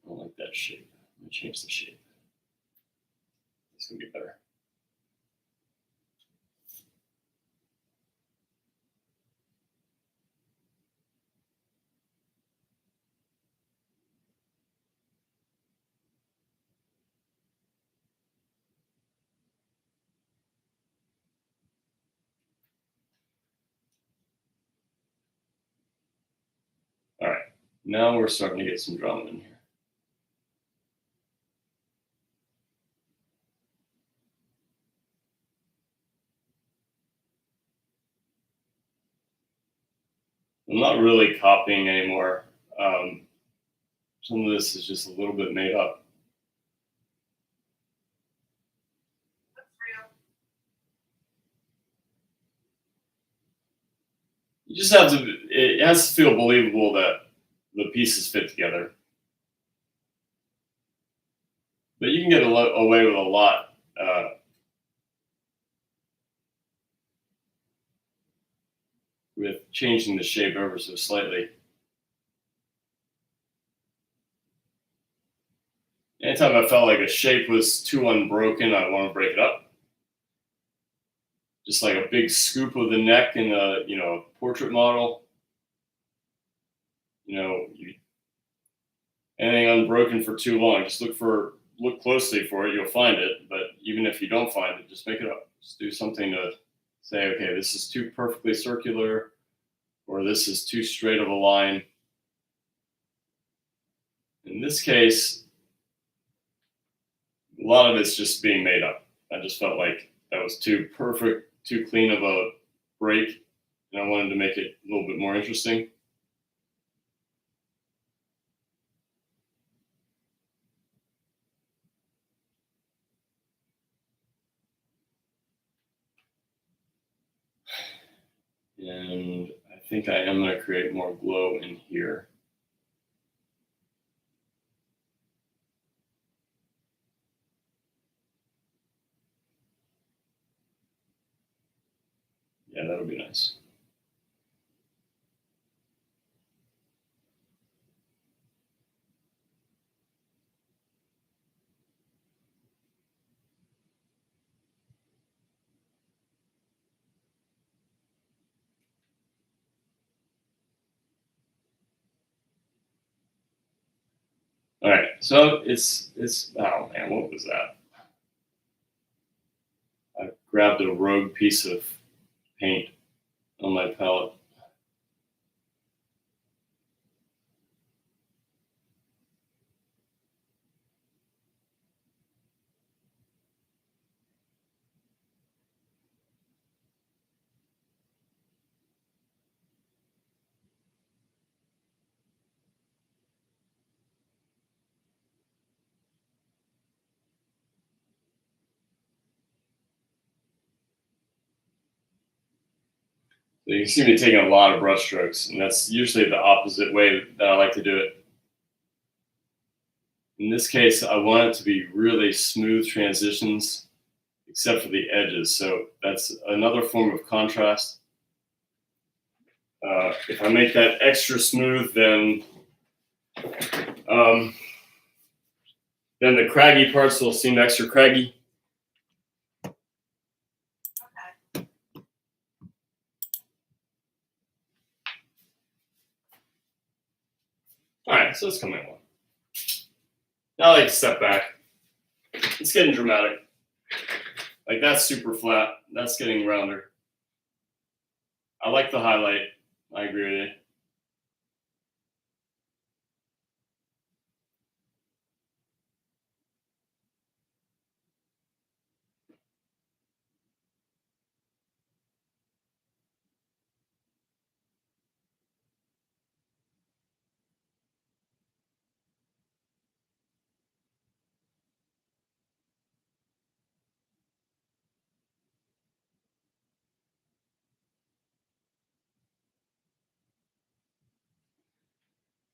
I don't like that shape. Let me change the shape. It's gonna be better. All right, now we're starting to get some drama in here. I'm not really copying anymore. Some of this is just a little bit made up. That's real. You just have to, it has to feel believable that the pieces fit together. But you can get away with a lot with changing the shape ever so slightly. Anytime I felt like a shape was too unbroken, I want to break it up. Just like a big scoop of the neck in a portrait model. Anything unbroken for too long, just look closely for it. You'll find it. But even if you don't find it, just make it up. Just do something to say, okay, this is too perfectly circular, or this is too straight of a line. In this case, a lot of it's just being made up. I just felt like that was too perfect, too clean of a break, and I wanted to make it a little bit more interesting. And I think I am going to create more glow in here. Yeah, that'll be nice. All right, so it's oh man, what was that? I grabbed a rogue piece of paint on my palette. So you can see me taking a lot of brush strokes, and that's usually the opposite way that I like to do it. In this case, I want it to be really smooth transitions, except for the edges. So that's another form of contrast. If I make that extra smooth, then the craggy parts will seem extra craggy. All right, so it's coming along. Now I like to step back. It's getting dramatic. Like that's super flat. That's getting rounder. I like the highlight. I agree with you.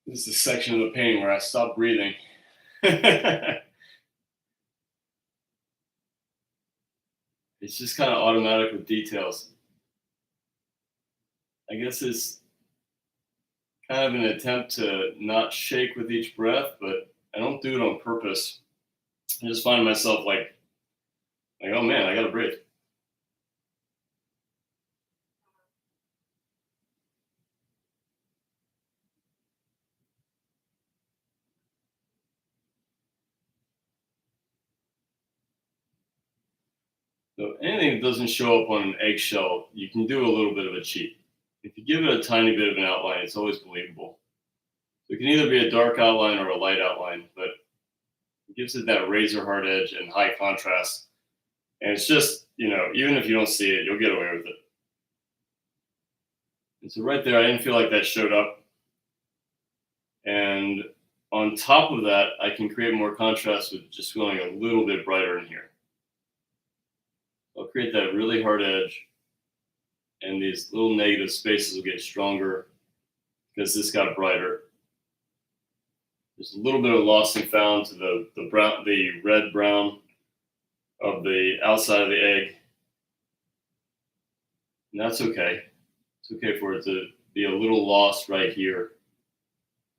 This is the section of the painting where I stop breathing. It's just kind of automatic with details. I guess it's kind of an attempt to not shake with each breath, but I don't do it on purpose. I just find myself like, oh man, I gotta breathe. So anything that doesn't show up on an eggshell, you can do a little bit of a cheat. If you give it a tiny bit of an outline, it's always believable. So it can either be a dark outline or a light outline, but it gives it that razor hard edge and high contrast. And it's just, even if you don't see it, you'll get away with it. And so right there, I didn't feel like that showed up. And on top of that, I can create more contrast with just feeling a little bit brighter in here. I'll create that really hard edge, and these little negative spaces will get stronger because this got brighter. There's a little bit of lost and found to the red brown of the outside of the egg, and that's okay. It's okay for it to be a little lost right here,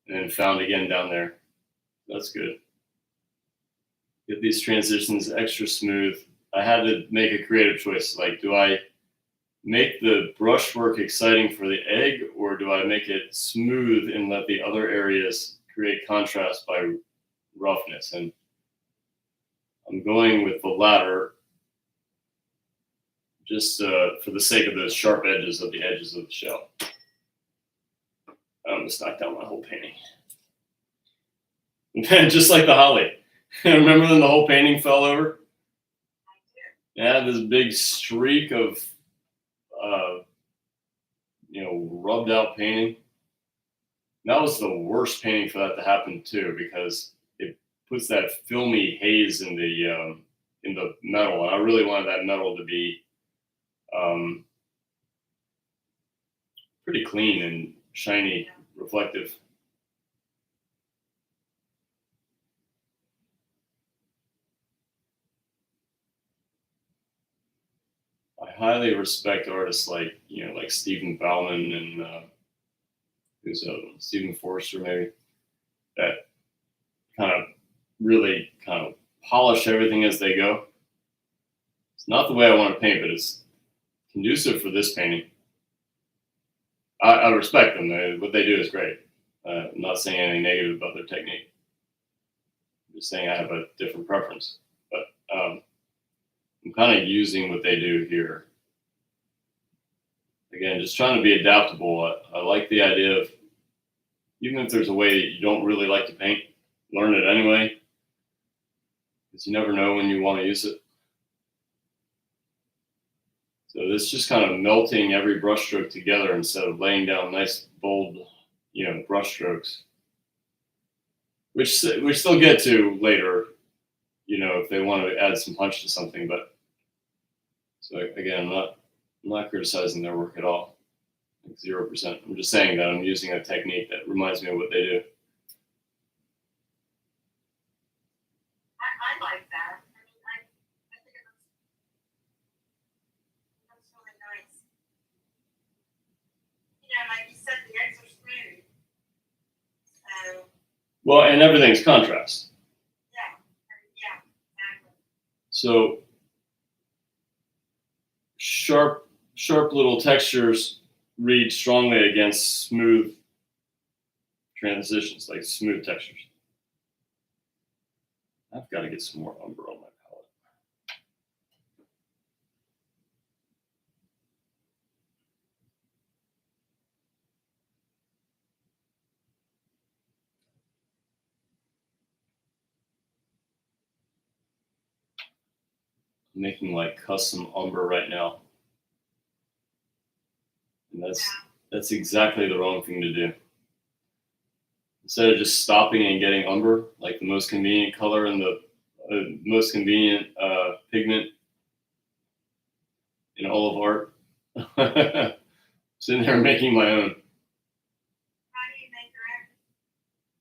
and then found again down there. That's good. Get these transitions extra smooth. I had to make a creative choice. Like, do I make the brushwork exciting for the egg, or do I make it smooth and let the other areas create contrast by roughness? And I'm going with the latter, just for the sake of the sharp edges of the edges of the shell. I almost knocked down my whole painting. And then, just like the holly, remember when the whole painting fell over? Yeah, this big streak of, rubbed out painting. That was the worst painting for that to happen too, because it puts that filmy haze in the metal, and I really wanted that metal to be pretty clean and shiny, reflective. I highly respect artists like Stephen Bauman and who's Stephen Forster maybe, that really kind of polish everything as they go. It's not the way I want to paint, but it's conducive for this painting. I respect them. What they do is great. I'm not saying anything negative about their technique. I'm just saying I have a different preference. But I'm kind of using what they do here. Again, just trying to be adaptable. I like the idea of, even if there's a way that you don't really like to paint, learn it anyway, because you never know when you want to use it. So this just kind of melting every brushstroke together instead of laying down nice, bold, brushstrokes, which they'll get to later, if they want to add some punch to something. But so again, I'm not criticizing their work at all. like 0%. I'm just saying that I'm using a technique that reminds me of what they do. I like that. I mean, I think it looks really nice. Yeah, like you said, the eggs are smooth. So, Well, and everything's contrast. yeah, exactly. So sharp little textures read strongly against smooth transitions, like smooth textures. I've got to get some more umber on my palette. I'm making like custom umber right now. And that's exactly the wrong thing to do. Instead of just stopping and getting umber, like the most convenient color and the most convenient pigment in all of art, sitting there making my own. How do you make your own?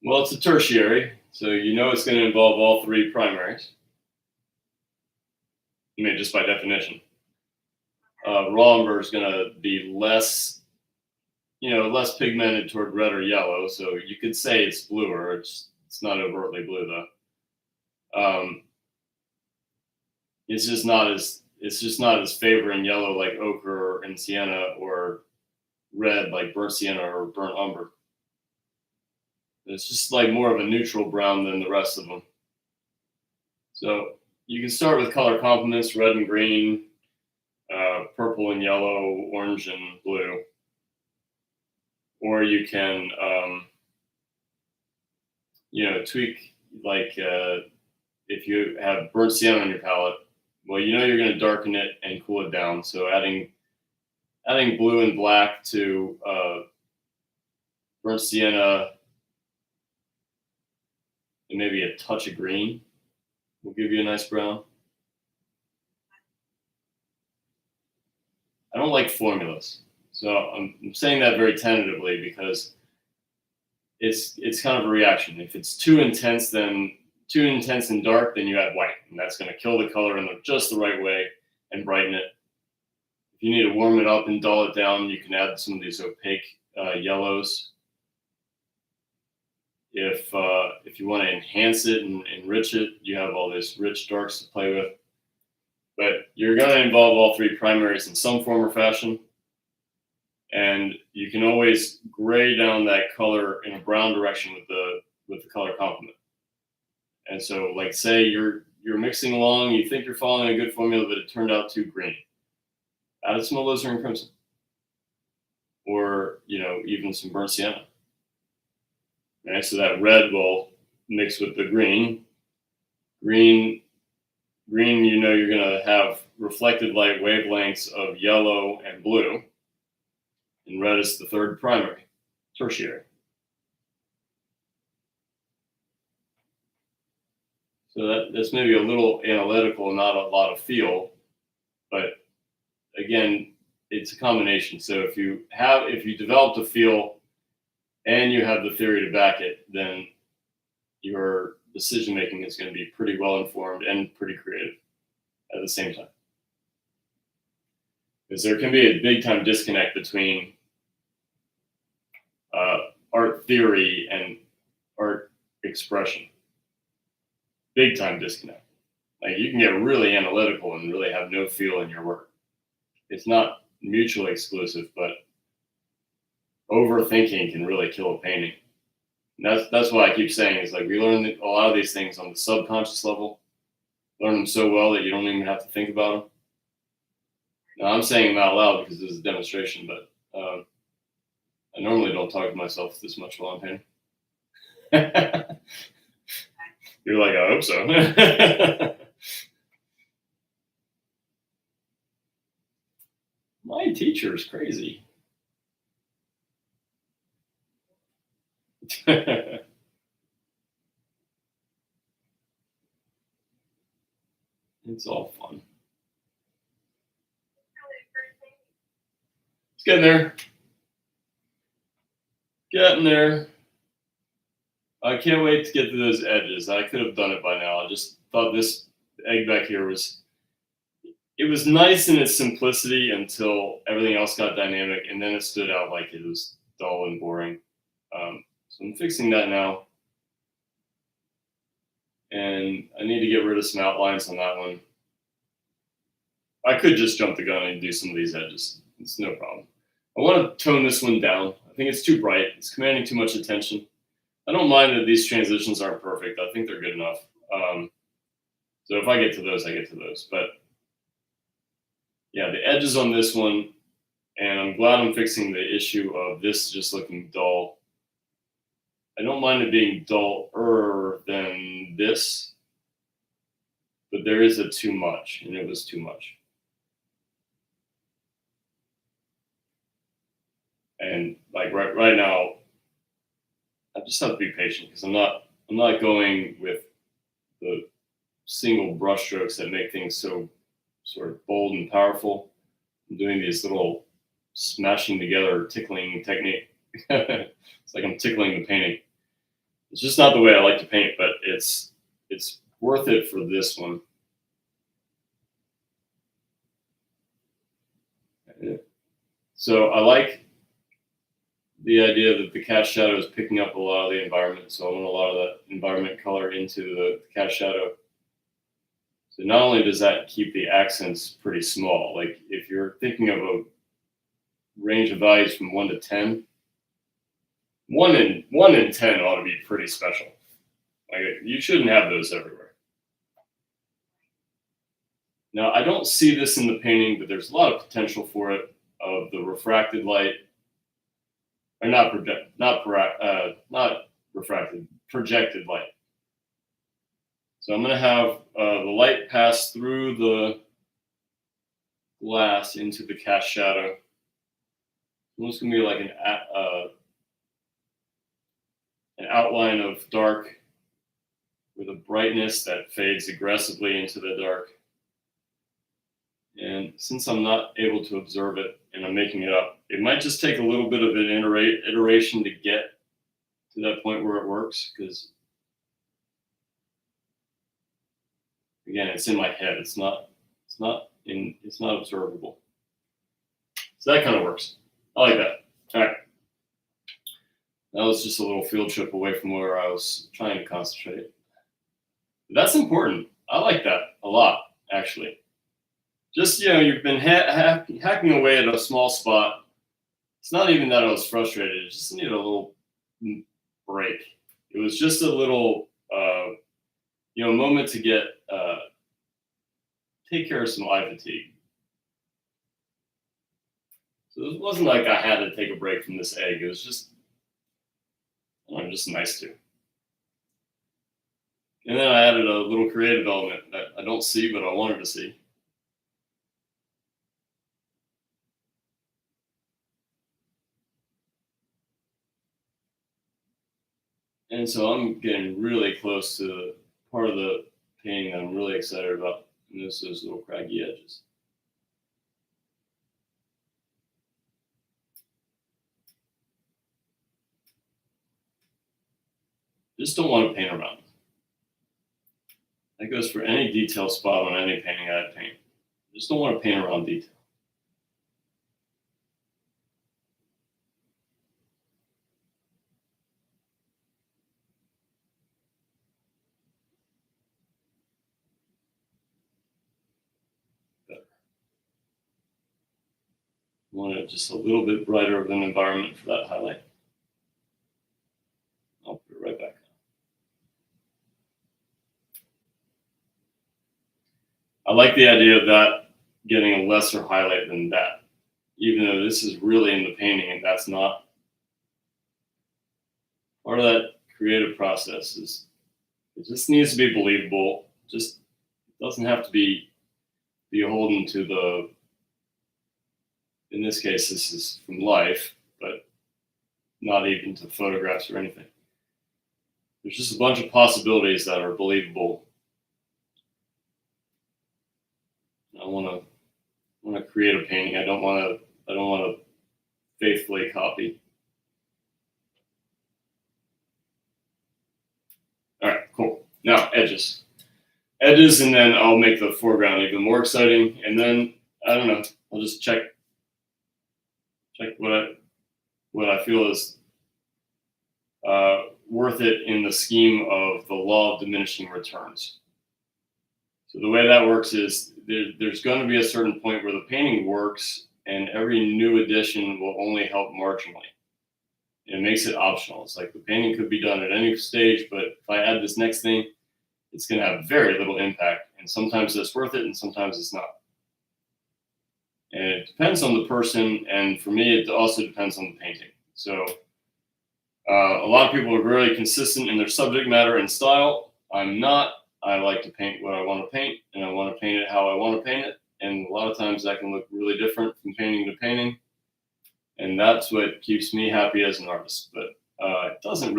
Well, it's a tertiary, so you know it's going to involve all three primaries. I mean, just by definition. Raw umber is going to be less pigmented toward red or yellow, so you could say it's bluer. It's not overtly blue though. It's just not as favoring yellow like ochre and sienna, or red like burnt sienna or burnt umber. It's just like more of a neutral brown than the rest of them. So you can start with color complements: red and green, purple and yellow, orange and blue. Or you can, tweak, like if you have burnt sienna on your palette, well, you're going to darken it and cool it down. So adding blue and black to burnt sienna and maybe a touch of green will give you a nice brown. I don't like formulas, so I'm saying that very tentatively because it's kind of a reaction. If it's too intense and dark, then you add white, and that's going to kill the color in just the right way and brighten it. If you need to warm it up and dull it down, you can add some of these opaque yellows. If you want to enhance it and enrich it, you have all these rich darks to play with. But you're going to involve all three primaries in some form or fashion. And you can always gray down that color in a brown direction with the color complement. And so, like, say you're mixing along, you think you're following a good formula, but it turned out too green. Add some alizarin crimson, or even some burnt sienna. Right, so that red will mix with the green. Green, you're going to have reflected light wavelengths of yellow and blue. And red is the third primary, tertiary. So that's maybe a little analytical, not a lot of feel, but again, it's a combination. So if you developed a feel and you have the theory to back it, then your decision making is going to be pretty well informed and pretty creative at the same time. Because there can be a big time disconnect between art theory and art expression. Big time disconnect. Like, you can get really analytical and really have no feel in your work. It's not mutually exclusive, but overthinking can really kill a painting. And that's why I keep saying is, like, we learn a lot of these things on the subconscious level. Learn them so well that you don't even have to think about them. Now, I'm saying them out loud because this is a demonstration, but I normally don't talk to myself this much while I'm painting. You're like, I hope so. My teacher is crazy. It's all fun. It's getting there. Getting there. I can't wait to get to those edges. I could have done it by now. I just thought this egg back here was, it was nice in its simplicity until everything else got dynamic, and then it stood out like it was dull and boring. So I'm fixing that now. And I need to get rid of some outlines on that one. I could just jump the gun and do some of these edges. It's no problem. I want to tone this one down. I think it's too bright. It's commanding too much attention. I don't mind that these transitions aren't perfect. I think they're good enough. So if I get to those, I get to those. But yeah, the edges on this one, and I'm glad I'm fixing the issue of this just looking dull. I don't mind it being duller than this, but there is a too much, and it was too much. And like right now, I just have to be patient because I'm not going with the single brush strokes that make things so sort of bold and powerful. I'm doing these little smashing together tickling technique. It's like I'm tickling the painting. It's just not the way I like to paint, but it's worth it for this one. So I like the idea that the cast shadow is picking up a lot of the environment. So I want a lot of that environment color into the cast shadow. So not only does that keep the accents pretty small, like if you're thinking of a range of values from 1 to 10, 1 in 10 ought to be pretty special. Like you shouldn't have those everywhere. Now I don't see this in the painting, but there's a lot of potential for it of the refracted light, or not refracted, projected light. So I'm going to have the light pass through the glass into the cast shadow. It's going to be like an outline of dark with a brightness that fades aggressively into the dark. And since I'm not able to observe it and I'm making it up, it might just take a little bit of an iteration to get to that point where it works, because again, it's in my head. It's not observable. So that kind of works. I like that. All right. That was just a little field trip away from where I was trying to concentrate. But that's important. I like that a lot, actually. Just, you've been hacking away at a small spot. It's not even that I was frustrated. It just needed a little break. It was just a little, moment to get, take care of some eye fatigue. So it wasn't like I had to take a break from this egg. It was just, just nice to. And then I added a little creative element that I don't see, but I wanted to see. And so I'm getting really close to the part of the painting that I'm really excited about, and those little craggy edges. Just don't want to paint around. That goes for any detail spot on any painting I paint. Just don't want to paint around detail. I want it just a little bit brighter of an environment for that highlight. I'll put it right back. I like the idea of that getting a lesser highlight than that, even though this is really in the painting and that's not. Part of that creative process is it just needs to be believable. Just it doesn't have to be beholden to the, in this case, this is from life, but not even to photographs or anything. There's just a bunch of possibilities that are believable. I want to create a painting. I don't want to faithfully copy. edges, and then I'll make the foreground even more exciting. And then I don't know, I'll just check what I feel is worth it in the scheme of the law of diminishing returns. So the way that works is there's going to be a certain point where the painting works, and every new addition will only help marginally. It makes it optional. It's like the painting could be done at any stage, but if I add this next thing, it's going to have very little impact. And sometimes that's worth it, and sometimes it's not. And it depends on the person, and for me, it also depends on the painting. So a lot of people are really consistent in their subject matter and style. I'm not. I like to paint what I want to paint, and I want to paint it how I want to paint it. And a lot of times that can look really different from painting to painting. And that's what keeps me happy as an artist. But it doesn't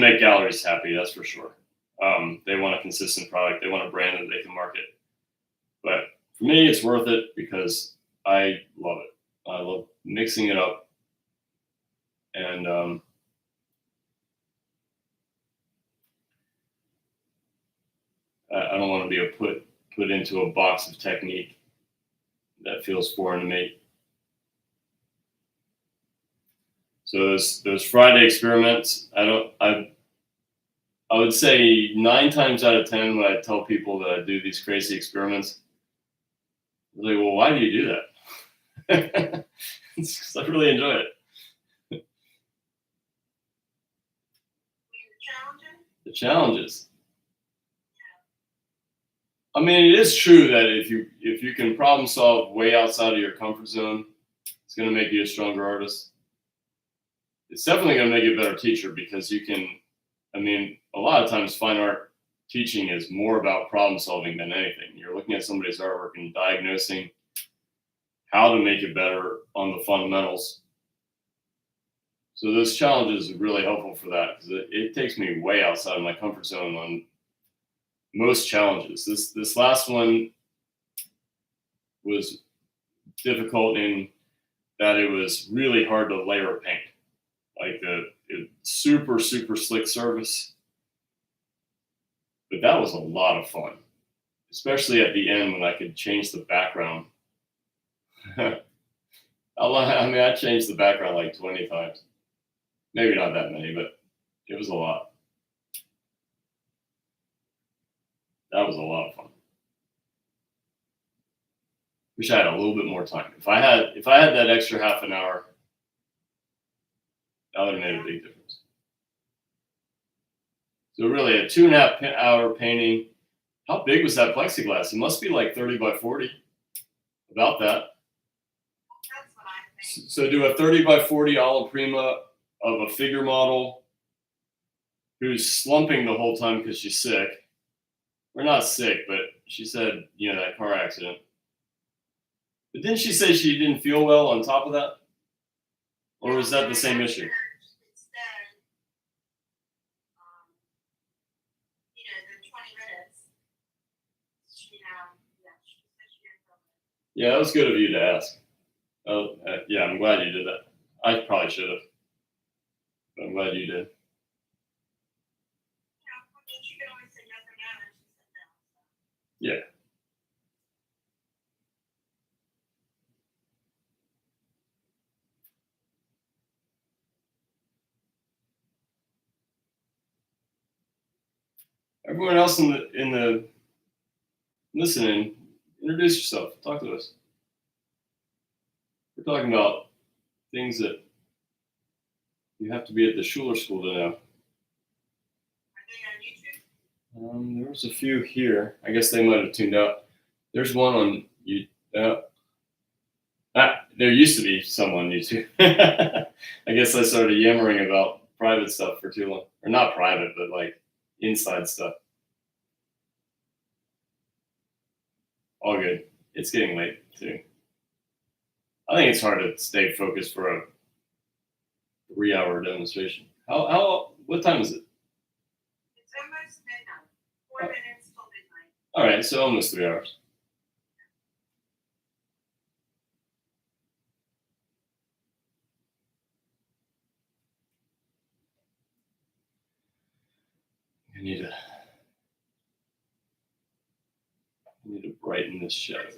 make galleries happy, that's for sure. They want a consistent product. They want a brand that they can market. But for me, it's worth it because I love it. I love mixing it up. And I don't want to be put into a box of technique that feels foreign to me. So those Friday experiments, I would say 9 times out of 10 when I tell people that I do these crazy experiments, they're like, well, why do you do that? It's because I really enjoy it. The challenges. I mean, it is true that if you can problem solve way outside of your comfort zone, it's going to make you a stronger artist. It's definitely going to make you a better teacher because you can. I mean, a lot of times fine art teaching is more about problem solving than anything. You're looking at somebody's artwork and diagnosing how to make it better on the fundamentals. So those challenges are really helpful for that because it takes me way outside of my comfort zone on most challenges. This last one was difficult in that it was really hard to layer paint. Like the super slick surface. But that was a lot of fun, especially at the end when I could change the background. I changed the background like 20 times. Maybe not that many, but it was a lot. That was a lot of fun. Wish I had a little bit more time. If I had that extra half an hour, that would have made a big difference. So really, a 2.5 hour painting. How big was that plexiglass? It must be like 30 by 40. About that. That's what I think. So do a 30 by 40 Alla Prima of a figure model who's slumping the whole time because she's sick. Or not sick, but she said, that car accident. But didn't she say she didn't feel well on top of that? Or was that the same issue? Yeah, that was good of you to ask. Oh, yeah, I'm glad you did that. I probably should have. But I'm glad you did. Yeah. Everyone else in the listening, introduce yourself. Talk to us. We're talking about things that you have to be at the Schuler School to know. Are they on YouTube? There was a few here. I guess they might have tuned out. There's one on YouTube. There used to be some on YouTube. I guess I started yammering about private stuff for too long. Or not private, but like inside stuff. All good. It's getting late too. I think it's hard to stay focused for a 3-hour demonstration. What time is it? It's almost midnight. 4 minutes till midnight. All right, so almost 3 hours. I need to Need to brighten this shadow.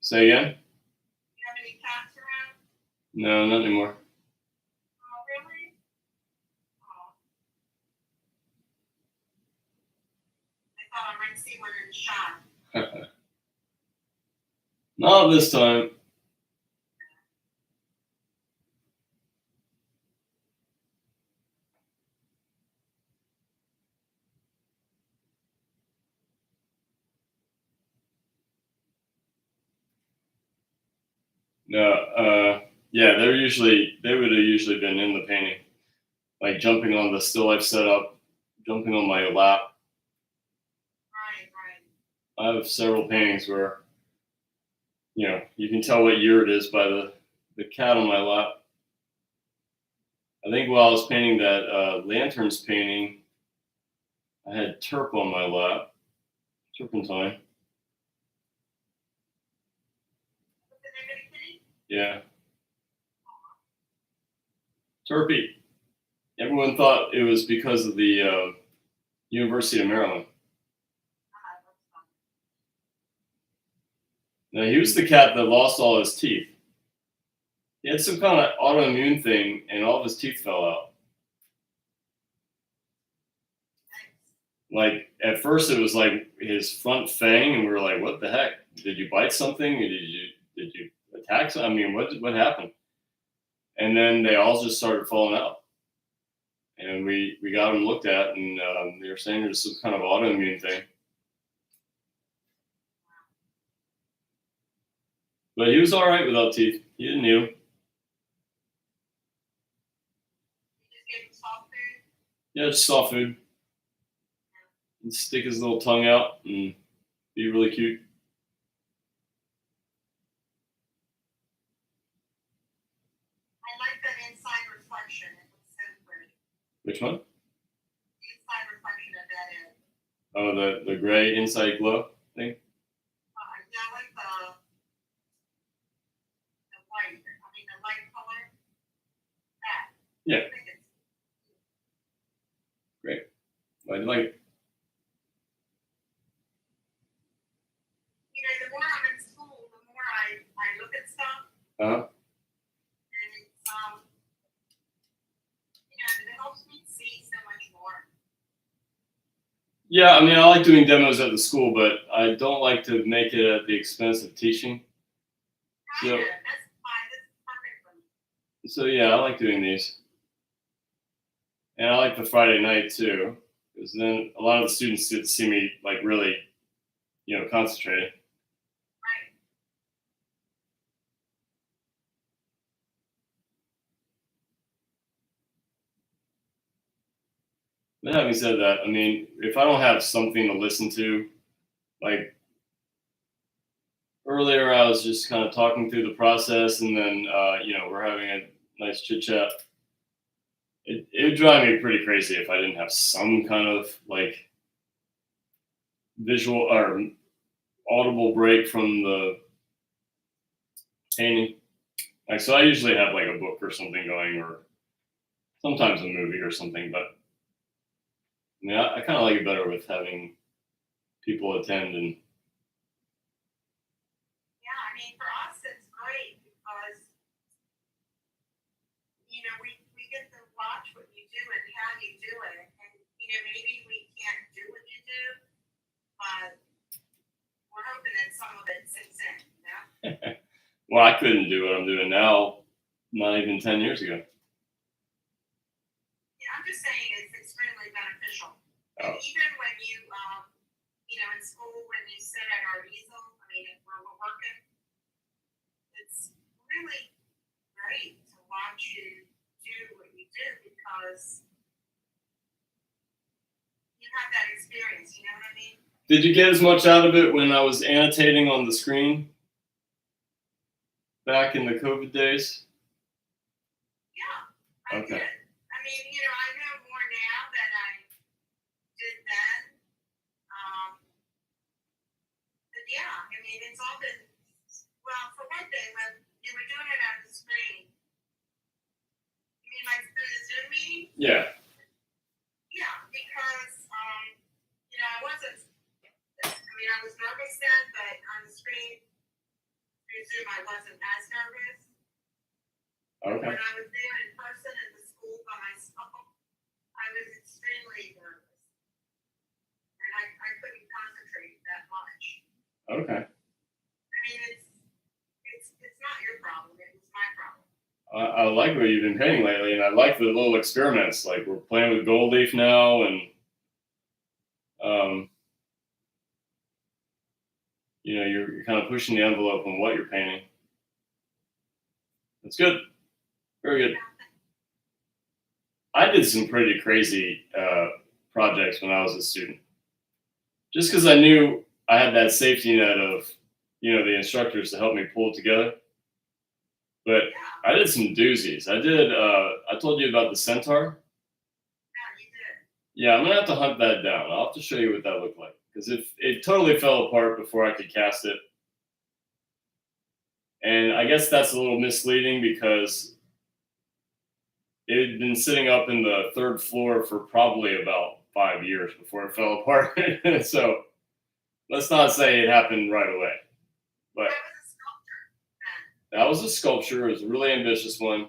Say again? You have any cats around? No, not anymore. Oh, really? Oh. I thought I might see one in shot. Not this time. No, yeah, they would have usually been in the painting, like jumping on the still life setup, jumping on my lap. Right, right. I have several paintings where, you can tell what year it is by the cat on my lap. I think while I was painting that lanterns painting, I had Turp on my lap, turpentine. What's the name of the kitty? Yeah, Turpy. Everyone thought it was because of the University of Maryland. That's fun. Now he was the cat that lost all his teeth. He had some kind of autoimmune thing, and all of his teeth fell out. Nice. Like at first, it was like his front fang, and we were like, "What the heck? Did you bite something? Did you attack something? I mean, what happened?" And then they all just started falling out. And we got them looked at, and they were saying there's some kind of autoimmune thing. But he was all right without teeth. He didn't need them. You just gave him soft food? Yeah, just soft food. He'd stick his little tongue out and be really cute. I like that inside reflection. It looks so pretty. Which one? The inside reflection of that is. Oh, the gray inside glow thing? Yeah, I like the white. I mean, the light color. That. Yeah. I think it's Great. I like it. the more I'm in school, the more I look at stuff. Uh-huh. And it's, it helps me see so much more. Yeah, I mean, I like doing demos at the school, but I don't like to make it at the expense of teaching. That's fine. This is perfect for me. So yeah, I like doing these. And I like the Friday night too, because then a lot of the students get to see me like really, concentrating. Right. But having said that, I mean, if I don't have something to listen to, like earlier, I was just kind of talking through the process, and then we're having a nice chit chat. It would drive me pretty crazy if I didn't have some kind of like visual or audible break from the painting. Like, so I usually have like a book or something going, or sometimes a movie or something. But I mean, I kind of like it better with having people attend and. Yeah, I mean, for us, it's great because, we get to watch what you do and how you do it. And, maybe we can't do what you do, but we're hoping that some of it sinks in, Well, I couldn't do what I'm doing now, not even 10 years ago. Yeah, I'm just saying it's extremely beneficial. Oh. And even when you, in school, when you sit at our easel, I mean, where we're working, it's really great to watch you do what you do because you have that experience, you know what I mean? Did you get as much out of it when I was annotating on the screen back in the COVID days? Yeah, I Okay. did. I mean, I know more now than I did then. But yeah, I mean, it's all been, well, for one thing, when you were doing it on the screen, you mean like through the Zoom meeting? Yeah. Yeah, because, I wasn't, I was nervous Zoom, I wasn't as nervous. Okay. When I was there in person at the school by myself, I was extremely nervous. And I couldn't concentrate that much. Okay. I mean, it's not your problem. It was my problem. I like what you've been painting lately, and I like the little experiments. Like we're playing with gold leaf now, and you know, you're kind of pushing the envelope on what you're painting. That's good. Very good. I did some pretty crazy projects when I was a student, just because I knew I had that safety net of, you know, the instructors to help me pull it together. But I did some doozies. I did. I told you about the centaur. Yeah, you did. Yeah, I'm gonna have to hunt that down. I'll have to show you what that looked like because it totally fell apart before I could cast it. And I guess that's a little misleading because it had been sitting up in the third floor for probably about 5 years before it fell apart. So let's not say it happened right away. But That was a sculpture. that was a sculpture. It was a really ambitious one.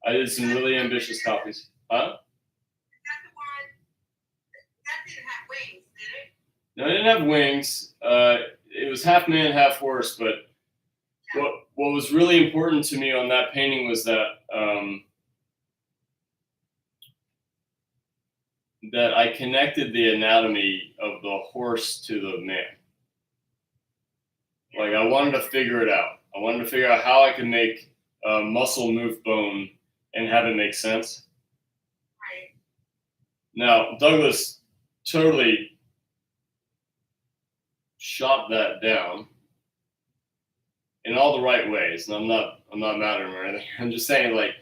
I did some really ambitious copies. Huh? Is that the one that didn't have wings, did it? No, it didn't have wings. It was half man, half horse. But what was really important to me on that painting was that that I connected the anatomy of the horse to the man. Like I wanted to figure it out. I wanted to figure out how I could make muscle move bone and have it make sense. Right. Now Douglas totally shot that down in all the right ways, and I'm not mad at him or anything. I'm just saying, like,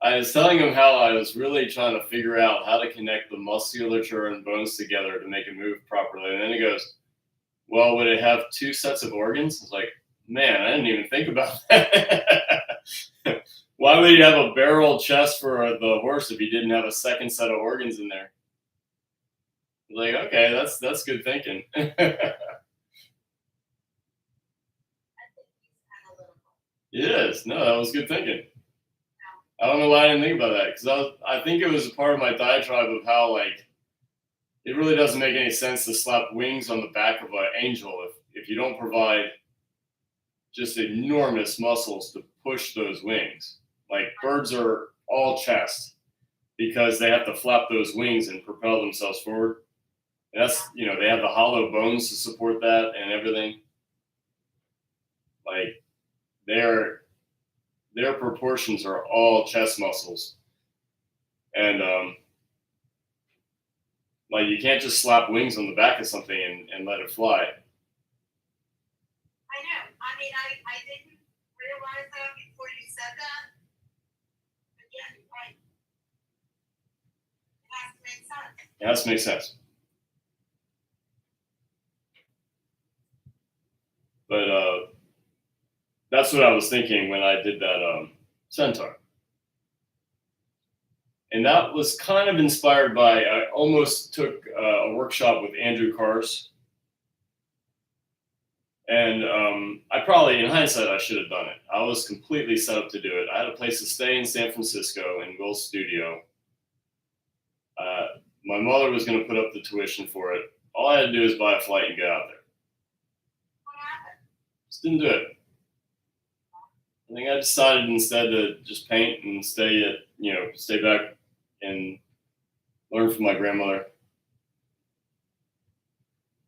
I was telling him how I was really trying to figure out how to connect the musculature and bones together to make it move properly. And then he goes, well, would it have two sets of organs? I was like, man, I didn't even think about that. Why would you have a barrel chest for the horse if you didn't have a second set of organs in there? I was like, okay, that's good thinking. I think he's analytical. It is. No, that was good thinking. I don't know why I didn't think about that because I think it was a part of my diatribe of how, like, it really doesn't make any sense to slap wings on the back of an angel if you don't provide just enormous muscles to push those wings. Like birds are all chest because they have to flap those wings and propel themselves forward. And that's, you know, they have the hollow bones to support that and everything. Like their proportions are all chest muscles. And like you can't just slap wings on the back of something and let it fly. I know. I mean, I didn't realize that before you said that. But yeah, you're right. It has to make sense. It has to make sense. But that's what I was thinking when I did that centaur. And that was kind of inspired by, I almost took a workshop with Andrew Kars. And I probably, in hindsight, I should have done it. I was completely set up to do it. I had a place to stay in San Francisco in Will's studio. My mother was going to put up the tuition for it. All I had to do was buy a flight and get out there. What happened? Just didn't do it. I think I decided instead to just paint and stay back and learn from my grandmother.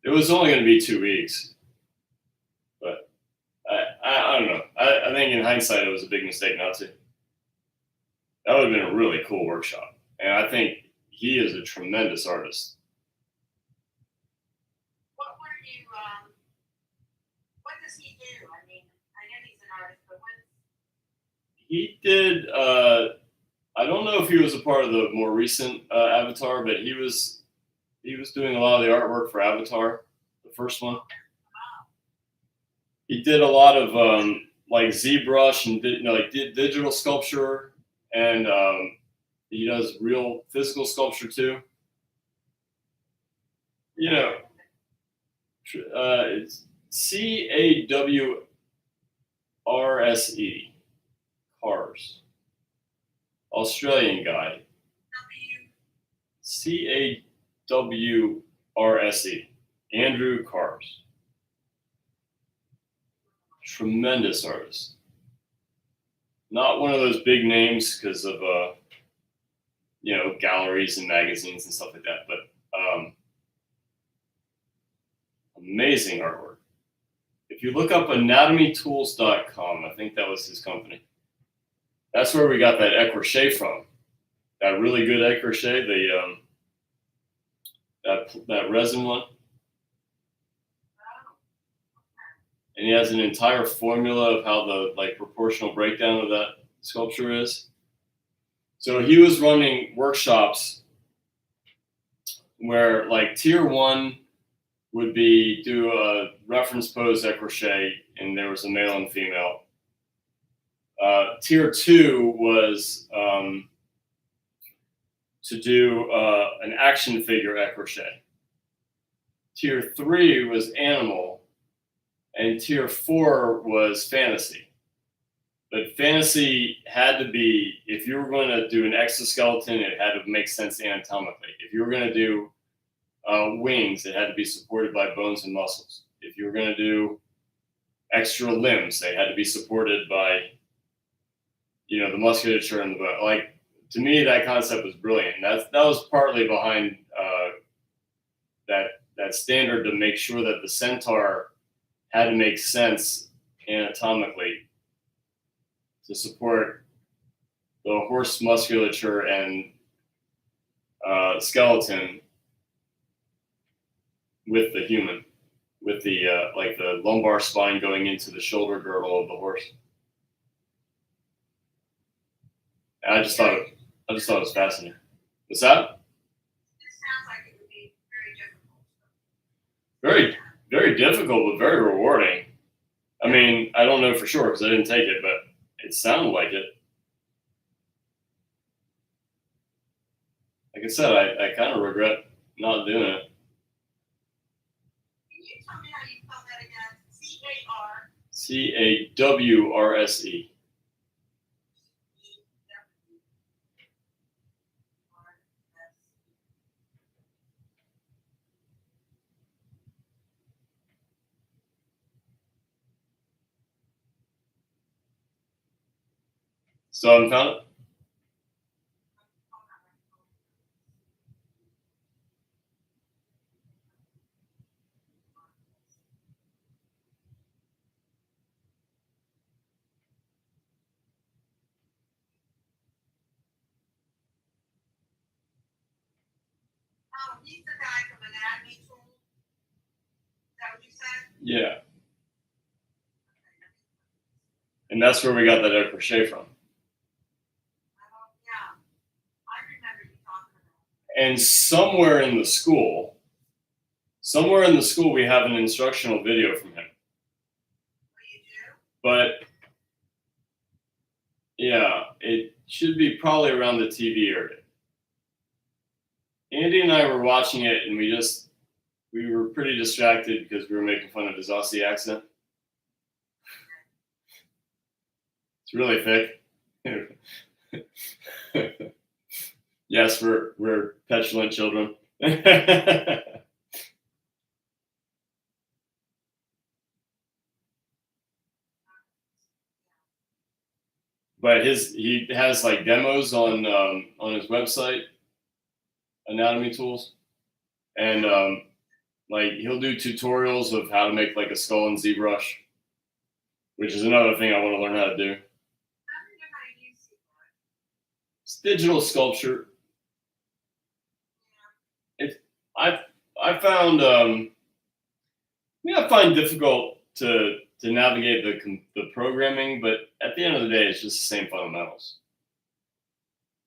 It was only going to be 2 weeks, but I don't know. I think in hindsight, it was a big mistake not to. That would have been a really cool workshop. And I think he is a tremendous artist. What does he do? I mean, I know he's an artist, but what? He did, I don't know if he was a part of the more recent Avatar, but he was doing a lot of the artwork for Avatar, the first one. He did a lot of like ZBrush and did digital sculpture, and he does real physical sculpture too. You know, it's CAWSH. RSE, Cars. Australian guy. CAWRSE, Andrew Cars. Tremendous artist. Not one of those big names because of galleries and magazines and stuff like that, but amazing artwork. If you look up anatomytools.com, I think that was his company. That's where we got that écrochet from. That really good écrochet, that resin one. And he has an entire formula of how the proportional breakdown of that sculpture is. So he was running workshops where tier 1 would be do a reference pose écrochet, and there was a male and female. Tier 2 was to do an action figure écrochet. Tier 3 was animal, and tier 4 was fantasy. But fantasy had to be, if you were going to do an exoskeleton, it had to make sense anatomically. If you were going to do wings, it had to be supported by bones and muscles. If you were going to do extra limbs, they had to be supported by, the musculature and the bone. To me, that concept was brilliant. That was partly behind that standard, to make sure that the centaur had to make sense anatomically to support the horse musculature and skeleton with the human, with the the lumbar spine going into the shoulder girdle of the horse. And I just thought it was fascinating. What's that? It sounds like it would be very difficult. Very, very difficult, but very rewarding. I mean, I don't know for sure because I didn't take it, but it sounded like it. Like I said, I kind of regret not doing it. Can you tell me how you spell that again? CAWRSE. So I haven't found it. He's the guy from Anatomy Tools. Is that what you said? Yeah. And that's where we got that écrochet from. Yeah. I remember you talking about it. And somewhere in the school, we have an instructional video from him. Oh, you do? But yeah, it should be probably around the TV area. Andy and I were watching it, and we were pretty distracted because we were making fun of his Aussie accent. It's really thick. Yes, we're petulant children. But he has demos on his website, Anatomy Tools, and he'll do tutorials of how to make a skull and ZBrush, which is another thing I want to learn how to do. How do you know how to use ZBrush? It's digital sculpture. I found I find difficult to navigate the programming, but at the end of the day, it's just the same fundamentals.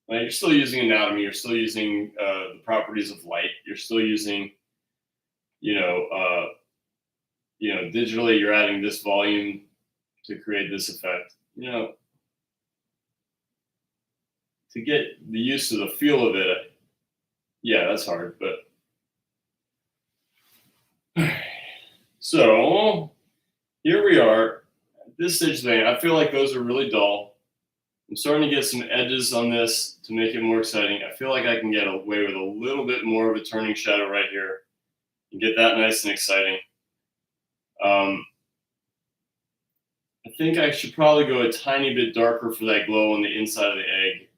You're still using anatomy. You're still using the properties of light. You're still using, digitally. You're adding this volume to create this effect. To get the use of the feel of it, yeah, that's hard. But so here we are, this stage thing, I feel like those are really dull. I'm starting to get some edges on this to make it more exciting. I feel like I can get away with a little bit more of a turning shadow right here and get that nice and exciting. I think I should probably go a tiny bit darker for that glow on the inside of the egg.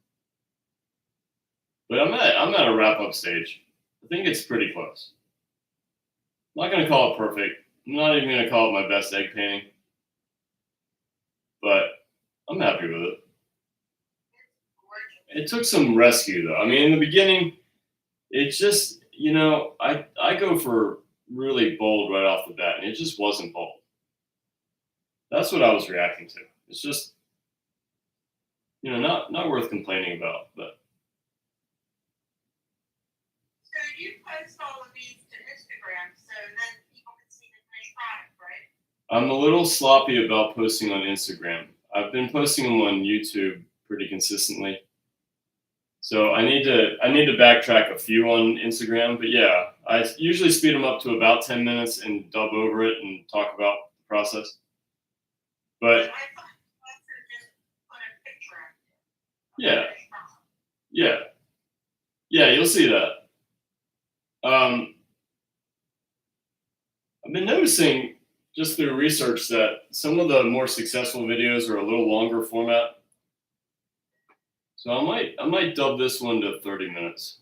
But I'm at a wrap up stage. I think it's pretty close. I'm not going to call it perfect. I'm not even going to call it my best egg painting. But I'm happy with it. It took some rescue though. I mean, in the beginning, it's just, you know, I go for really bold right off the bat, and it just wasn't bold. That's what I was reacting to. It's just, you know, not worth complaining about. But So you post all of these to Instagram so that people can see the finished product, right? I'm a little sloppy about posting on Instagram. I've been posting them on YouTube pretty consistently. So I need to backtrack a few on Instagram, but yeah, I usually speed them up to about 10 minutes and dub over it and talk about the process. But I thought just put a picture of the yeah, finished product. yeah, you'll see that. I've been noticing just through research that some of the more successful videos are a little longer format. So I might dub this one to 30 minutes.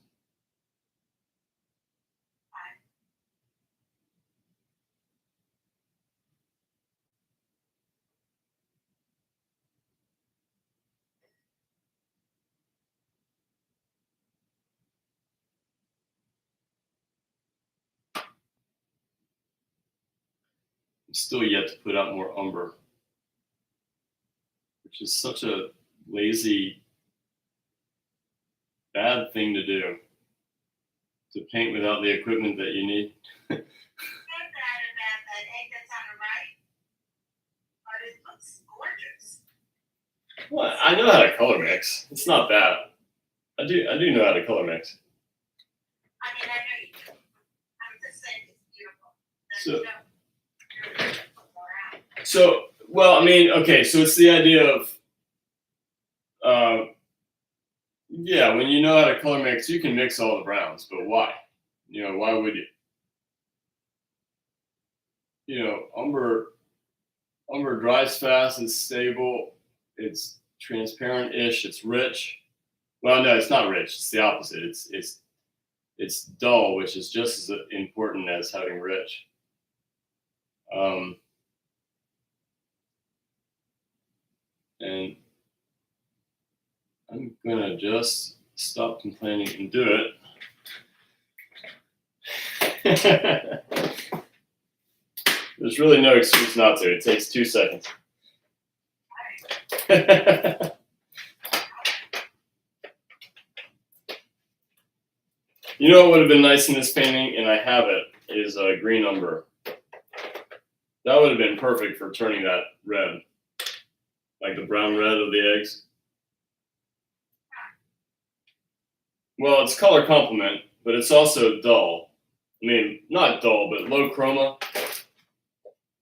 I'm still yet to put out more umber, which is such a lazy, bad thing to do. To paint without the equipment that you need. Not bad about that egg that's on the right, but it looks gorgeous. Well, I know how to color mix. It's not bad. I do know how to color mix. I mean, I know you do. I'm just saying it's beautiful. So- Then, you know, more out. So, well, I mean, okay, so it's the idea of, yeah, when you know how to color mix, you can mix all the browns, but why? You know, why would you? You know, umber dries fast, it's stable, it's transparent-ish, it's rich. Well, no, it's not rich. It's the opposite. It's dull, which is just as important as having rich. And I'm gonna just stop complaining and do it. There's really no excuse not to. It takes 2 seconds. You know what would have been nice in this painting, and I have it, is a green umber. That would have been perfect for turning that red, like the brown red of the eggs. Well, it's color complement, but it's also dull. I mean, not dull, but low chroma.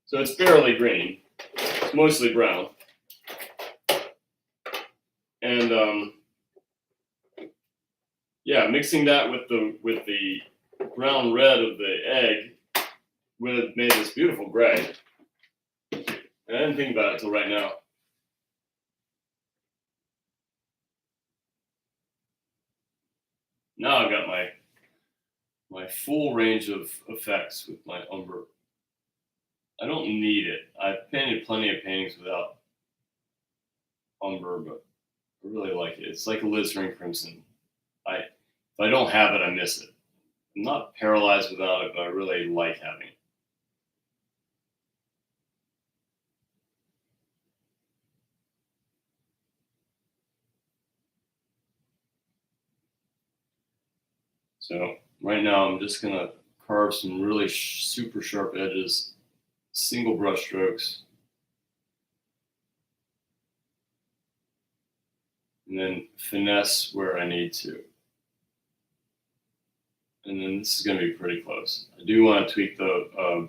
So it's barely green. It's mostly brown. And yeah, mixing that with the brown red of the egg would have made this beautiful gray. And I didn't think about it until right now. Now I've got my full range of effects with my umber. I don't need it. I've painted plenty of paintings without umber, but I really like it. It's like a alizarin crimson. If I don't have it, I miss it. I'm not paralyzed without it, but I really like having it. So right now I'm just gonna carve some really super sharp edges, single brush strokes, and then finesse where I need to. And then this is going to be pretty close. I do want to tweak the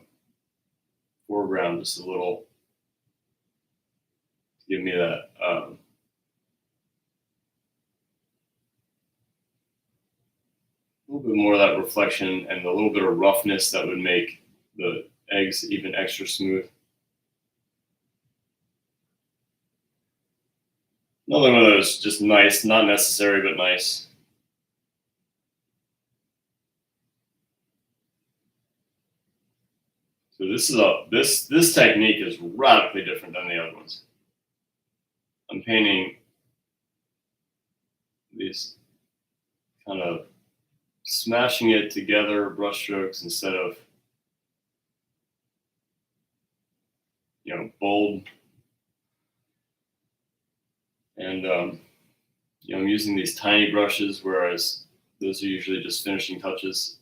foreground just a little. give me that a little bit more of that reflection and a little bit of roughness that would make the eggs even extra smooth. Another one of those, just nice, not necessary, but nice. So this technique is radically different than the other ones. I'm painting these kind of smashing it together brushstrokes instead of, bold. And I'm using these tiny brushes, whereas those are usually just finishing touches.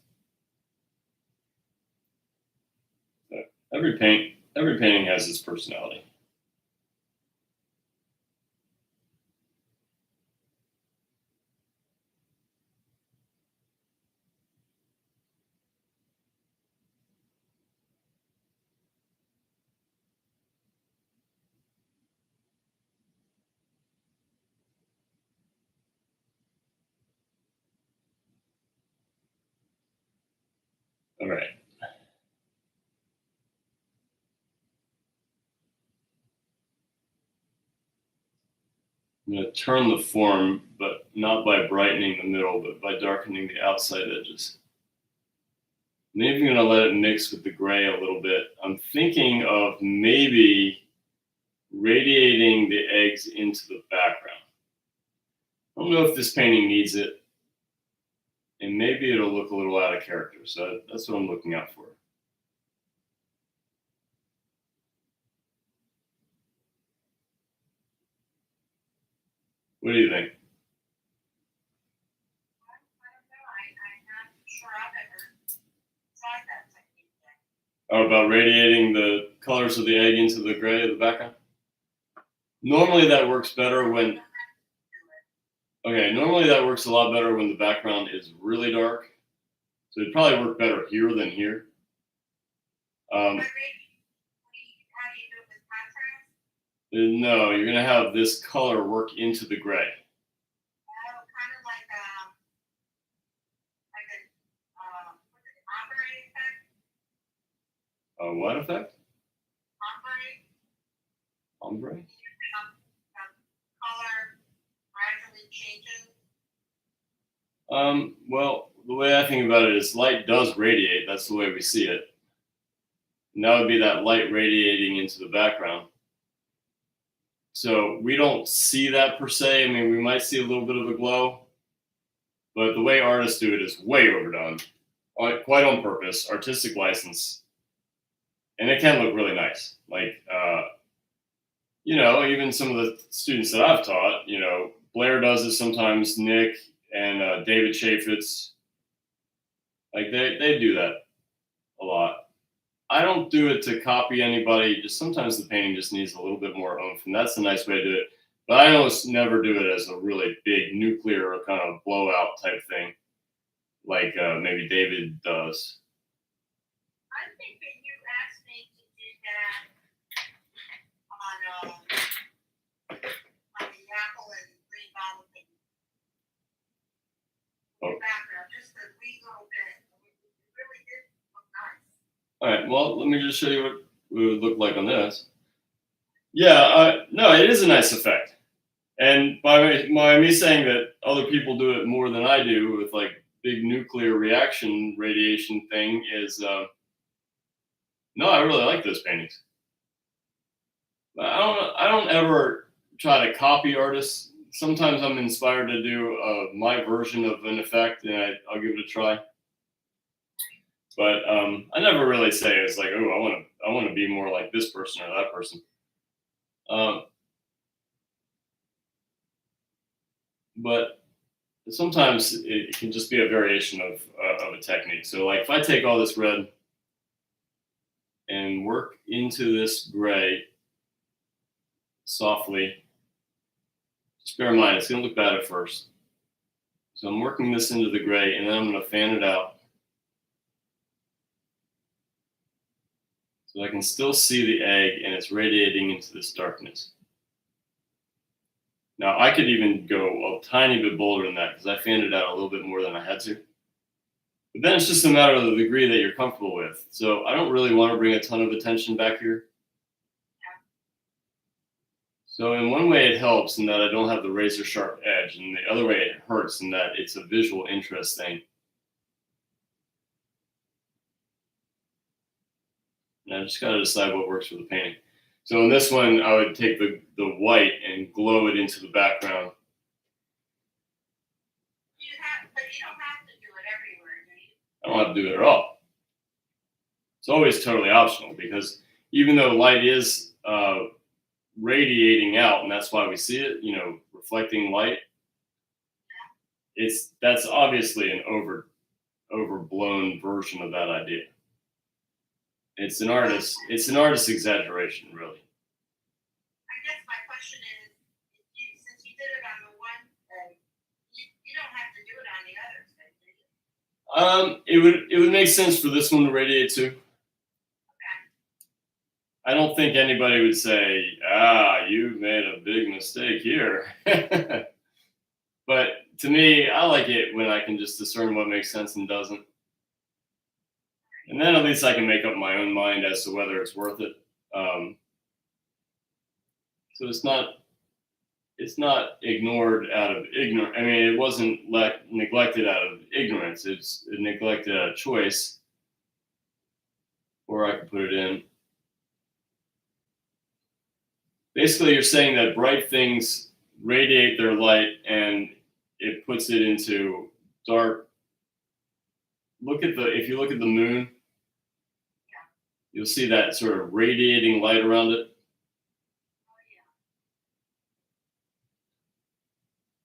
But every painting has its personality. All right. I'm going to turn the form, but not by brightening the middle, but by darkening the outside edges. I'm even going to let it mix with the gray a little bit. I'm thinking of maybe radiating the eggs into the background. I don't know if this painting needs it, and maybe it'll look a little out of character. So that's what I'm looking out for. What do you think? Oh, about radiating the colors of the egg into the gray of the background? Normally that works better when... Okay, normally that works a lot better when the background is really dark. So it'd probably work better here than here. No, you're going to have this color work into the gray. What effect? Ombre? Color gradually changes. Well, the way I think about it is light does radiate. That's the way we see it. And that would be that light radiating into the background. So we don't see that per se. I mean, we might see a little bit of a glow, but the way artists do it is way overdone, quite on purpose, artistic license. And it can look really nice. Like, even some of the students that I've taught, Blair does it sometimes, Nick and David Chaffetz, like they do that a lot. I don't do it to copy anybody. Just sometimes the painting just needs a little bit more oomph, and that's the nice way to do it. But I almost never do it as a really big nuclear kind of blowout type thing, like maybe David does. I think that you asked me to do that on the apple and green bottle thing. Oh. Background, just a wee little bit. It really did look nice. All right, well, let me just show you what it would look like on this. Yeah, no, it is a nice effect. And by me saying that other people do it more than I do with like big nuclear reaction radiation thing is, no, I really like those paintings. I don't ever try to copy artists. Sometimes I'm inspired to do my version of an effect, and I'll give it a try. But I never really say it's like, oh, I want to be more like this person or that person. But sometimes it can just be a variation of a technique. So like if I take all this red and work into this gray softly, just bear in mind, it's going to look bad at first. So I'm working this into the gray, and then I'm going to fan it out. So I can still see the egg, and it's radiating into this darkness. Now, I could even go a tiny bit bolder than that because I fanned it out a little bit more than I had to. But then it's just a matter of the degree that you're comfortable with. So I don't really want to bring a ton of attention back here. So in one way it helps in that I don't have the razor sharp edge, and the other way it hurts in that it's a visual interest thing. And I just got to decide what works for the painting. So in this one, I would take the white and glow it into the background. But you don't have to do it everywhere, do you? I don't have to do it at all. It's always totally optional because even though light is radiating out, and that's why we see it, reflecting light, that's obviously an overblown version of that idea. It's an artist's exaggeration, really. I guess my question is, since you did it on the one, you don't have to do it on the others, do you? It would make sense for this one to radiate too. Okay. I don't think anybody would say, you made a big mistake here. But to me, I like it when I can just discern what makes sense and doesn't. And then at least I can make up my own mind as to whether it's worth it. So it's not ignored out of ignorance. I mean, it wasn't neglected out of ignorance. It's neglected out of choice. Or I could put it in. Basically, you're saying that bright things radiate their light and it puts it into dark. If you look at the moon, you'll see that sort of radiating light around it. Oh, yeah.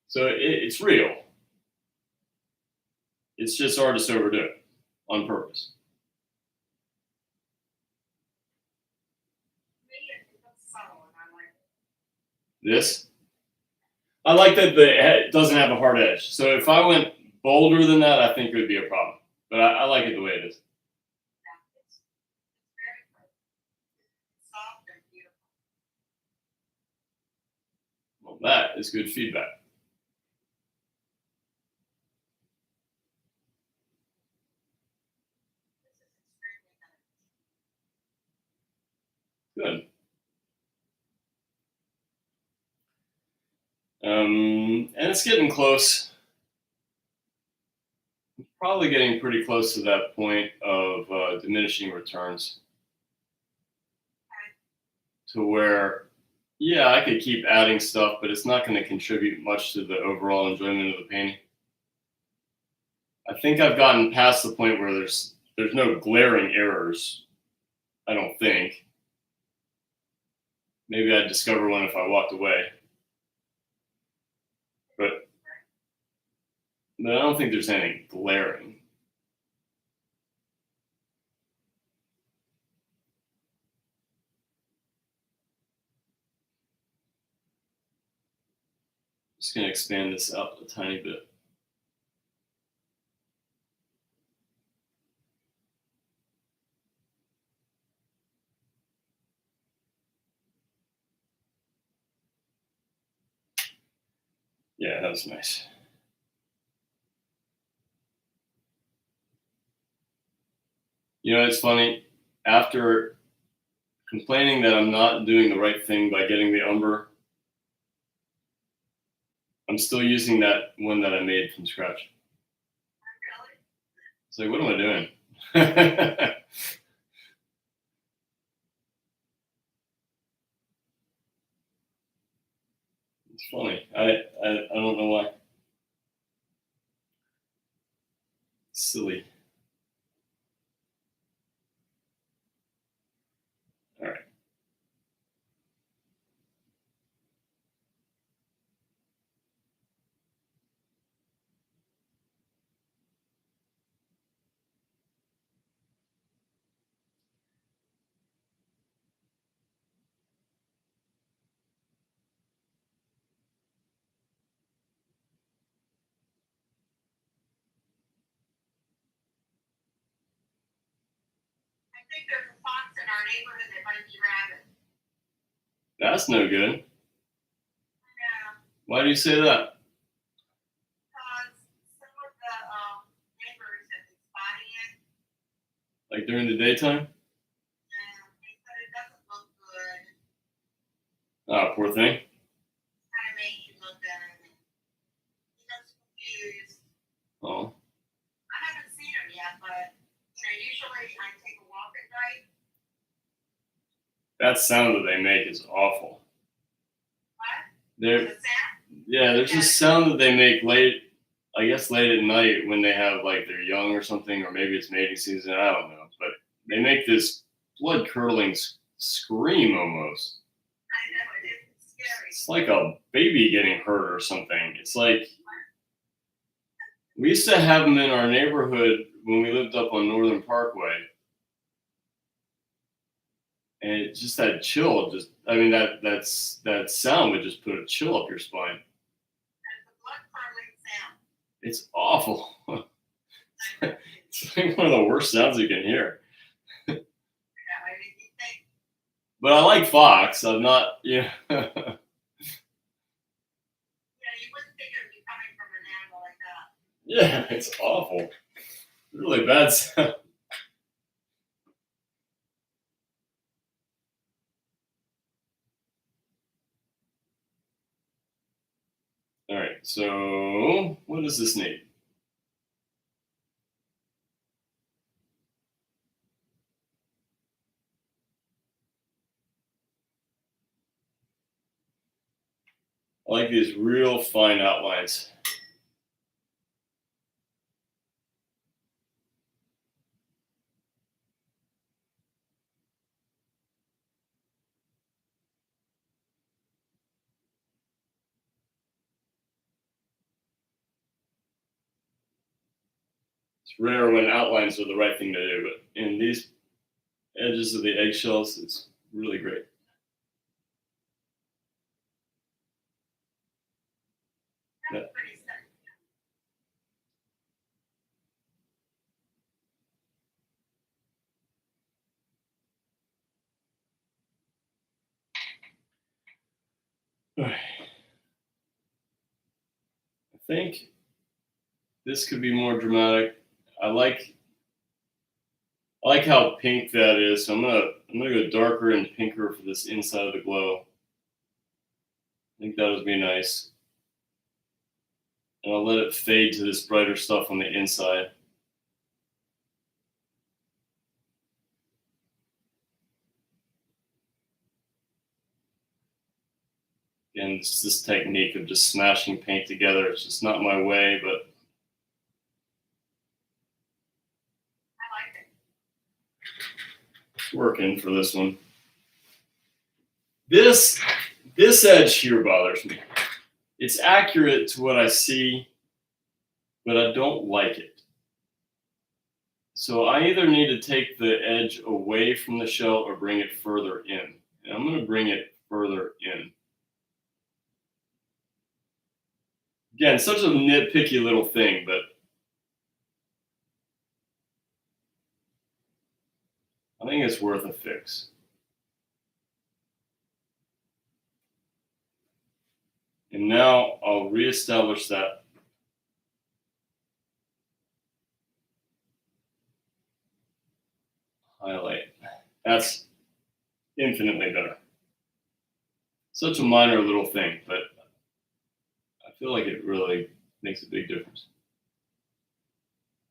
So it's real. It's just artists overdo it on purpose. Me, it looks subtle, and I like it. This, I like that it doesn't have a hard edge. So if I went bolder than that, I think it would be a problem. But I like it the way it is. Yeah, it's very good. It's soft and beautiful. Well, that is good feedback. This is extremely nice. Good. And it's getting close. It's probably getting pretty close to that point of diminishing returns. To where, yeah, I could keep adding stuff, but it's not going to contribute much to the overall enjoyment of the painting. I think I've gotten past the point where there's no glaring errors. I don't think. Maybe I'd discover one if I walked away. But I don't think there's anything glaring. Just going to expand this out a tiny bit. Yeah, that was nice. It's funny. After complaining that I'm not doing the right thing by getting the umber, I'm still using that one that I made from scratch. Really? It's like, what am I doing? It's funny. I don't know why. Silly. All right. I think there's a fox in our neighborhood that might be rabid. That's no good. Yeah. Why do you say that? Because some of the neighbors have been spotting it, Like during the daytime? and they said it doesn't look good. Ah, poor thing. Kind of made you look at him, and he looks confused. Oh. I haven't seen him yet, but usually I take a walk at night. That sound that they make is awful. What? There, The sound? yeah, there's this sound that they make late, I guess late at night when they have like their young or something, or maybe it's mating season. I don't know, but they make this blood curdling scream almost. I know, it is scary. It's like a baby getting hurt or something. It's like we used to have them in our neighborhood when we lived up on Northern Parkway. And it just that chill, that sound would just put a chill up your spine. And the blood curdling sound. It's awful. It's like one of the worst sounds you can hear. Yeah, I mean, you think, But I like Fox. I'm not, yeah. you wouldn't think it would be coming from an animal like that. Yeah, it's awful. Really bad sound. All right, so what does this need? I like these real fine outlines. It's rare when outlines are the right thing to do, but in these edges of the eggshells, it's really great. That's Yeah. pretty sick. All right. I think this could be more dramatic. I like how pink that is. So I'm gonna go darker and pinker for this inside of the glow. I think that would be nice. And I'll let it fade to this brighter stuff on the inside. Again, it's this technique of just smashing paint together. It's just not my way, but I like it. it's working for this one. This edge here bothers me. It's accurate to what I see, but I don't like it. So I either need to take the edge away from the shell or bring it further in. And I'm going to bring it further in. Again, such a nitpicky little thing, but I think it's worth a fix. And now I'll reestablish that highlight. That's infinitely better. Such a minor little thing, but I feel like it really makes a big difference.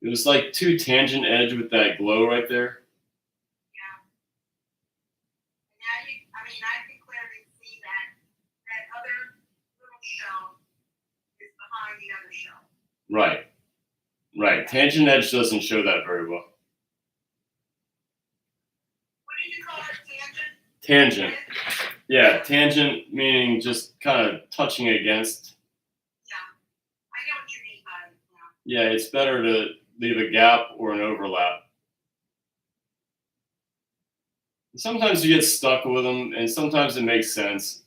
It was like too tangent edge with that glow right there. Yeah. Now I can clearly see that other little shell is behind the other shell. Right. Right. Tangent edge doesn't show that very well. What did you call it? Tangent. Yeah, tangent meaning just kind of touching against. Yeah. I know what you mean by it. Yeah, it's better to leave a gap or an overlap. Sometimes you get stuck with them, and sometimes it makes sense.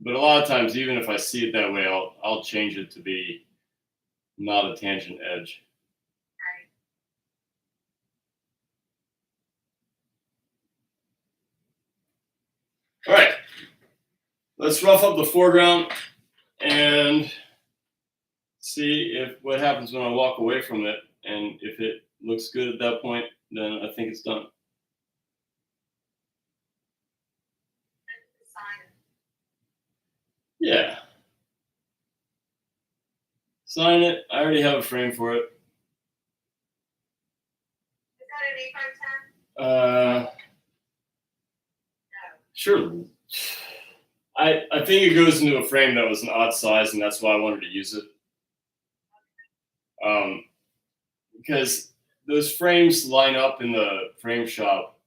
But a lot of times, even if I see it that way, I'll change it to be not a tangent edge. Right. All right, let's rough up the foreground and see if what happens when I walk away from it. And if it looks good at that point, then I think it's done. Yeah. Sign it. I already have a frame for it. Is that an 8x10? No. Sure. I think it goes into a frame that was an odd size, and that's why I wanted to use it. Because those frames line up in the frame shop,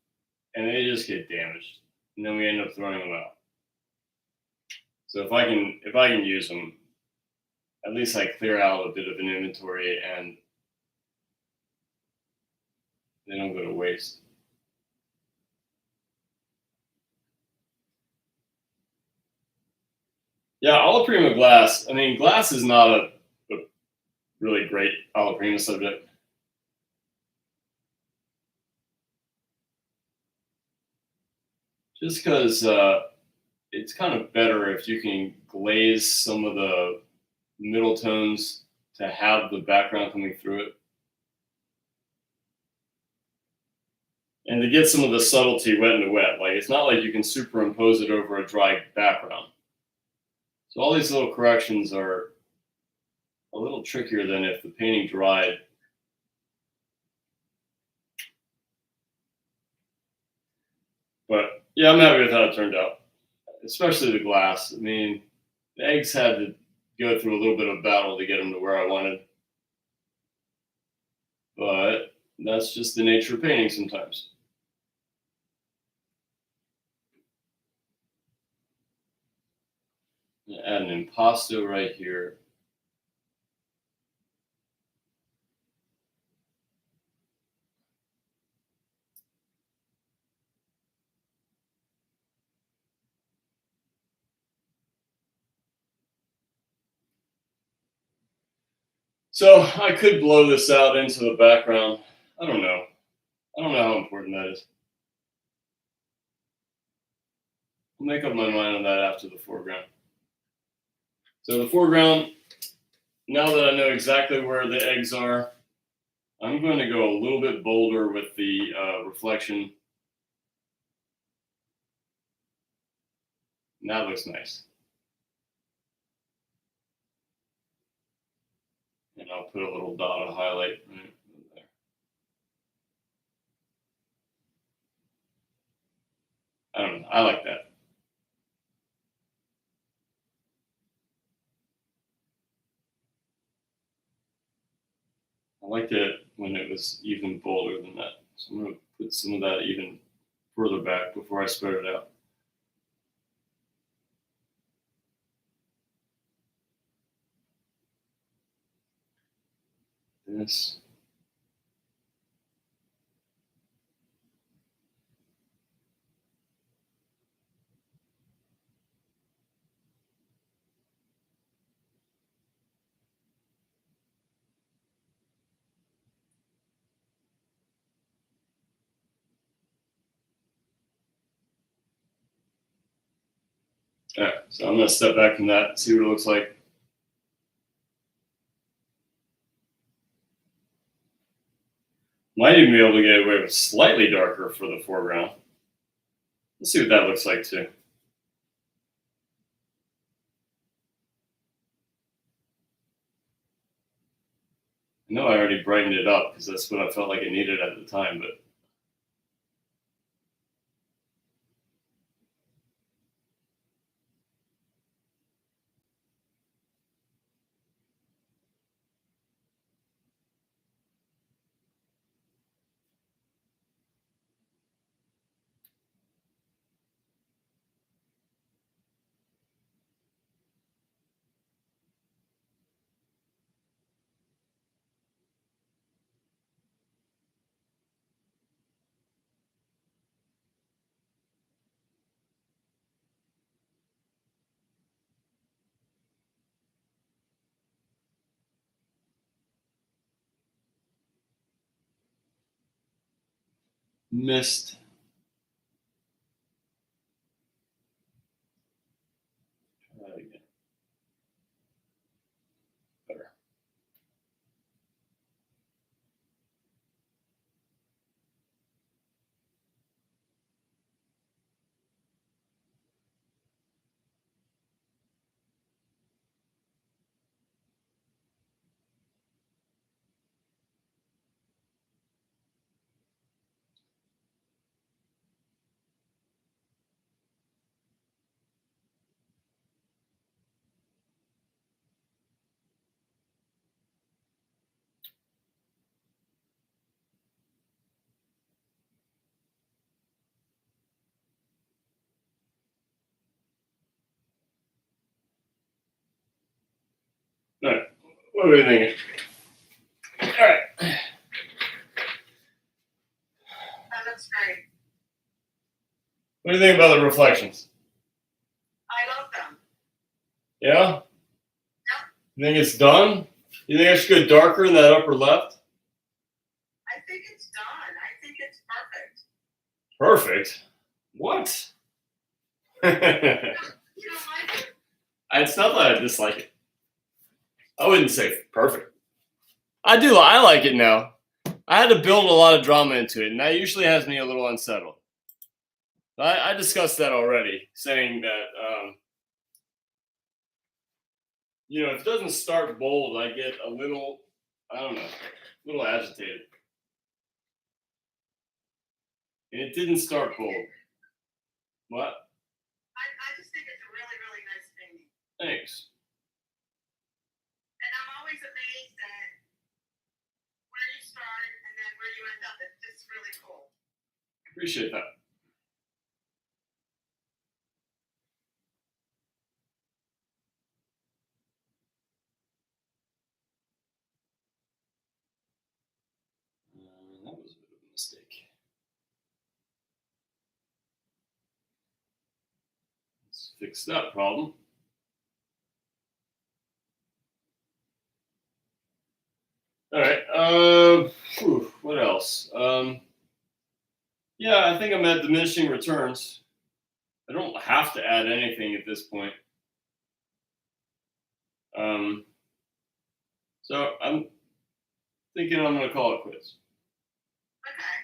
and they just get damaged, and then we end up throwing them out. So if I can use them, at least I clear out a bit of an inventory, and they don't go to waste. Yeah, Alla Prima glass. I mean, glass is not a really great Alla Prima subject. Just because it's kind of better if you can glaze some of the middle tones to have the background coming through it. And to get some of the subtlety wet into wet. Like, it's not like you can superimpose it over a dry background. So all these little corrections are a little trickier than if the painting dried. But yeah, I'm happy with how it turned out, especially the glass. I mean, the eggs had to go through a little bit of battle to get them to where I wanted. But that's just the nature of painting sometimes. I'm gonna add an impasto right here. So I could blow this out into the background. I don't know. I don't know how important that is. I'll make up my mind on that after the foreground. So the foreground, now that I know exactly where the eggs are, I'm going to go a little bit bolder with the reflection. And that looks nice. And I'll put a little dot of highlight right there. I don't know. I like that. I liked it when it was even bolder than that. So I'm going to put some of that even further back before I spread it out. This. All right, so I'm going to step back from that and see what it looks like. Might even be able to get away with slightly darker for the foreground. Let's see what that looks like too. I know I already brightened it up because that's what I felt like it needed at the time, but missed. Again. Better. All right. What are we thinking? All right. That looks great. What do you think about the reflections? I love them. Yeah? You think it's done? You think I should go darker in that upper left? I think it's done. I think it's perfect. Perfect? What? You don't like it? It's not that I dislike it. I wouldn't say perfect. I do. I like it now. I had to build a lot of drama into it, and that usually has me a little unsettled. I discussed that already, saying that if it doesn't start bold, I get a little, I don't know, a little agitated. And it didn't start bold. What? I just think it's a really, really nice painting. Thanks. And I'm always amazed at where you start and then where you end up. It's just really cool. Appreciate that. That was a bit of a mistake. Let's fix that problem. All right. What else? Yeah, I think I'm at diminishing returns. I don't have to add anything at this point. So I'm thinking I'm going to call it quits. Okay.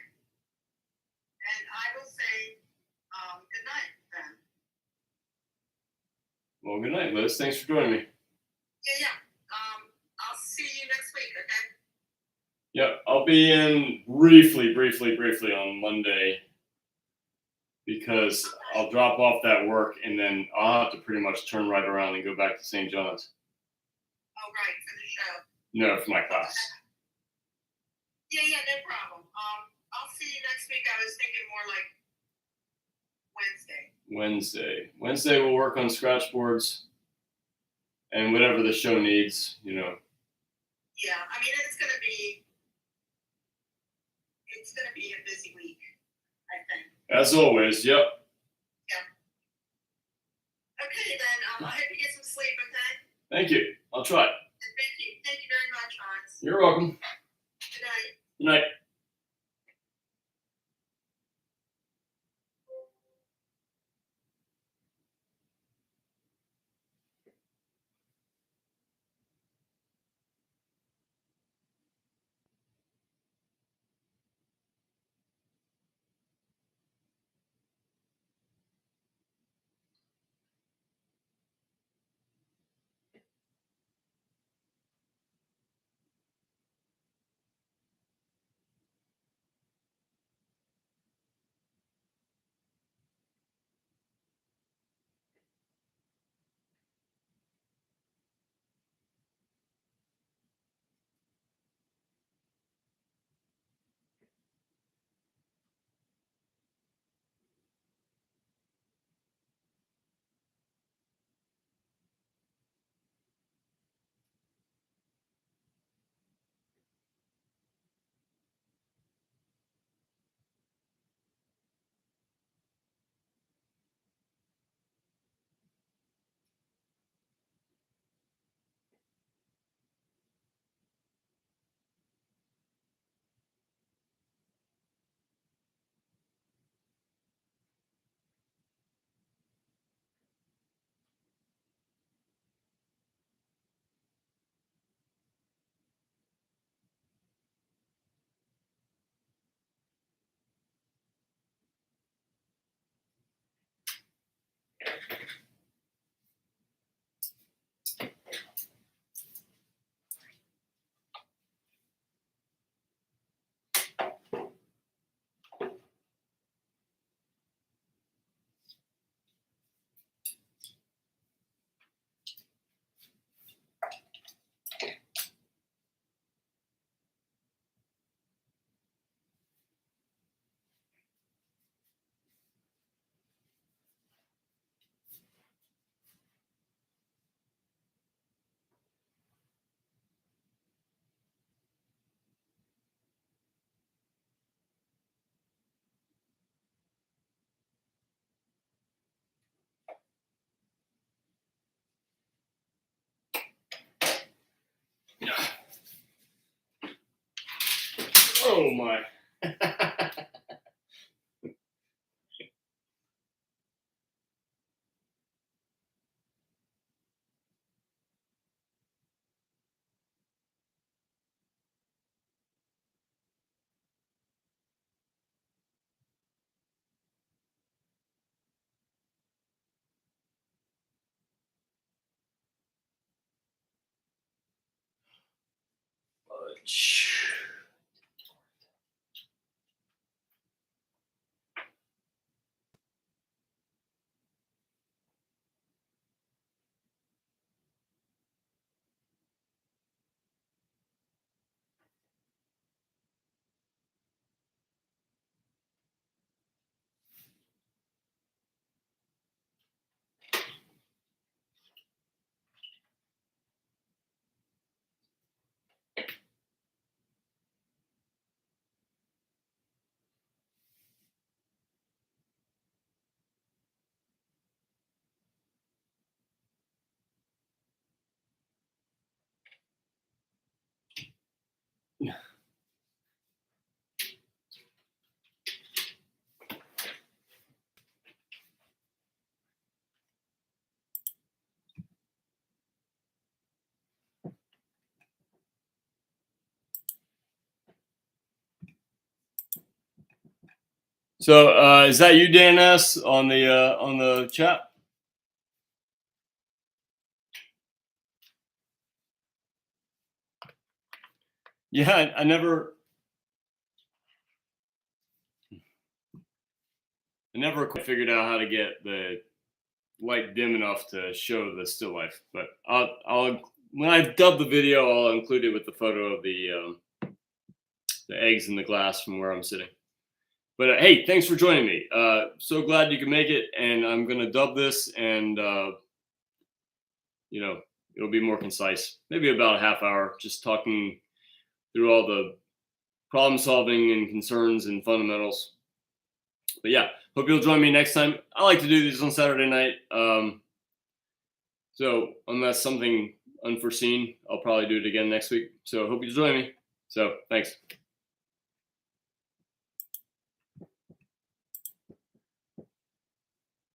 And I will say good night then. Well, good night, Liz. Thanks for joining me. Yeah. I'll see you next week, okay? Yeah, I'll be in briefly on Monday because I'll drop off that work and then I'll have to pretty much turn right around and go back to St. John's. Oh, right, for the show. No, for my class. Yeah, no problem. I'll see you next week. I was thinking more like Wednesday. Wednesday we'll work on scratch boards and whatever the show needs, Yeah, I mean it's gonna be a busy week, I think. As always, yep. Yeah. Okay, then I hope you get some sleep, okay? Thank you. I'll try. And thank you very much, Hans. You're welcome. Good night. Good night. Oh my. So is that you, Dan S, on the chat? Yeah, I never quite figured out how to get the light dim enough to show the still life. But I'll when I dub the video, I'll include it with the photo of the eggs in the glass from where I'm sitting. But hey, thanks for joining me. So glad you could make it, and I'm gonna dub this, and you know, it'll be more concise, maybe about a half hour, just talking through all the problem solving and concerns and fundamentals. But yeah, hope you'll join me next time. I like to do these on Saturday night. So unless something unforeseen, I'll probably do it again next week. So hope you join me. So thanks.